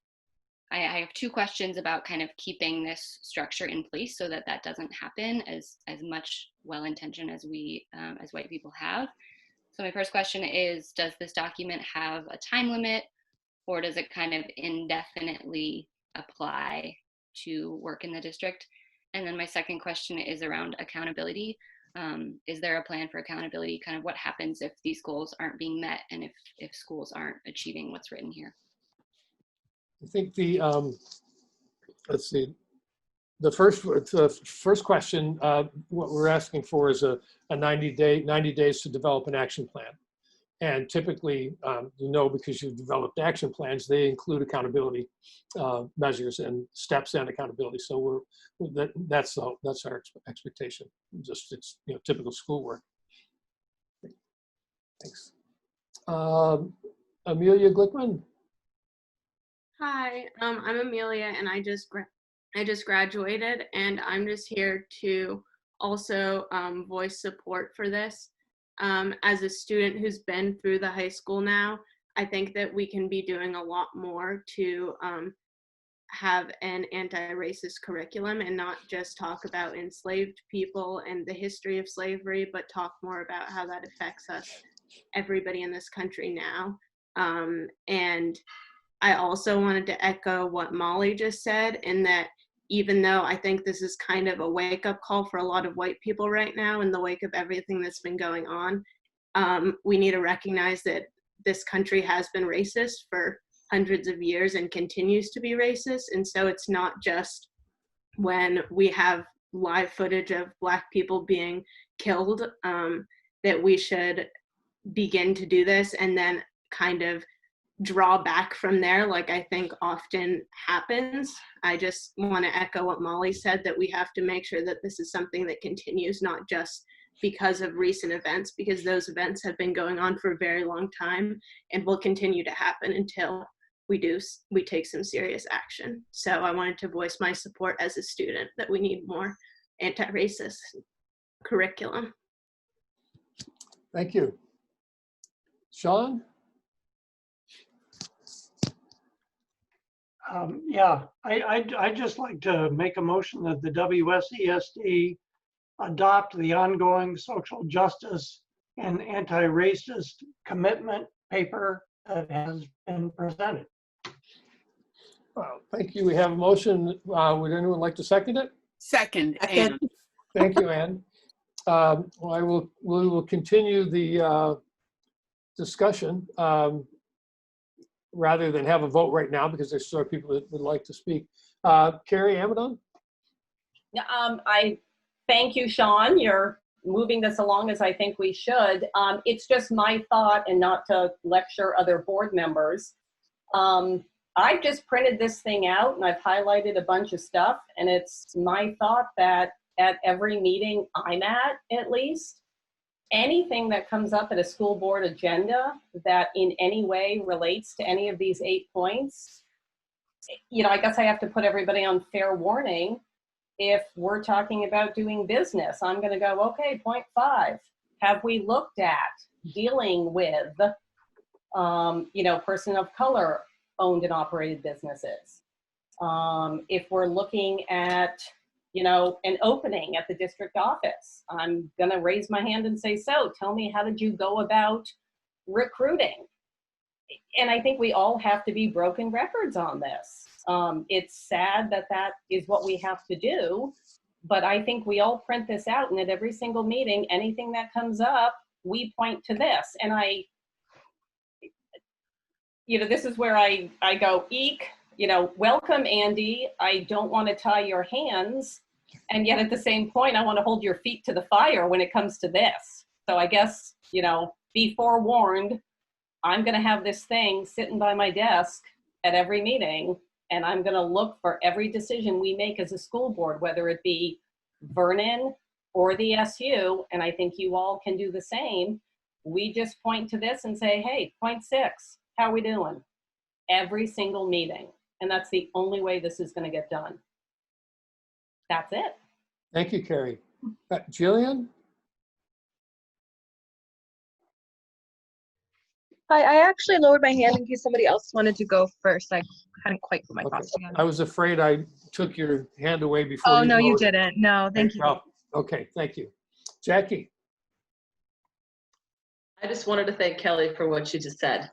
Speaker 4: have 2 questions about kind of keeping this structure in place so that that doesn't happen as much well-intentioned as we as white people have. So my first question is, does this document have a time limit, or does it kind of indefinitely apply to work in the district? And then my second question is around accountability. Is there a plan for accountability? Kind of what happens if these goals aren't being met and if schools aren't achieving what's written here?
Speaker 1: I think the, let's see, the first question, what we're asking for is a 90 days to develop an action plan. And typically, because you've developed action plans, they include accountability measures and steps and accountability. So that's our expectation. Just it's typical schoolwork. Thanks. Amelia Glickman.
Speaker 22: Hi, I'm Amelia, and I just graduated, and I'm just here to also voice support for this. As a student who's been through the high school now, I think that we can be doing a lot more to have an anti-racist curriculum and not just talk about enslaved people and the history of slavery, but talk more about how that affects us, everybody in this country now. And I also wanted to echo what Molly just said, in that even though I think this is kind of a wake-up call for a lot of white people right now in the wake of everything that's been going on, we need to recognize that this country has been racist for hundreds of years and continues to be racist. And so it's not just when we have live footage of Black people being killed that we should begin to do this and then kind of draw back from there like I think often happens. I just want to echo what Molly said, that we have to make sure that this is something that continues, not just because of recent events, because those events have been going on for a very long time and will continue to happen until we take some serious action. So I wanted to voice my support as a student that we need more anti-racist curriculum.
Speaker 1: Thank you. Sean?
Speaker 10: Yeah, I'd just like to make a motion that the WSESD adopt the ongoing social justice and anti-racist commitment paper that has been presented.
Speaker 1: Well, thank you. We have a motion. Would anyone like to second it?
Speaker 11: Second, Ann.
Speaker 1: Thank you, Ann. We will continue the discussion rather than have a vote right now, because there's still people that would like to speak. Carrie Amadon?
Speaker 12: Yeah, I thank you, Sean. You're moving this along as I think we should. It's just my thought, and not to lecture other board members. I've just printed this thing out and I've highlighted a bunch of stuff, and it's my thought that at every meeting I'm at least, anything that comes up at a school board agenda that in any way relates to any of these 8 points, you know, I guess I have to put everybody on fair warning. If we're talking about doing business, I'm going to go, okay, point 5, have we looked at dealing with, you know, person of color owned and operated businesses? If we're looking at, you know, an opening at the district office, I'm going to raise my hand and say, so tell me, how did you go about recruiting? And I think we all have to be broken records on this. It's sad that that is what we have to do, but I think we all print this out, and at every single meeting, anything that comes up, we point to this. And you know, this is where I go, eek, you know, welcome, Andy. I don't want to tie your hands. And yet at the same point, I want to hold your feet to the fire when it comes to this. So I guess, you know, be forewarned, I'm going to have this thing sitting by my desk at every meeting, and I'm going to look for every decision we make as a school board, whether it be Vernon or the SU, and I think you all can do the same. We just point to this and say, hey, point 6, how are we doing? Every single meeting. And that's the only way this is going to get done. That's it.
Speaker 1: Thank you, Carrie. Jillian?
Speaker 23: Hi, I actually lowered my hand in case somebody else wanted to go first. I hadn't quite put my thoughts together.
Speaker 1: I was afraid I took your hand away before.
Speaker 23: Oh,
Speaker 1: you
Speaker 23: no, you
Speaker 1: voted.
Speaker 23: didn't. No, thank you.
Speaker 1: Well, okay, thank you. Jackie?
Speaker 15: I just wanted to thank Kelly for what she just said.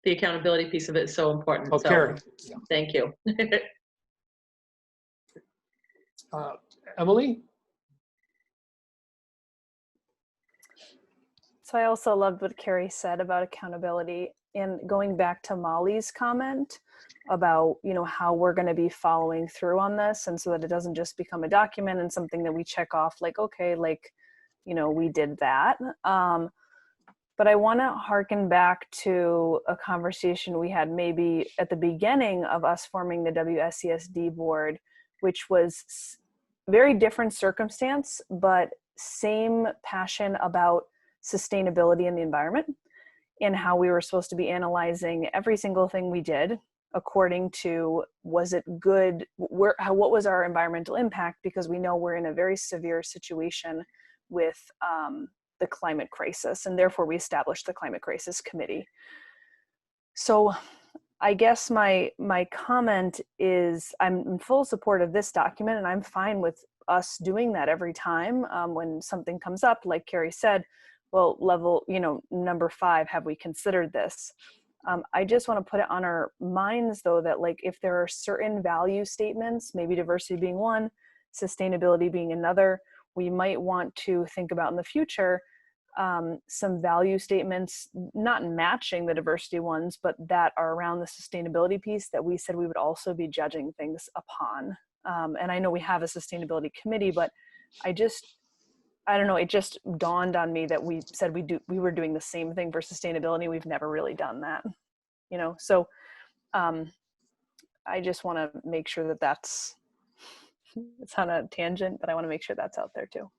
Speaker 15: The accountability piece of it is so important.
Speaker 1: Oh,
Speaker 15: so
Speaker 1: Carrie. Yeah.
Speaker 15: Thank you.
Speaker 1: Emily?
Speaker 7: So I also loved what Carrie said about accountability, and going back to Molly's comment about, you know, how we're going to be following through on this, and so that it doesn't just become a document and something that we check off like, okay, like, you know, we did that. But I want to harken back to a conversation we had maybe at the beginning of us forming the WSESD board, which was very different circumstance, but same passion about sustainability in the environment, and how we were supposed to be analyzing every single thing we did according to, was it good, what was our environmental impact, because we know we're in a very severe situation with the climate crisis, and therefore we established the Climate Crisis Committee. So I guess my comment is, I'm in full support of this document, and I'm fine with us doing that every time when something comes up, like Carrie said, well, level, you know, number 5, have we considered this? I just want to put it on our minds, though, that like if there are certain value statements, maybe diversity being one, sustainability being another, we might want to think about in the future some value statements, not matching the diversity ones, but that are around the sustainability piece that we said we would also be judging things upon. And I know we have a sustainability committee, but I don't know, it just dawned on me that we said we were doing the same thing for sustainability. We've never really done that, you know? So I just want to make sure that that's, it's on a tangent, but I want to make sure that's out there too.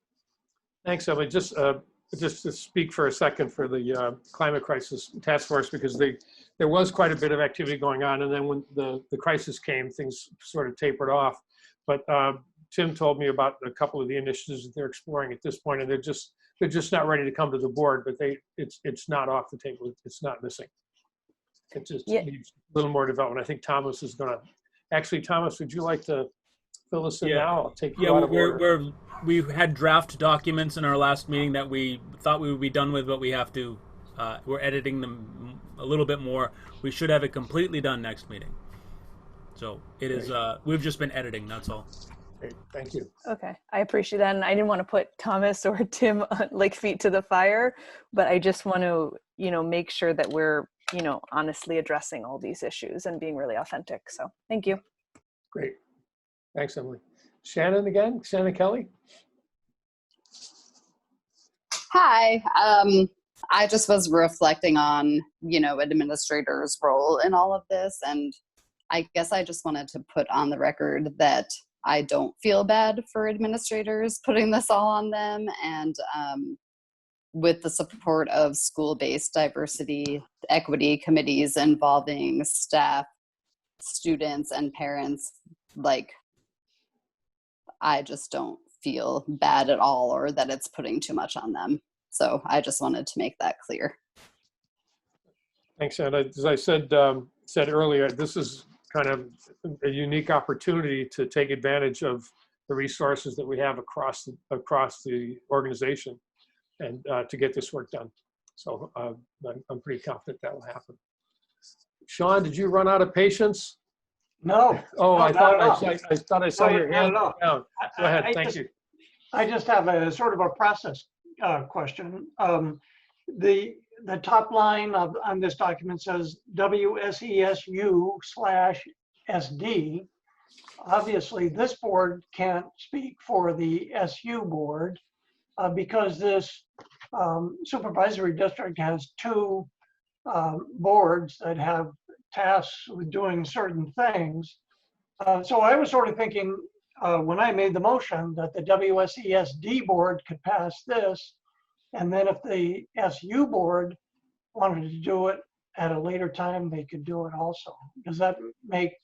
Speaker 1: Thanks, Emily. Just to speak for a second for the climate crisis task force, because there was quite a bit of activity going on, and then when the crisis came, things sort of tapered off. But Tim told me about a couple of the initiatives that they're exploring at this point, and they're just not ready to come to the board. But it's not off the table. It's not missing. It just needs a little more development. I think Thomas is going to. Actually, Thomas, would you like to fill us in now? I'll take you out of order.
Speaker 3: We had draft documents in our last meeting that we thought we would be done with, but we have to. We're editing them a little bit more. We should have it completely done next meeting. So it is. We've just been editing. That's all.
Speaker 1: Great. Thank you.
Speaker 7: Okay, I appreciate that, and I didn't want to put Thomas or Tim like feet to the fire, but I just want to, make sure that we're, honestly addressing all these issues and being really authentic. So thank you.
Speaker 1: Great. Thanks, Emily. Shannon again, Shannon Kelly.
Speaker 21: Hi. I just was reflecting on, administrators' role in all of this. And I guess I just wanted to put on the record that I don't feel bad for administrators putting this all on them. And with the support of school-based diversity, equity committees involving staff, students, and parents, I just don't feel bad at all, or that it's putting too much on them. So I just wanted to make that clear.
Speaker 1: Thanks, Anna. As I said earlier, this is kind of a unique opportunity to take advantage of the resources that we have across the organization, and to get this work done. So I'm pretty confident that will happen. Sean, did you run out of patience?
Speaker 10: No.
Speaker 1: Oh,
Speaker 10: no,
Speaker 1: I thought I saw your hand down. Go ahead. Thank you.
Speaker 10: I just have a sort of a process question. The top line on this document says WSESU/SD. Obviously, this board can't speak for the SU board because this supervisory district has two boards that have tasks with doing certain things. So I was sort of thinking when I made the motion that the WSESD board could pass this, and then if the SU board wanted to do it at a later time, they could do it also. Does that make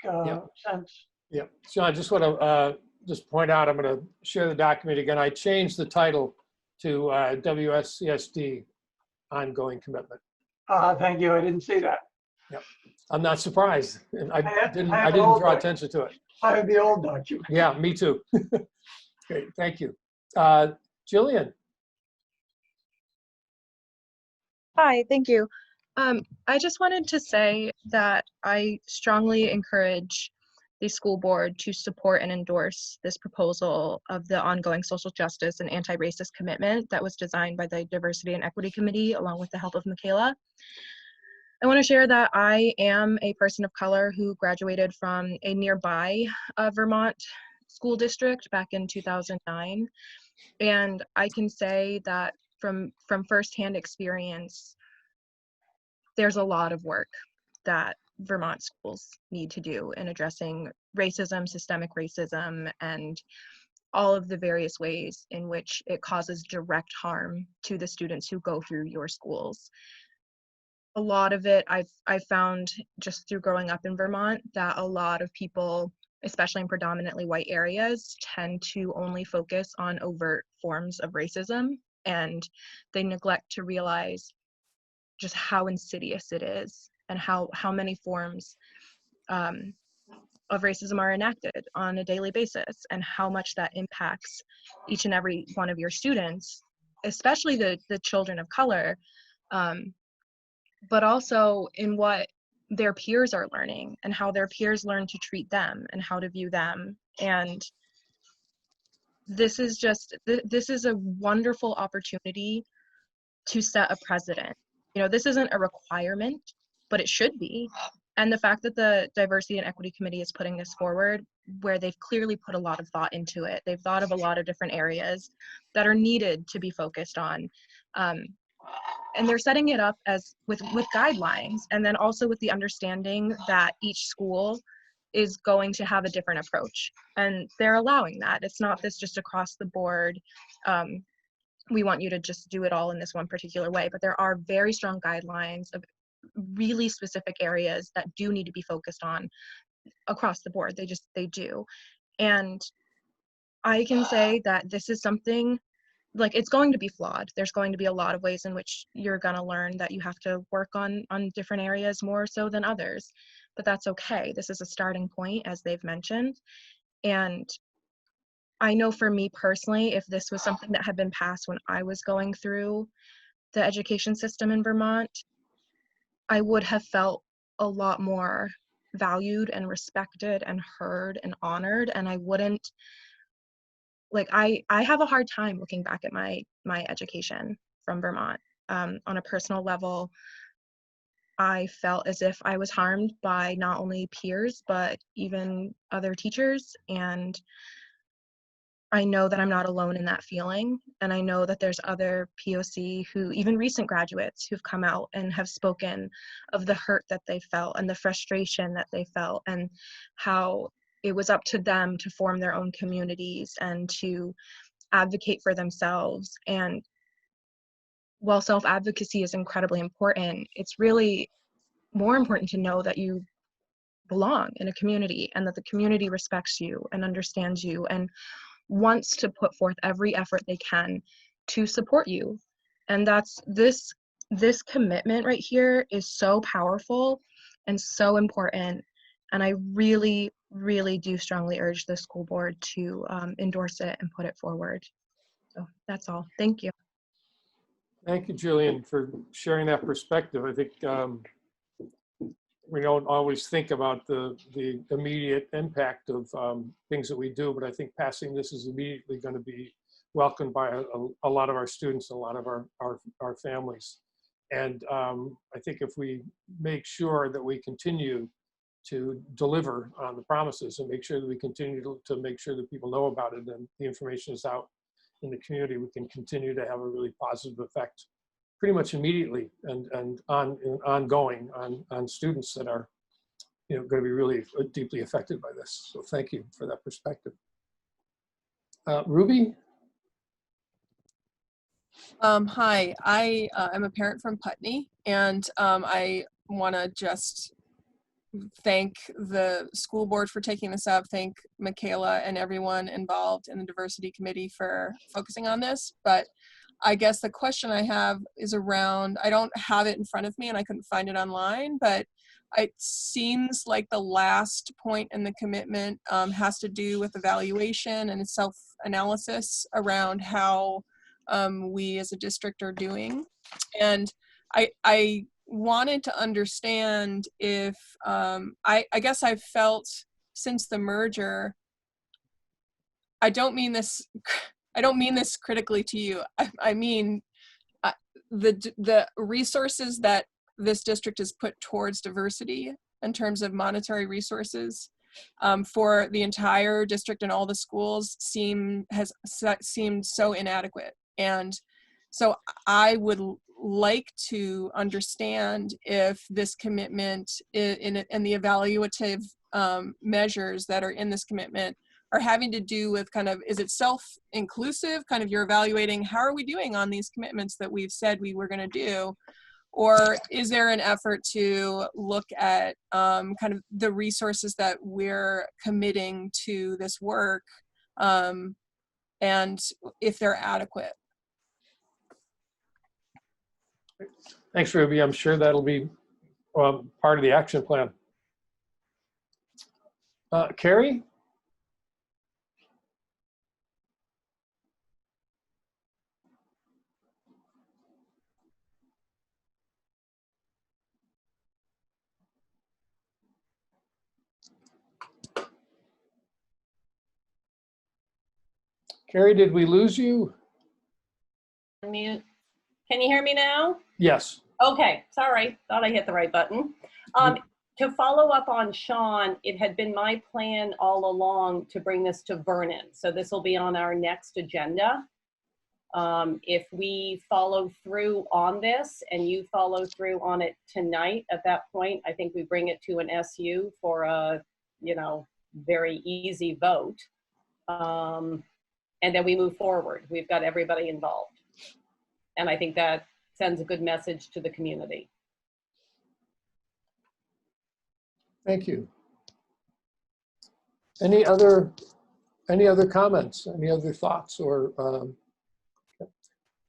Speaker 10: sense?
Speaker 1: Yeah. So I just want to just point out, I'm going to share the document again. I changed the title to WSESD Ongoing Commitment.
Speaker 10: Thank you. I didn't see that.
Speaker 1: Yep. I'm not surprised. I didn't draw attention to it.
Speaker 10: I have the old document.
Speaker 1: Yeah, me too. Great. Thank you. Jillian.
Speaker 23: Hi, thank you. I just wanted to say that I strongly encourage the school board to support and endorse this proposal of the ongoing social justice and anti-racist commitment that was designed by the Diversity and Equity Committee along with the help of Michaela. I want to share that I am a person of color who graduated from a nearby Vermont school district back in 2009. And I can say that from firsthand experience, there's a lot of work that Vermont schools need to do in addressing racism, systemic racism, and all of the various ways in which it causes direct harm to the students who go through your schools. A lot of it I've found just through growing up in Vermont that a lot of people, especially in predominantly white areas, tend to only focus on overt forms of racism, and they neglect to realize just how insidious it is and how many forms of racism are enacted on a daily basis, and how much that impacts each and every one of your students, especially the children of color, but also in what their peers are learning and how their peers learn to treat them and how to view them. And this is a wonderful opportunity to set a precedent. This isn't a requirement, but it should be. And the fact that the Diversity and Equity Committee is putting this forward, where they've clearly put a lot of thought into it. They've thought of a lot of different areas that are needed to be focused on. And they're setting it up as with guidelines, and then also with the understanding that each school is going to have a different approach. And they're allowing that. It's not this just across the board, we want you to just do it all in this one particular way, but there are very strong guidelines of really specific areas that do need to be focused on across the board. They do. And I can say that this is something, like, it's going to be flawed. There's going to be a lot of ways in which you're going to learn that you have to work on different areas more so than others, but that's okay. This is a starting point, as they've mentioned. And I know for me personally, if this was something that had been passed when I was going through the education system in Vermont, I would have felt a lot more valued and respected and heard and honored. And I wouldn't, like, I have a hard time looking back at my education from Vermont. On a personal level, I felt as if I was harmed by not only peers, but even other teachers. And I know that I'm not alone in that feeling. And I know that there's other POC who, even recent graduates, who've come out and have spoken of the hurt that they felt and the frustration that they felt, and how it was up to them to form their own communities and to advocate for themselves. And while self-advocacy is incredibly important, it's really more important to know that you belong in a community and that the community respects you and understands you and wants to put forth every effort they can to support you. And that's this commitment right here is so powerful and so important. And I really, really do strongly urge the school board to endorse it and put it forward. So that's all. Thank you.
Speaker 1: Thank you, Jillian, for sharing that perspective. I think we don't always think about the immediate impact of things that we do, but I think passing this is immediately going to be welcomed by a lot of our students, a lot of our families. And I think if we make sure that we continue to deliver on the promises and make sure that we continue to make sure that people know about it and the information is out in the community, we can continue to have a really positive effect pretty much immediately and ongoing on students that are, going to be really deeply affected by this. So thank you for that perspective. Ruby?
Speaker 8: Hi, I am a parent from Putney, and I want to just thank the school board for taking this up, thank Michaela and everyone involved in the diversity committee for focusing on this. But I guess the question I have is around, I don't have it in front of me and I couldn't find it online, but it seems like the last point in the commitment has to do with evaluation and self-analysis around how we as a district are doing. And I wanted to understand if, I guess I've felt since the merger, I don't mean this critically to you. I mean, the resources that this district has put towards diversity in terms of monetary resources for the entire district and all the schools has seemed so inadequate. And so I would like to understand if this commitment and the evaluative measures that are in this commitment are having to do with kind of, is it self-inclusive, kind of you're evaluating how are we doing on these commitments that we've said we were going to do, or is there an effort to look at kind of the resources that we're committing to this work and if they're adequate?
Speaker 1: Thanks, Ruby. I'm sure that'll be part of the action plan. Carrie? Carrie, did we lose you?
Speaker 12: Mute. Can you hear me now?
Speaker 1: Yes.
Speaker 12: Okay, sorry, thought I hit the right button. to follow up on Sean, it had been my plan all along to bring this to Vernon. So this will be on our next agenda. If we follow through on this and you follow through on it tonight, at that point, I think we bring it to an SU for a, very easy vote. And then we move forward. We've got everybody involved. And I think that sends a good message to the community.
Speaker 1: Thank you. Any other comments? Any other thoughts? Or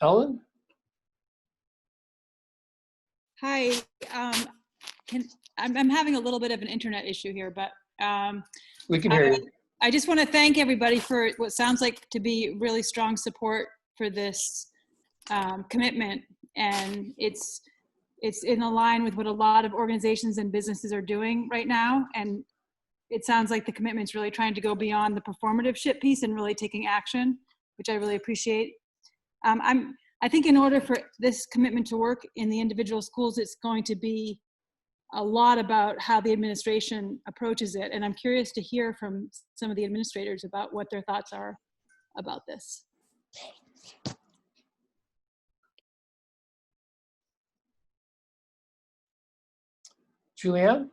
Speaker 1: Ellen?
Speaker 9: Hi. I'm having a little bit of an internet issue here, but
Speaker 1: we can hear you.
Speaker 9: I just want to thank everybody for what sounds like to be really strong support for this commitment, and it's in line with what a lot of organizations and businesses are doing right now. And it sounds like the commitment's really trying to go beyond the performative ship piece and really taking action, which I really appreciate. I think in order for this commitment to work in the individual schools, it's going to be a lot about how the administration approaches it. And I'm curious to hear from some of the administrators about what their thoughts are about this.
Speaker 1: Julianne?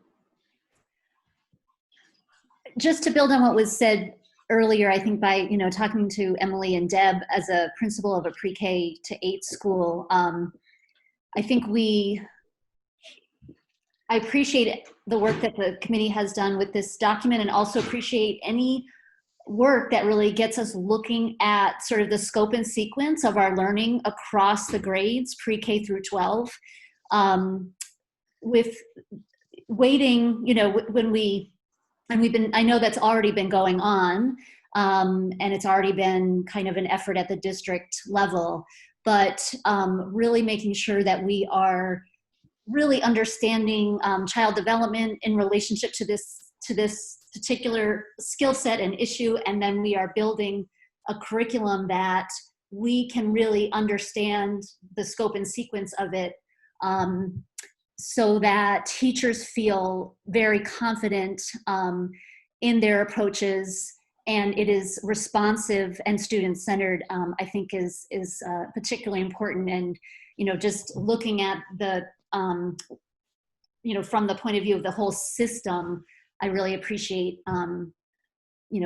Speaker 13: Just to build on what was said earlier, I think by, talking to Emily and Deb as a principal of a pre-K to 8 school, I think I appreciate the work that the committee has done with this document, and also appreciate any work that really gets us looking at sort of the scope and sequence of our learning across the grades, pre-K through 12, with waiting, I know that's already been going on, and it's already been kind of an effort at the district level, but really making sure that we are really understanding child development in relationship to this particular skill set and issue, and then we are building a curriculum that we can really understand the scope and sequence of it, so that teachers feel very confident in their approaches, and it is responsive and student-centered, I think is particularly important. And, just looking at the, from the point of view of the whole system, I really appreciate,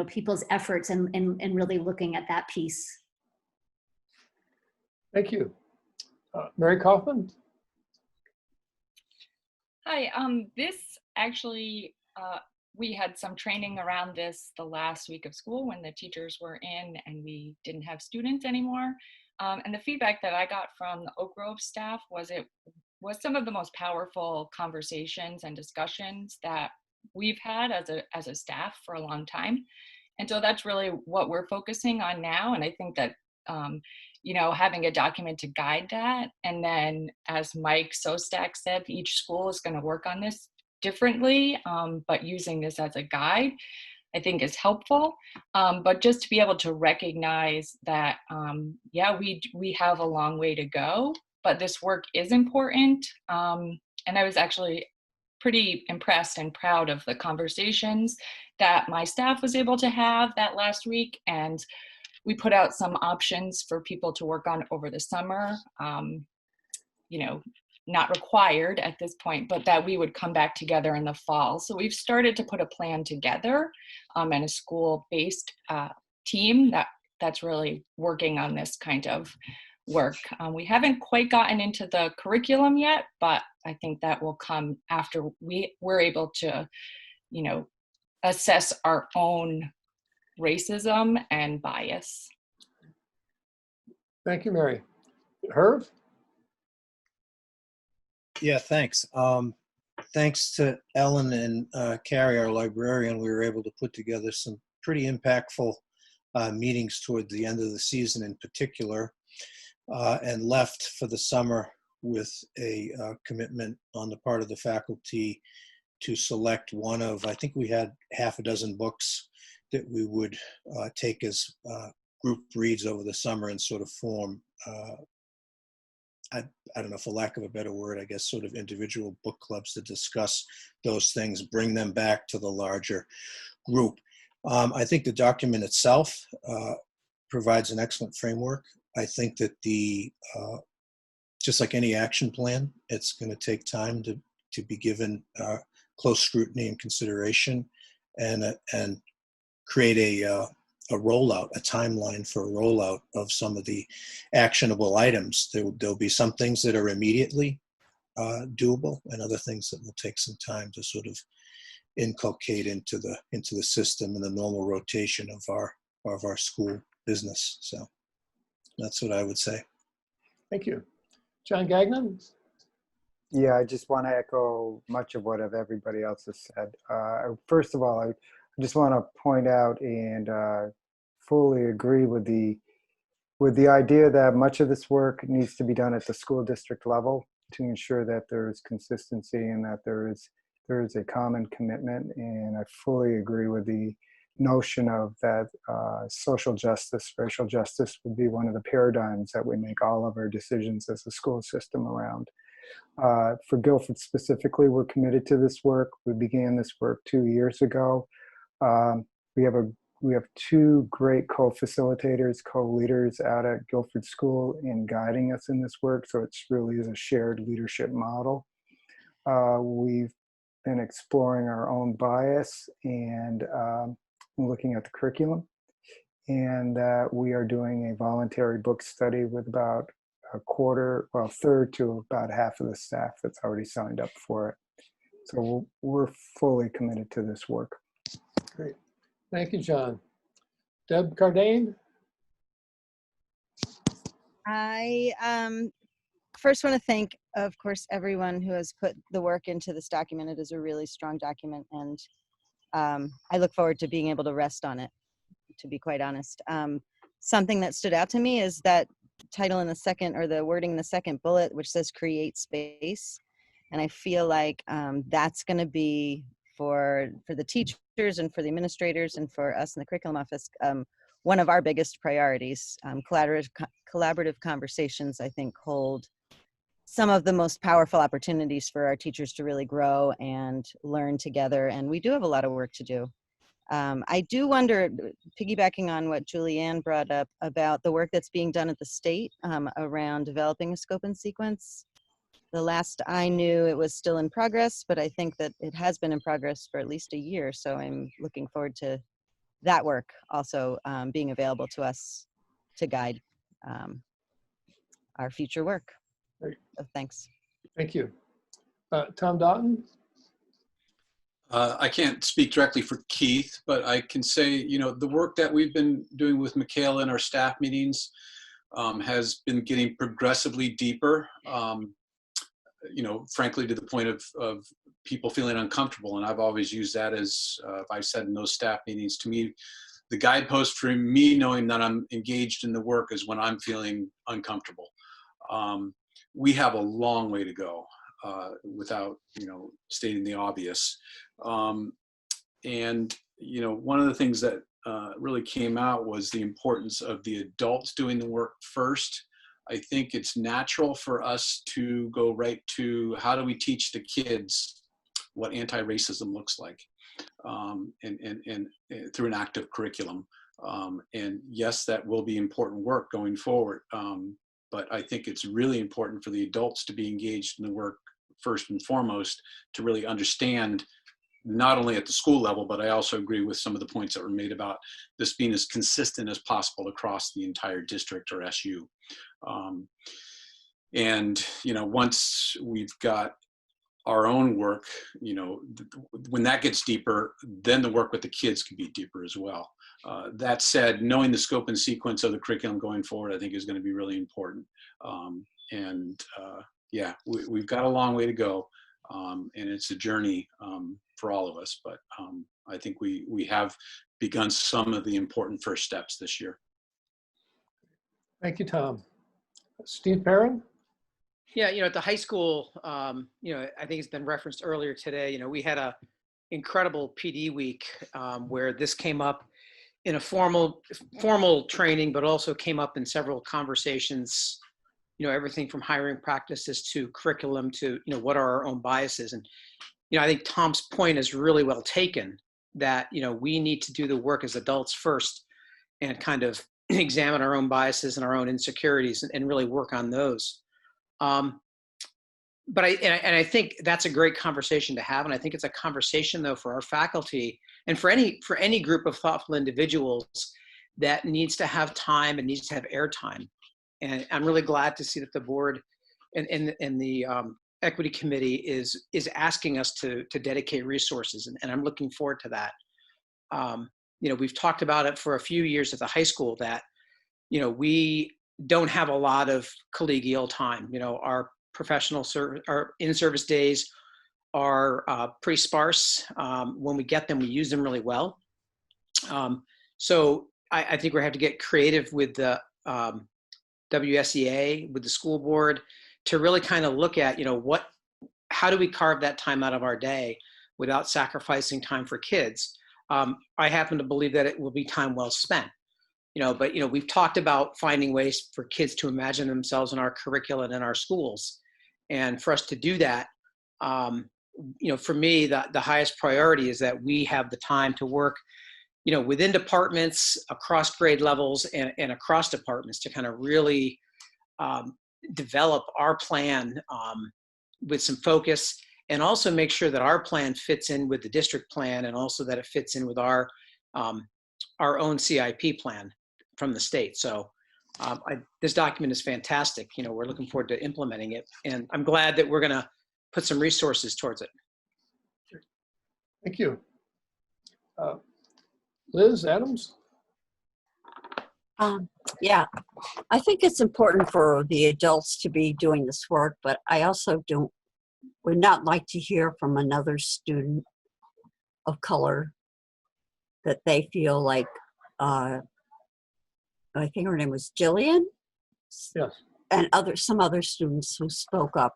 Speaker 13: people's efforts and really looking at that piece.
Speaker 1: Thank you. Mary Kaufman?
Speaker 18: Hi, this actually, we had some training around this the last week of school when the teachers were in and we didn't have students anymore. And the feedback that I got from the Oak Grove staff was it was some of the most powerful conversations and discussions that we've had as a staff for a long time. And so that's really what we're focusing on now. And I think that, having a document to guide that. And then, as Mike Sostak said, each school is going to work on this differently, but using this as a guide, I think is helpful. But just to be able to recognize that, we have a long way to go, but this work is important. And I was actually pretty impressed and proud of the conversations that my staff was able to have that last week. And we put out some options for people to work on over the summer, not required at this point, but that we would come back together in the fall. So we've started to put a plan together, and a school-based team that's really working on this kind of work. We haven't quite gotten into the curriculum yet, but I think that will come after we're able to, assess our own racism and bias.
Speaker 1: Thank you, Mary. Herb?
Speaker 24: Yeah, thanks. Thanks to Ellen and Carrie, our librarian, we were able to put together some pretty impactful meetings toward the end of the season in particular, and left for the summer with a commitment on the part of the faculty to select one of, I think we had half a dozen books that we would take as group reads over the summer and sort of form I don't know, for lack of a better word, I guess, sort of individual book clubs to discuss those things, bring them back to the larger group. I think the document itself provides an excellent framework. I think that just like any action plan, it's going to take time to be given close scrutiny and consideration, and create a rollout, a timeline for a rollout of some of the actionable items. There'll be some things that are immediately doable, and other things that will take some time to sort of inculcate into the system and the normal rotation of our school business. So that's what I would say.
Speaker 1: Thank you. John Gagnon?
Speaker 2: Yeah, I just want to echo much of what everybody else has said. First of all, I just want to point out and fully agree with the idea that much of this work needs to be done at the school district level to ensure that there is consistency and that there is a common commitment. And I fully agree with the notion of that social justice, racial justice would be one of the paradigms that we make all of our decisions as a school system around. For Guilford specifically, we're committed to this work. We began this work 2 years ago. We have two great co-facilitators, co-leaders out at Guilford School in guiding us in this work. So it's really is a shared leadership model. We've been exploring our own bias and looking at the curriculum. And we are doing a voluntary book study with about a third to about half of the staff that's already signed up for it. So we're fully committed to this work.
Speaker 1: Great. Thank you, John. Deb Cardane?
Speaker 5: I first want to thank, of course, everyone who has put the work into this document. It is a really strong document, and I look forward to being able to rest on it, to be quite honest. Something that stood out to me is that title in the second, or the wording in the second bullet, which says create space. And I feel like that's going to be for the teachers and for the administrators and for us in the curriculum office, one of our biggest priorities. Collaborative conversations, I think, hold some of the most powerful opportunities for our teachers to really grow and learn together. And we do have a lot of work to do. I do wonder, piggybacking on what Julianne brought up about the work that's being done at the state around developing a scope and sequence. The last I knew, it was still in progress, but I think that it has been in progress for at least a year. So I'm looking forward to that work also being available to us to guide our future work.
Speaker 1: Great.
Speaker 5: So thanks.
Speaker 1: Thank you. Tom Doughton?
Speaker 17: I can't speak directly for Keith, but I can say, the work that we've been doing with Michaela in our staff meetings has been getting progressively deeper, frankly, to the point of people feeling uncomfortable. And I've always used that as, I've said in those staff meetings, to me, the guidepost for me knowing that I'm engaged in the work is when I'm feeling uncomfortable. We have a long way to go. Without stating the obvious, and one of the things that really came out was the importance of the adults doing the work first. I think it's natural for us to go right to how do we teach the kids what anti-racism looks like, and through an active curriculum. And yes, that will be important work going forward. But I think it's really important for the adults to be engaged in the work first and foremost, to really understand, not only at the school level, but I also agree with some of the points that were made about this being as consistent as possible across the entire district or SU. And, once we've got our own work, when that gets deeper, then the work with the kids can be deeper as well. That said, knowing the scope and sequence of the curriculum going forward, I think is going to be really important. Yeah, we've got a long way to go, and it's a journey for all of us, but I think we have begun some of the important first steps this year.
Speaker 1: Thank you, Tom. Steve Perrin?
Speaker 19: Yeah, at the high school, I think it's been referenced earlier today, we had a incredible PD week where this came up in a formal training, but also came up in several conversations, everything from hiring practices to curriculum to, what are our own biases. And, I think Tom's point is really well taken, that, we need to do the work as adults first and kind of examine our own biases and our own insecurities and really work on those. But I think that's a great conversation to have. And I think it's a conversation, though, for our faculty and for any group of thoughtful individuals that needs to have time and needs to have airtime. And I'm really glad to see that the board and the equity committee is asking us to dedicate resources. And I'm looking forward to that. We've talked about it for a few years at the high school that, we don't have a lot of collegial time. Our professional our in-service days are pretty sparse. When we get them, we use them really well. So I think we have to get creative with the WSEA, with the school board, to really kind of look at, how do we carve that time out of our day without sacrificing time for kids? I happen to believe that it will be time well spent. But we've talked about finding ways for kids to imagine themselves in our curricula and in our schools. And for us to do that, for me, the highest priority is that we have the time to work, within departments, across grade levels, and across departments to kind of really develop our plan with some focus, and also make sure that our plan fits in with the district plan, and also that it fits in with our own CIP plan from the state. So this document is fantastic. We're looking forward to implementing it, and I'm glad that we're going to put some resources towards it.
Speaker 1: Thank you. Liz Adams?
Speaker 6: Yeah, I think it's important for the adults to be doing this work, but I also would not like to hear from another student of color that they feel like, I think her name was Jillian.
Speaker 1: Yes.
Speaker 6: And some other students who spoke up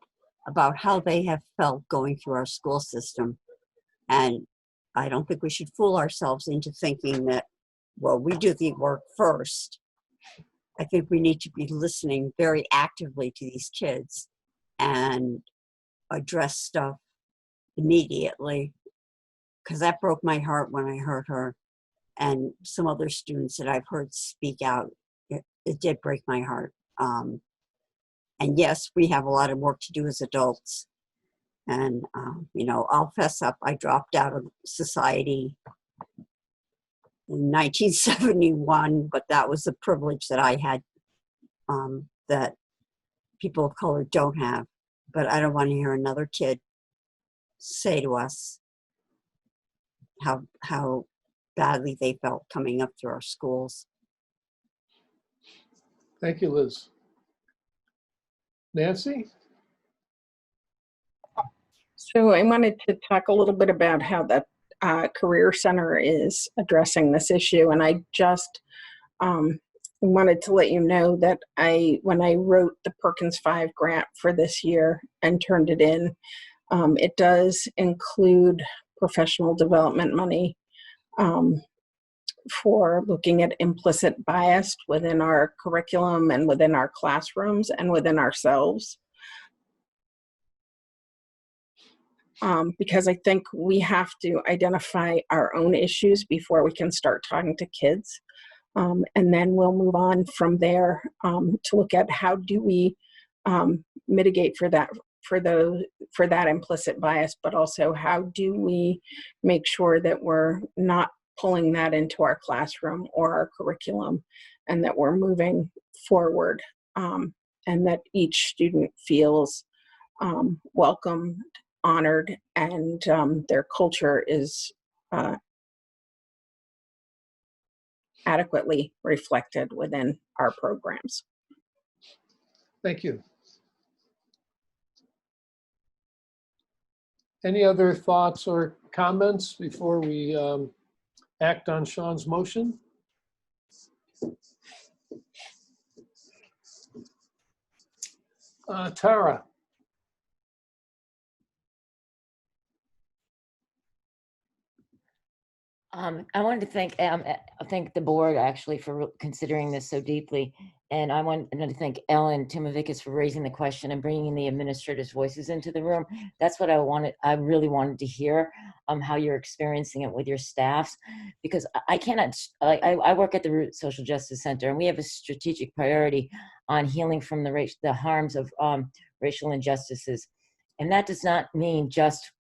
Speaker 6: about how they have felt going through our school system. And I don't think we should fool ourselves into thinking that, well, we do the work first. I think we need to be listening very actively to these kids and address stuff immediately, because that broke my heart when I heard her. And some other students that I've heard speak out, it did break my heart. And yes, we have a lot of work to do as adults. And, I'll fess up, I dropped out of society in 1971, but that was a privilege that I had that people of color don't have. But I don't want to hear another kid say to us how badly they felt coming up through our schools.
Speaker 1: Thank you, Liz. Nancy?
Speaker 14: So I wanted to talk a little bit about how the Career Center is addressing this issue. And I just wanted to let you know that when I wrote the Perkins 5 grant for this year and turned it in, it does include professional development money for looking at implicit bias within our curriculum and within our classrooms and within ourselves. Because I think we have to identify our own issues before we can start talking to kids. And then we'll move on from there to look at how do we mitigate for that implicit bias, but also how do we make sure that we're not pulling that into our classroom or our curriculum, and that we're moving forward, and that each student feels welcomed, honored, and their culture is adequately reflected within our programs.
Speaker 1: Thank you. Any other thoughts or comments before we act on Sean's motion? Tara?
Speaker 16: I wanted to thank the board actually for considering this so deeply.
Speaker 4: And I want to thank Ellen Timovikas for raising the question and bringing the administrators' voices into the room. That's what I wanted. I really wanted to hear how you're experiencing it with your staffs, because I cannot. I work at the Root Social Justice Center, and we have a strategic priority on healing from the harms of racial injustices, and that does not mean just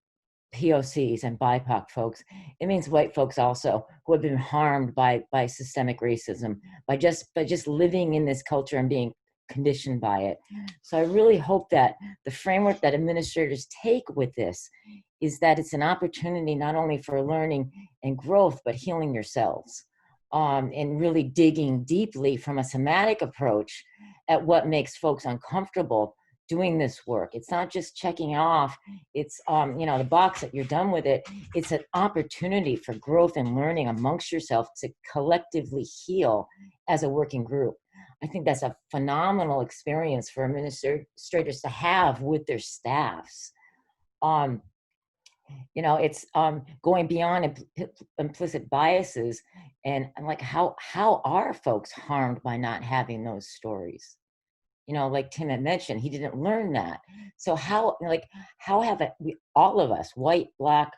Speaker 4: POCs and BIPOC folks. It means white folks also who have been harmed by systemic racism, by just living in this culture and being conditioned by it. So I really hope that the framework that administrators take with this is that it's an opportunity not only for learning and growth, but healing yourselves, and really digging deeply from a somatic approach at what makes folks uncomfortable doing this work. It's not just checking off, it's the box that you're done with it. It's an opportunity for growth and learning amongst yourself to collectively heal as a working group. I think that's a phenomenal experience for administrators to have with their staffs. It's going beyond implicit biases and like how are folks harmed by not having those stories? Like Tim had mentioned, he didn't learn that. So how have all of us, white, Black,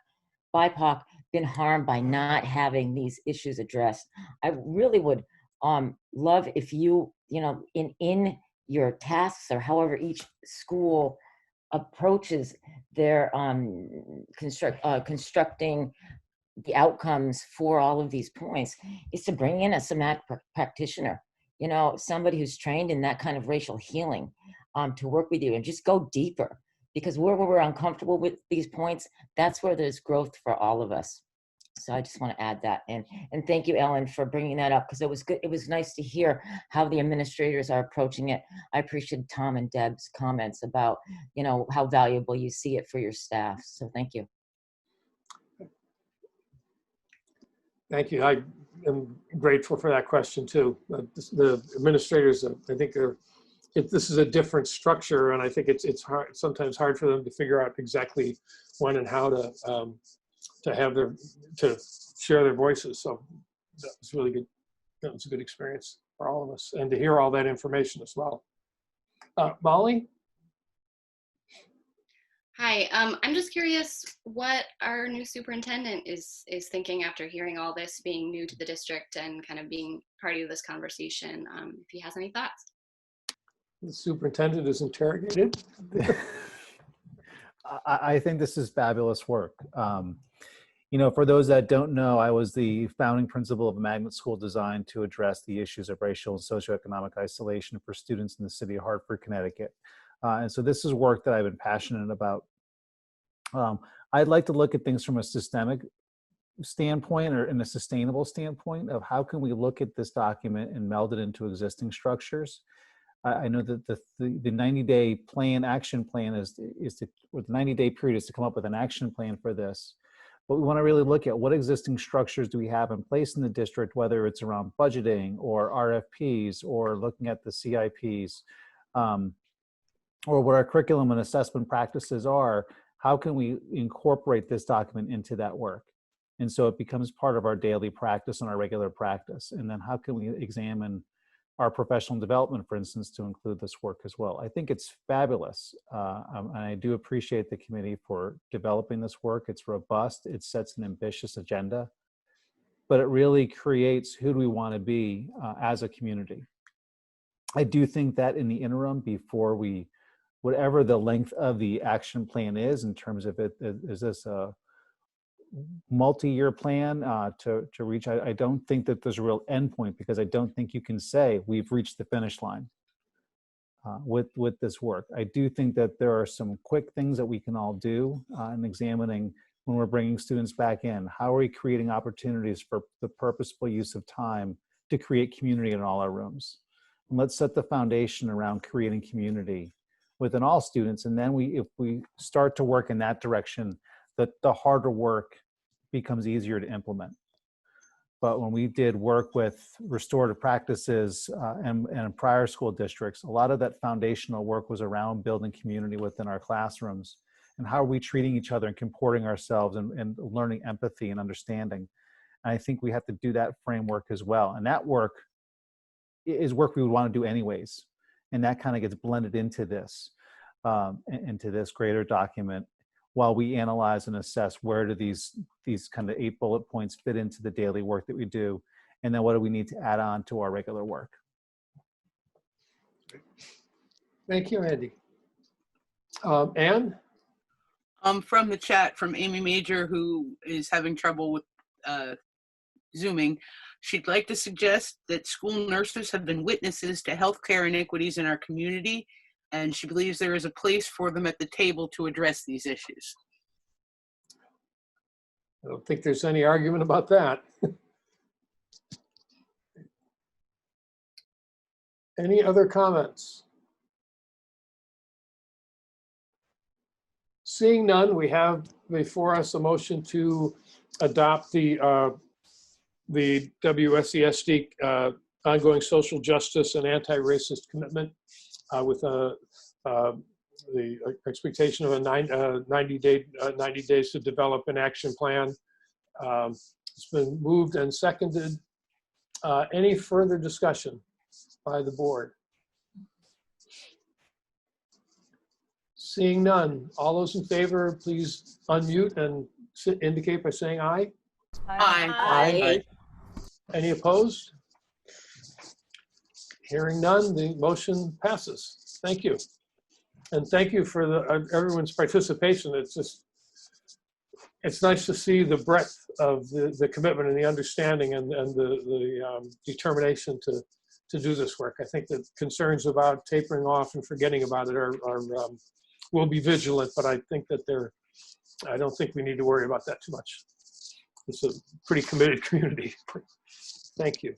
Speaker 4: BIPOC, been harmed by not having these issues addressed? I really would love if you, in your tasks or however each school approaches their constructing the outcomes for all of these points, is to bring in a somatic practitioner, somebody who's trained in that kind of racial healing, to work with you and just go deeper, because where we're uncomfortable with these points, that's where there's growth for all of us. So I just want to add that. And thank you, Ellen, for bringing that up, because it was good. It was nice to hear how the administrators are approaching it. I appreciate Tom and Deb's comments about, how valuable you see it for your staff. So thank you.
Speaker 1: Thank you. I am grateful for that question too. The administrators, I think this is a different structure, and I think it's hard, sometimes hard for them to figure out exactly when and how to share their voices. So that was really good. That was a good experience for all of us, and to hear all that information as well. Molly?
Speaker 16: Hi, I'm just curious what our new superintendent is thinking after hearing all this, being new to the district and kind of being part of this conversation, if he has any thoughts.
Speaker 1: The superintendent is interrogated.
Speaker 20: I think this is fabulous work. For those that don't know, I was the founding principal of a magnet school designed to address the issues of racial and socioeconomic isolation for students in the city of Hartford, Connecticut. And so this is work that I've been passionate about. I'd like to look at things from a systemic standpoint or in a sustainable standpoint of how can we look at this document and meld it into existing structures. I know that the 90-day action plan or the 90-day period is to come up with an action plan for this. But we want to really look at what existing structures do we have in place in the district, whether it's around budgeting or RFPs or looking at the CIPs, or what our curriculum and assessment practices are. How can we incorporate this document into that work? And so it becomes part of our daily practice and our regular practice. And then how can we examine our professional development, for instance, to include this work as well? I think it's fabulous. And I do appreciate the committee for developing this work. It's robust. It sets an ambitious agenda, but it really creates who do we want to be as a community. I do think that in the interim, before whatever the length of the action plan is in terms of is this a multi-year plan to reach? I don't think that there's a real endpoint, because I don't think you can say we've reached the finish line with this work. I do think that there are some quick things that we can all do in examining when we're bringing students back in. How are we creating opportunities for the purposeful use of time to create community in all our rooms? And let's set the foundation around creating community within all students. And then if we start to work in that direction, the harder work becomes easier to implement. But when we did work with restorative practices and prior school districts, a lot of that foundational work was around building community within our classrooms. And how are we treating each other and comporting ourselves and learning empathy and understanding? And I think we have to do that framework as well. And that work is work we would want to do anyways. And that kind of gets blended into this greater document while we analyze and assess where do these kind of 8 bullet points fit into the daily work that we do, and then what do we need to add on to our regular work.
Speaker 1: Thank you, Andy. Anne?
Speaker 3: From the chat from Amy Major, who is having trouble with Zooming, she'd like to suggest that school nurses have been witnesses to healthcare inequities in our community, and she believes there is a place for them at the table to address these issues.
Speaker 1: I don't think there's any argument about that. Any other comments? Seeing none, we have before us a motion to adopt the WSESD ongoing social justice and anti-racist commitment with the expectation of a 90 days to develop an action plan. It's been moved and seconded. Any further discussion by the board? Seeing none, all those in favor, please unmute and indicate by saying aye.
Speaker 3: Aye.
Speaker 1: Aye. Any opposed? Hearing none, the motion passes. Thank you. And thank you for everyone's participation. It's nice to see the breadth of the commitment and the understanding and the determination to do this work. I think that concerns about tapering off and forgetting about it will be vigilant, but I think that I don't think we need to worry about that too much. It's a pretty committed community. Thank you.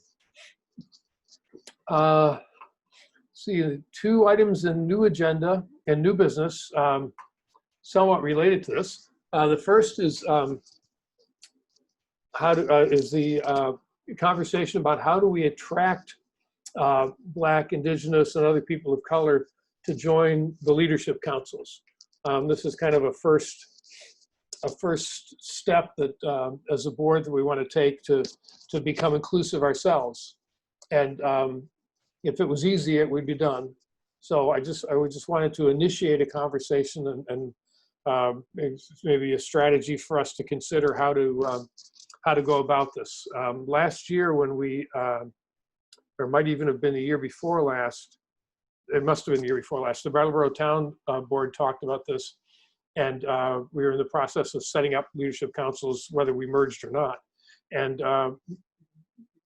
Speaker 1: See, 2 items in new agenda and new business, somewhat related to this. The first is the conversation about how do we attract Black, Indigenous, and other people of color to join the leadership councils. This is kind of a first step that as a board that we want to take to become inclusive ourselves. And if it was easy, it would be done. So I just wanted to initiate a conversation and maybe a strategy for us to consider how to go about this. Last year when we, or might even have been the year before last, it must have been the year before last, the Brattleboro Town Board talked about this, and we were in the process of setting up leadership councils, whether we merged or not. And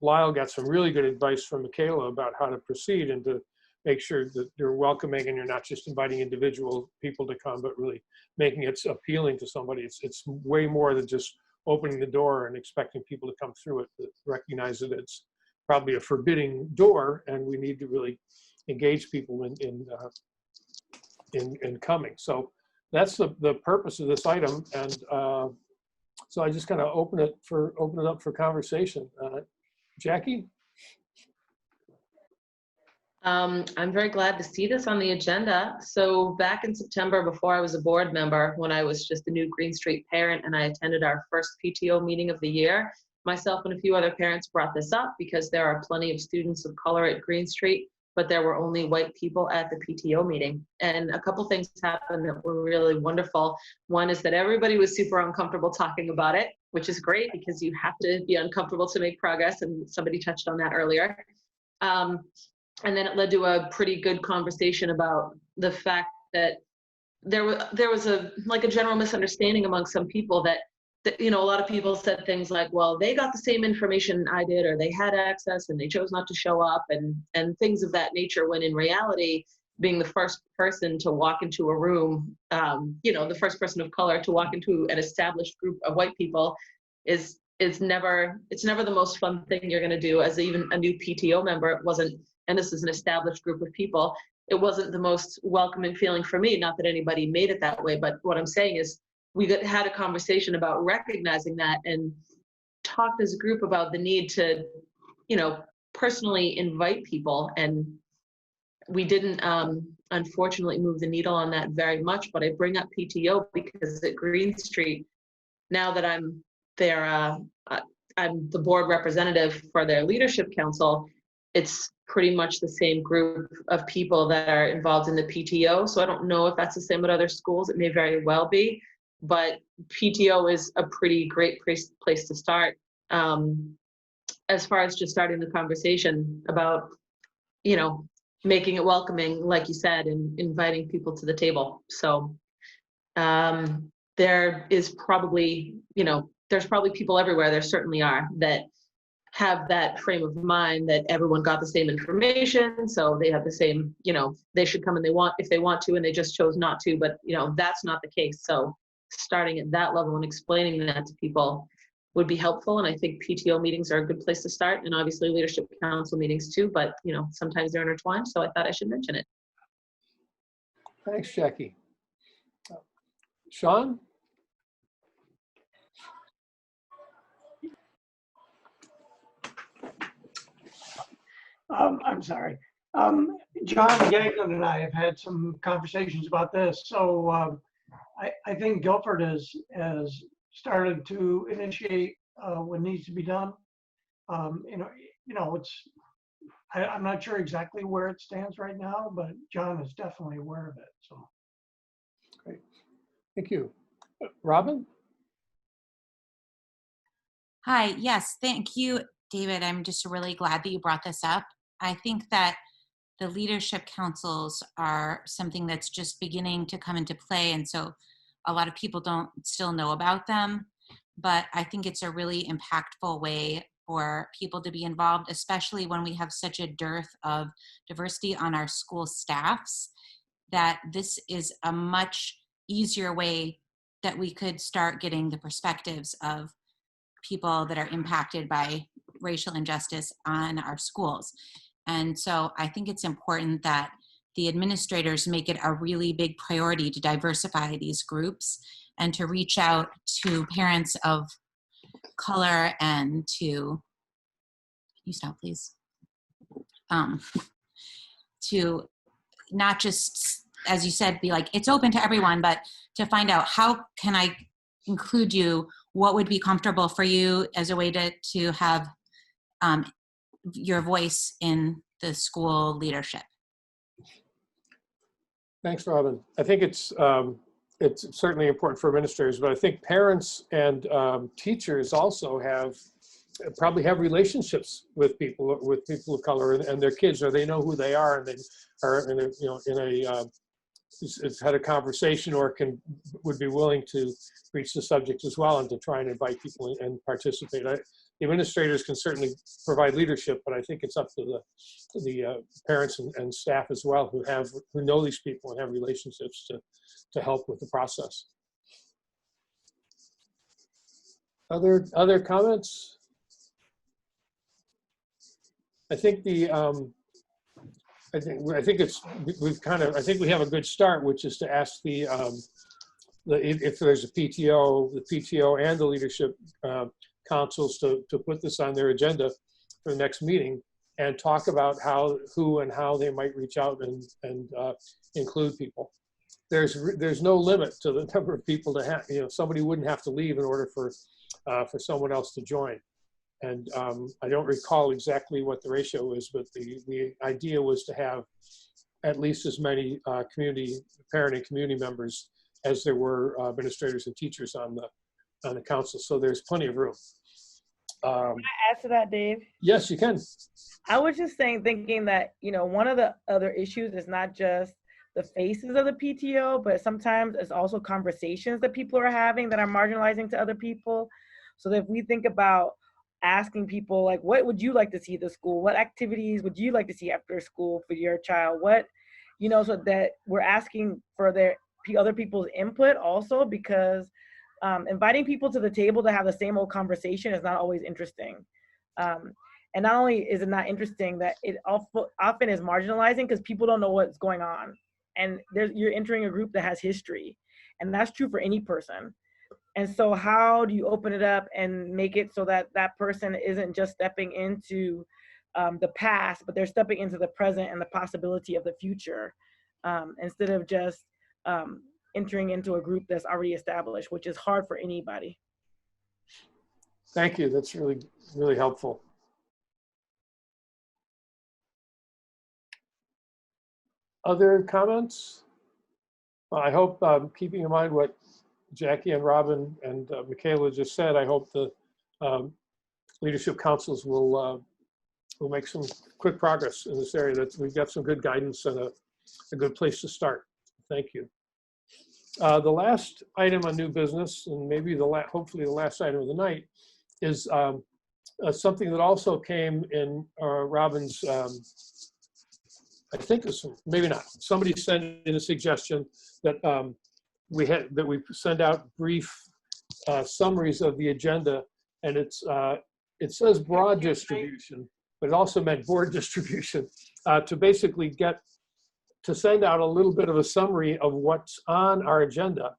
Speaker 1: Lyle got some really good advice from Michaela about how to proceed and to make sure that you're welcoming and you're not just inviting individual people to come, but really making it appealing to somebody. It's way more than just opening the door and expecting people to come through it, to recognize that it's probably a forbidding door and we need to really engage people in coming. So that's the purpose of this item. And so I just kind of open it up for conversation. Jackie?
Speaker 11: I'm very glad to see this on the agenda. So back in September, before I was a board member, when I was just a new Green Street parent and I attended our first PTO meeting of the year, myself and a few other parents brought this up because there are plenty of students of color at Green Street, but there were only white people at the PTO meeting. And a couple things happened that were really wonderful. One is that everybody was super uncomfortable talking about it, which is great because you have to be uncomfortable to make progress, and somebody touched on that earlier. And then it led to a pretty good conversation about the fact that there was a general misunderstanding among some people that a lot of people said things like, well, they got the same information I did, or they had access and they chose not to show up, and things of that nature, when in reality, being the first person to walk into a room, the first person of color to walk into an established group of white people is never the most fun thing you're going to do. As even a new PTO member, it wasn't, and this is an established group of people, it wasn't the most welcoming feeling for me. Not that anybody made it that way, but what I'm saying is we had a conversation about recognizing that and talked as a group about the need to, personally invite people. And we didn't, unfortunately, move the needle on that very much, but I bring up PTO because at Green Street, now that I'm there, I'm the board representative for their leadership council, it's pretty much the same group of people that are involved in the PTO. So I don't know if that's the same at other schools. It may very well be, but PTO is a pretty great place to start. As far as just starting the conversation about, you know, making it welcoming, like you said, and inviting people to the table. So there is probably, you know, there's probably people everywhere, there certainly are, that have that frame of mind that everyone got the same information, so they have the same, you know, they should come and if they want to, and they just chose not to, but you know, that's not the case. So starting at that level and explaining that to people would be helpful. And I think PTO meetings are a good place to start, and obviously leadership council meetings too, but you know, sometimes they're intertwined. So I thought I should mention it.
Speaker 1: Thanks, Jackie. Sean?
Speaker 10: I'm sorry. John Gagnon and I have had some conversations about this. So I think Guilford has started to initiate what needs to be done. I'm not sure exactly where it stands right now, but John is definitely aware of it. So
Speaker 1: great, thank you. Robin?
Speaker 7: Hi, yes, thank you, David. I'm just really glad that you brought this up. I think that the leadership councils are something that's just beginning to come into play, and so a lot of people don't still know about them, but I think it's a really impactful way for people to be involved, especially when we have such a dearth of diversity on our school staffs, that this is a much easier way that we could start getting the perspectives of people that are impacted by racial injustice on our schools. And so I think it's important that the administrators make it a really big priority to diversify these groups and to reach out to parents of color and to, can you stop please? To not just, as you said, be like, it's open to everyone, but to find out how can I include you, what would be comfortable for you as a way to have your voice in the school leadership.
Speaker 1: Thanks, Robin. I think it's certainly important for administrators, but I think parents and teachers also probably have relationships with people of color and their kids, or they know who they are, and they are has had a conversation or would be willing to reach the subject as well and to try and invite people and participate. The administrators can certainly provide leadership, but I think it's up to the parents and staff as well who know these people and have relationships to help with the process. Other comments? I think we have a good start, which is to ask if there's a PTO, the PTO and the leadership councils to put this on their agenda for the next meeting and talk about who and how they might reach out and include people. There's no limit to the number of people to have. Somebody wouldn't have to leave in order for someone else to join. And I don't recall exactly what the ratio is, but the idea was to have at least as many parent and community members as there were administrators and teachers on the council. So there's plenty of room.
Speaker 15: Can I add to that, Dave?
Speaker 1: Yes, you can.
Speaker 15: I was just thinking that, one of the other issues is not just the faces of the PTO, but sometimes it's also conversations that people are having that are marginalizing to other people. So that if we think about asking people, like, what would you like to see at the school? What activities would you like to see after school for your child? So that we're asking for other people's input also, because inviting people to the table to have the same old conversation is not always interesting. And not only is it not interesting, that it often is marginalizing because people don't know what's going on. And you're entering a group that has history. And that's true for any person. And so how do you open it up and make it so that that person isn't just stepping into the past, but they're stepping into the present and the possibility of the future, instead of just entering into a group that's already established, which is hard for anybody.
Speaker 1: Thank you. That's really, really helpful. Other comments? Well, I hope, keeping in mind what Jackie and Robin and Michaela just said, I hope the leadership councils will make some quick progress in this area. That we've got some good guidance and a good place to start. Thank you. The last item on new business, and maybe hopefully the last item of the night, is something that also came in Robin's. I think it's maybe not. Somebody sent in a suggestion that we send out brief summaries of the agenda, and it says broad distribution, but it also meant board distribution to basically send out a little bit of a summary of what's on our agenda.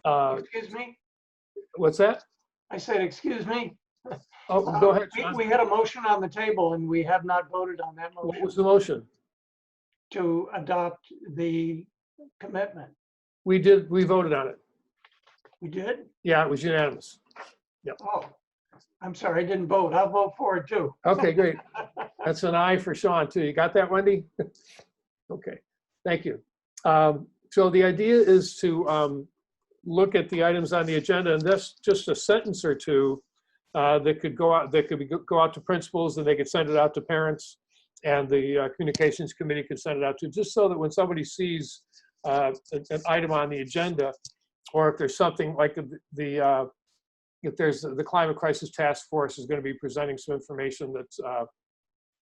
Speaker 10: Excuse me?
Speaker 1: What's that?
Speaker 10: I said, excuse me.
Speaker 1: Oh, go ahead, Sean.
Speaker 10: We had a motion on the table and we have not voted on that motion.
Speaker 1: What was the motion?
Speaker 10: To adopt the commitment.
Speaker 1: We did. We voted on it.
Speaker 10: We did?
Speaker 1: Yeah, it was unanimous. Yep.
Speaker 10: Oh, I'm sorry, I didn't vote. I'll vote for it too.
Speaker 1: Okay, great. That's an aye for Sean too. You got that, Wendy? Okay, thank you. So the idea is to look at the items on the agenda, and that's just a sentence or two that could go out. That could go out to principals, and they could send it out to parents, and the communications committee could send it out to, just so that when somebody sees an item on the agenda, or if there's something like if there's the Climate Crisis Task Force is going to be presenting some information that's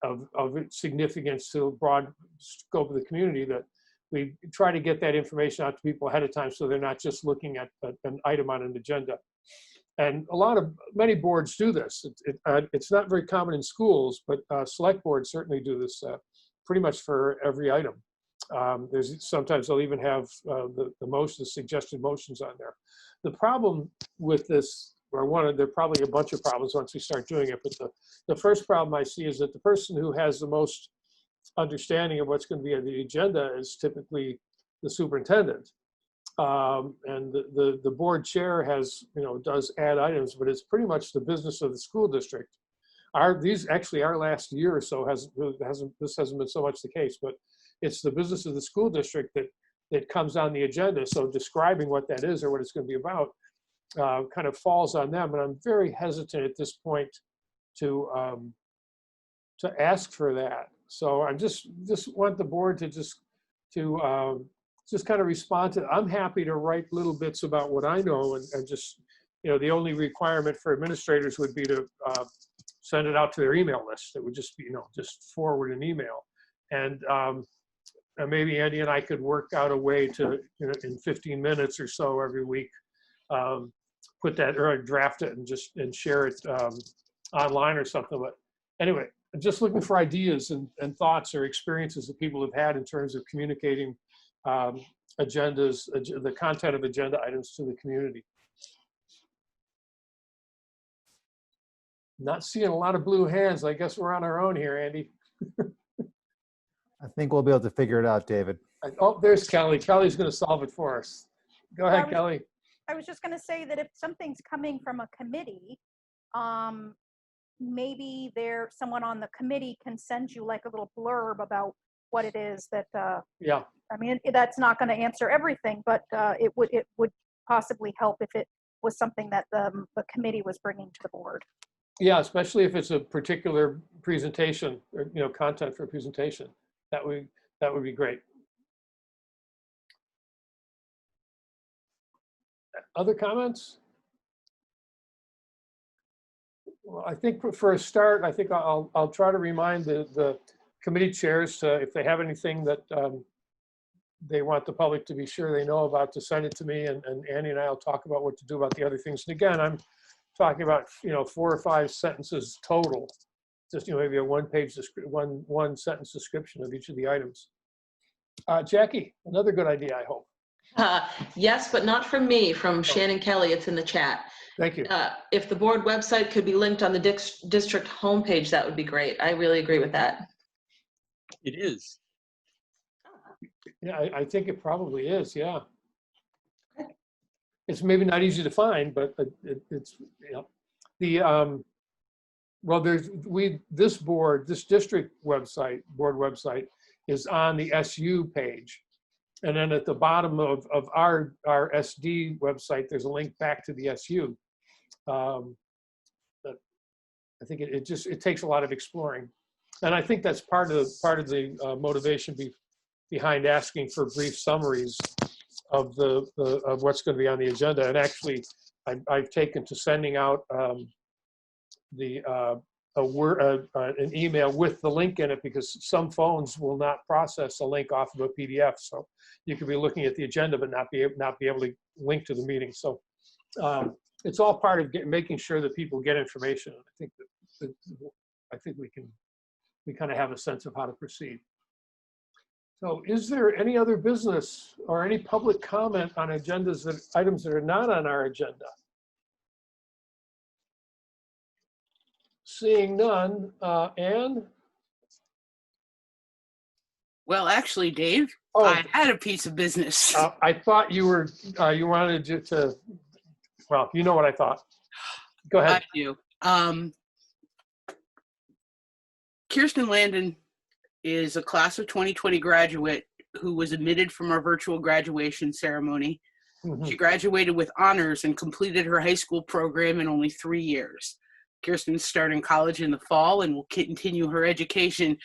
Speaker 1: of significance to a broad scope of the community, that we try to get that information out to people ahead of time so they're not just looking at an item on an agenda. And many boards do this. It's not very common in schools, but select boards certainly do this pretty much for every item. Sometimes they'll even have the suggested motions on there. The problem with this, or there are probably a bunch of problems once we start doing it, but the first problem I see is that the person who has the most understanding of what's going to be on the agenda is typically the superintendent. And the board chair does add items, but it's pretty much the business of the school district. Our last year or so this hasn't been so much the case, but it's the business of the school district that comes on the agenda. So describing what that is or what it's going to be about kind of falls on them. And I'm very hesitant at this point to ask for that. So I just want the board to just kind of respond to. I'm happy to write little bits about what I know, and just, the only requirement for administrators would be to send it out to their email list. It would just be, just forward an email. And maybe Andy and I could work out a way to, in 15 minutes or so every week, put that, or draft it and share it online or something. But anyway, I'm just looking for ideas and thoughts or experiences that people have had in terms of communicating agendas, the content of agenda items to the community. Not seeing a lot of blue hands. I guess we're on our own here, Andy.
Speaker 20: I think we'll be able to figure it out, David.
Speaker 1: Oh, there's Kelly. Kelly's going to solve it for us. Go ahead, Kelly.
Speaker 8: I was just going to say that if something's coming from a committee, maybe someone on the committee can send you like a little blurb about what it is that.
Speaker 1: Yeah.
Speaker 8: I mean, that's not going to answer everything, but it would possibly help if it was something that the committee was bringing to the board.
Speaker 1: Yeah, especially if it's a particular presentation or content for a presentation. That would be great. Other comments? Well, I think for a start, I think I'll try to remind the committee chairs if they have anything that they want the public to be sure they know about, to send it to me, and Annie and I will talk about what to do about the other things. And again, I'm talking about 4 or 5 sentences total, just maybe a one sentence description of each of the items. Jackie, another good idea, I hope.
Speaker 11: Yes, but not from me, from Shannon Kelly. It's in the chat.
Speaker 1: Thank you.
Speaker 11: If the board website could be linked on the district homepage, that would be great. I really agree with that.
Speaker 21: It is.
Speaker 1: Yeah, I think it probably is. Yeah. It's maybe not easy to find, but it's well, this district board website is on the SU page. And then at the bottom of our SD website, there's a link back to the SU. But I think it takes a lot of exploring. And I think that's part of the motivation behind asking for brief summaries of what's going to be on the agenda. And actually, I've taken to sending out an email with the link in it, because some phones will not process a link off of a PDF. So you could be looking at the agenda but not be able to link to the meeting. So it's all part of making sure that people get information. I think we kind of have a sense of how to proceed. So is there any other business or any public comment on items that are not on our agenda? Seeing none, Anne?
Speaker 3: Well, actually, Dave, I had a piece of business.
Speaker 1: I thought you wanted to, well, you know what I thought. Go ahead.
Speaker 3: I do. Kirsten Landon is a class of 2020 graduate who was admitted from our virtual graduation ceremony.
Speaker 1: Mm-hmm.
Speaker 3: She graduated with honors and completed her high school program in only 3 years. Kirsten's starting college in the fall and will continue her education.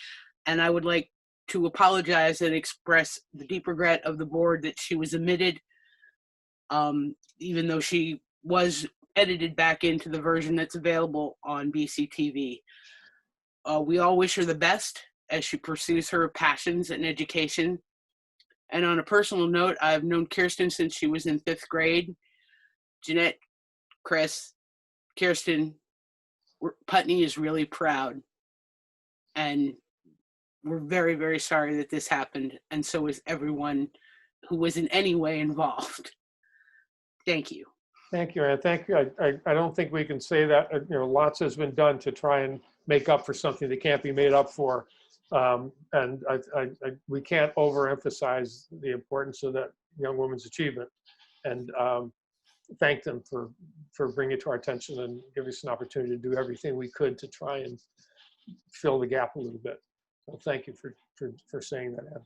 Speaker 3: And I would like to apologize and express the deep regret of the board that she was omitted, even though she was edited back into the version that's available on BCTV. We all wish her the best as she pursues her passions in education. And on a personal note, I've known Kirsten since she was in 5th grade. Jeanette, Chris, Kirsten, Putney is really proud. And we're very, very sorry that this happened. And so is everyone who was in any way involved. Thank you.
Speaker 1: Thank you, Anne. Thank you. I don't think we can say that, lots has been done to try and make up for something that can't be made up for. And we can't overemphasize the importance of that young woman's achievement, and thank them for bringing it to our attention and giving us an opportunity to do everything we could to try and fill the gap a little bit. So thank you for saying that, Anne.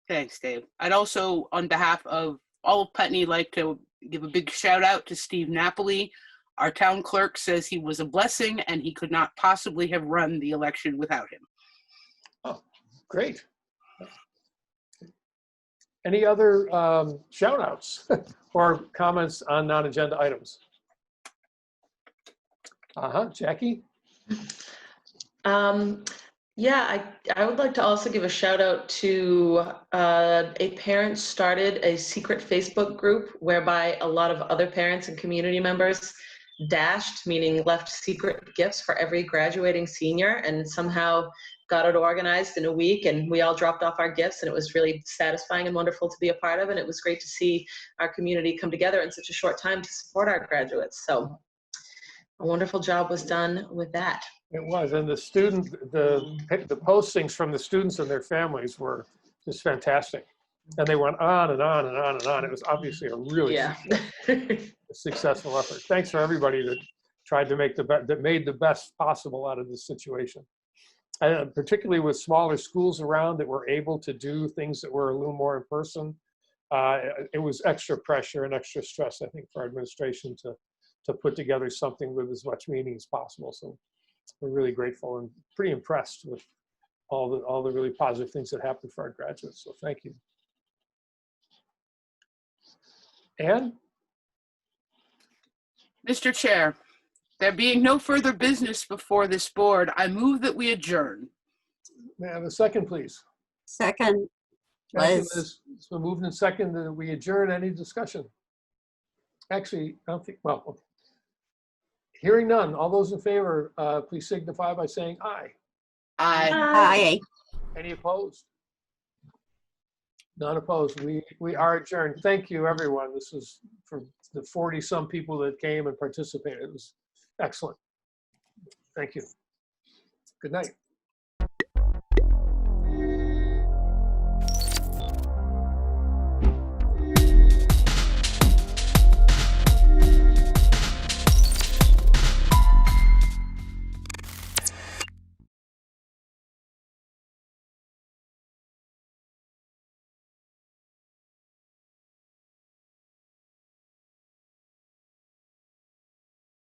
Speaker 3: Thanks, Dave. I'd also, on behalf of all of Putney, like to give a big shout out to Steve Napoli. Our town clerk says he was a blessing and he could not possibly have run the election without him.
Speaker 1: Oh, great. Any other shout outs or comments on non-agenda items? Jackie?
Speaker 11: Yeah, I would like to also give a shout out to a parent started a secret Facebook group whereby a lot of other parents and community members dashed, meaning left secret gifts for every graduating senior, and somehow got it organized in a week, and we all dropped off our gifts, and it was really satisfying and wonderful to be a part of, and it was great to see our community come together in such a short time to support our graduates. So a wonderful job was done with that.
Speaker 1: It was, and the postings from the students and their families were just fantastic, and they went on and on and on and on. It was obviously a really successful effort. Thanks for everybody that tried to made the best possible out of this situation, and particularly with smaller schools around that were able to do things that were a little more in person. It was extra pressure and extra stress, I think, for our administration to put together something with as much meaning as possible. So we're really grateful and pretty impressed with all the really positive things that happened for our graduates. So thank you. Anne?
Speaker 3: Mr. Chair, there being no further business before this board, I move that we adjourn.
Speaker 1: May I have a second, please?
Speaker 6: Second.
Speaker 1: It's been moved and second that we adjourn. Any discussion? Actually, I don't think, well, okay. Hearing none, all those in favor, please signify by saying aye.
Speaker 3: Aye.
Speaker 6: Aye.
Speaker 1: Any opposed? None opposed. We are adjourned. Thank you, everyone. This was for the 40-some people that came and participated. It was excellent. Thank you. Good night.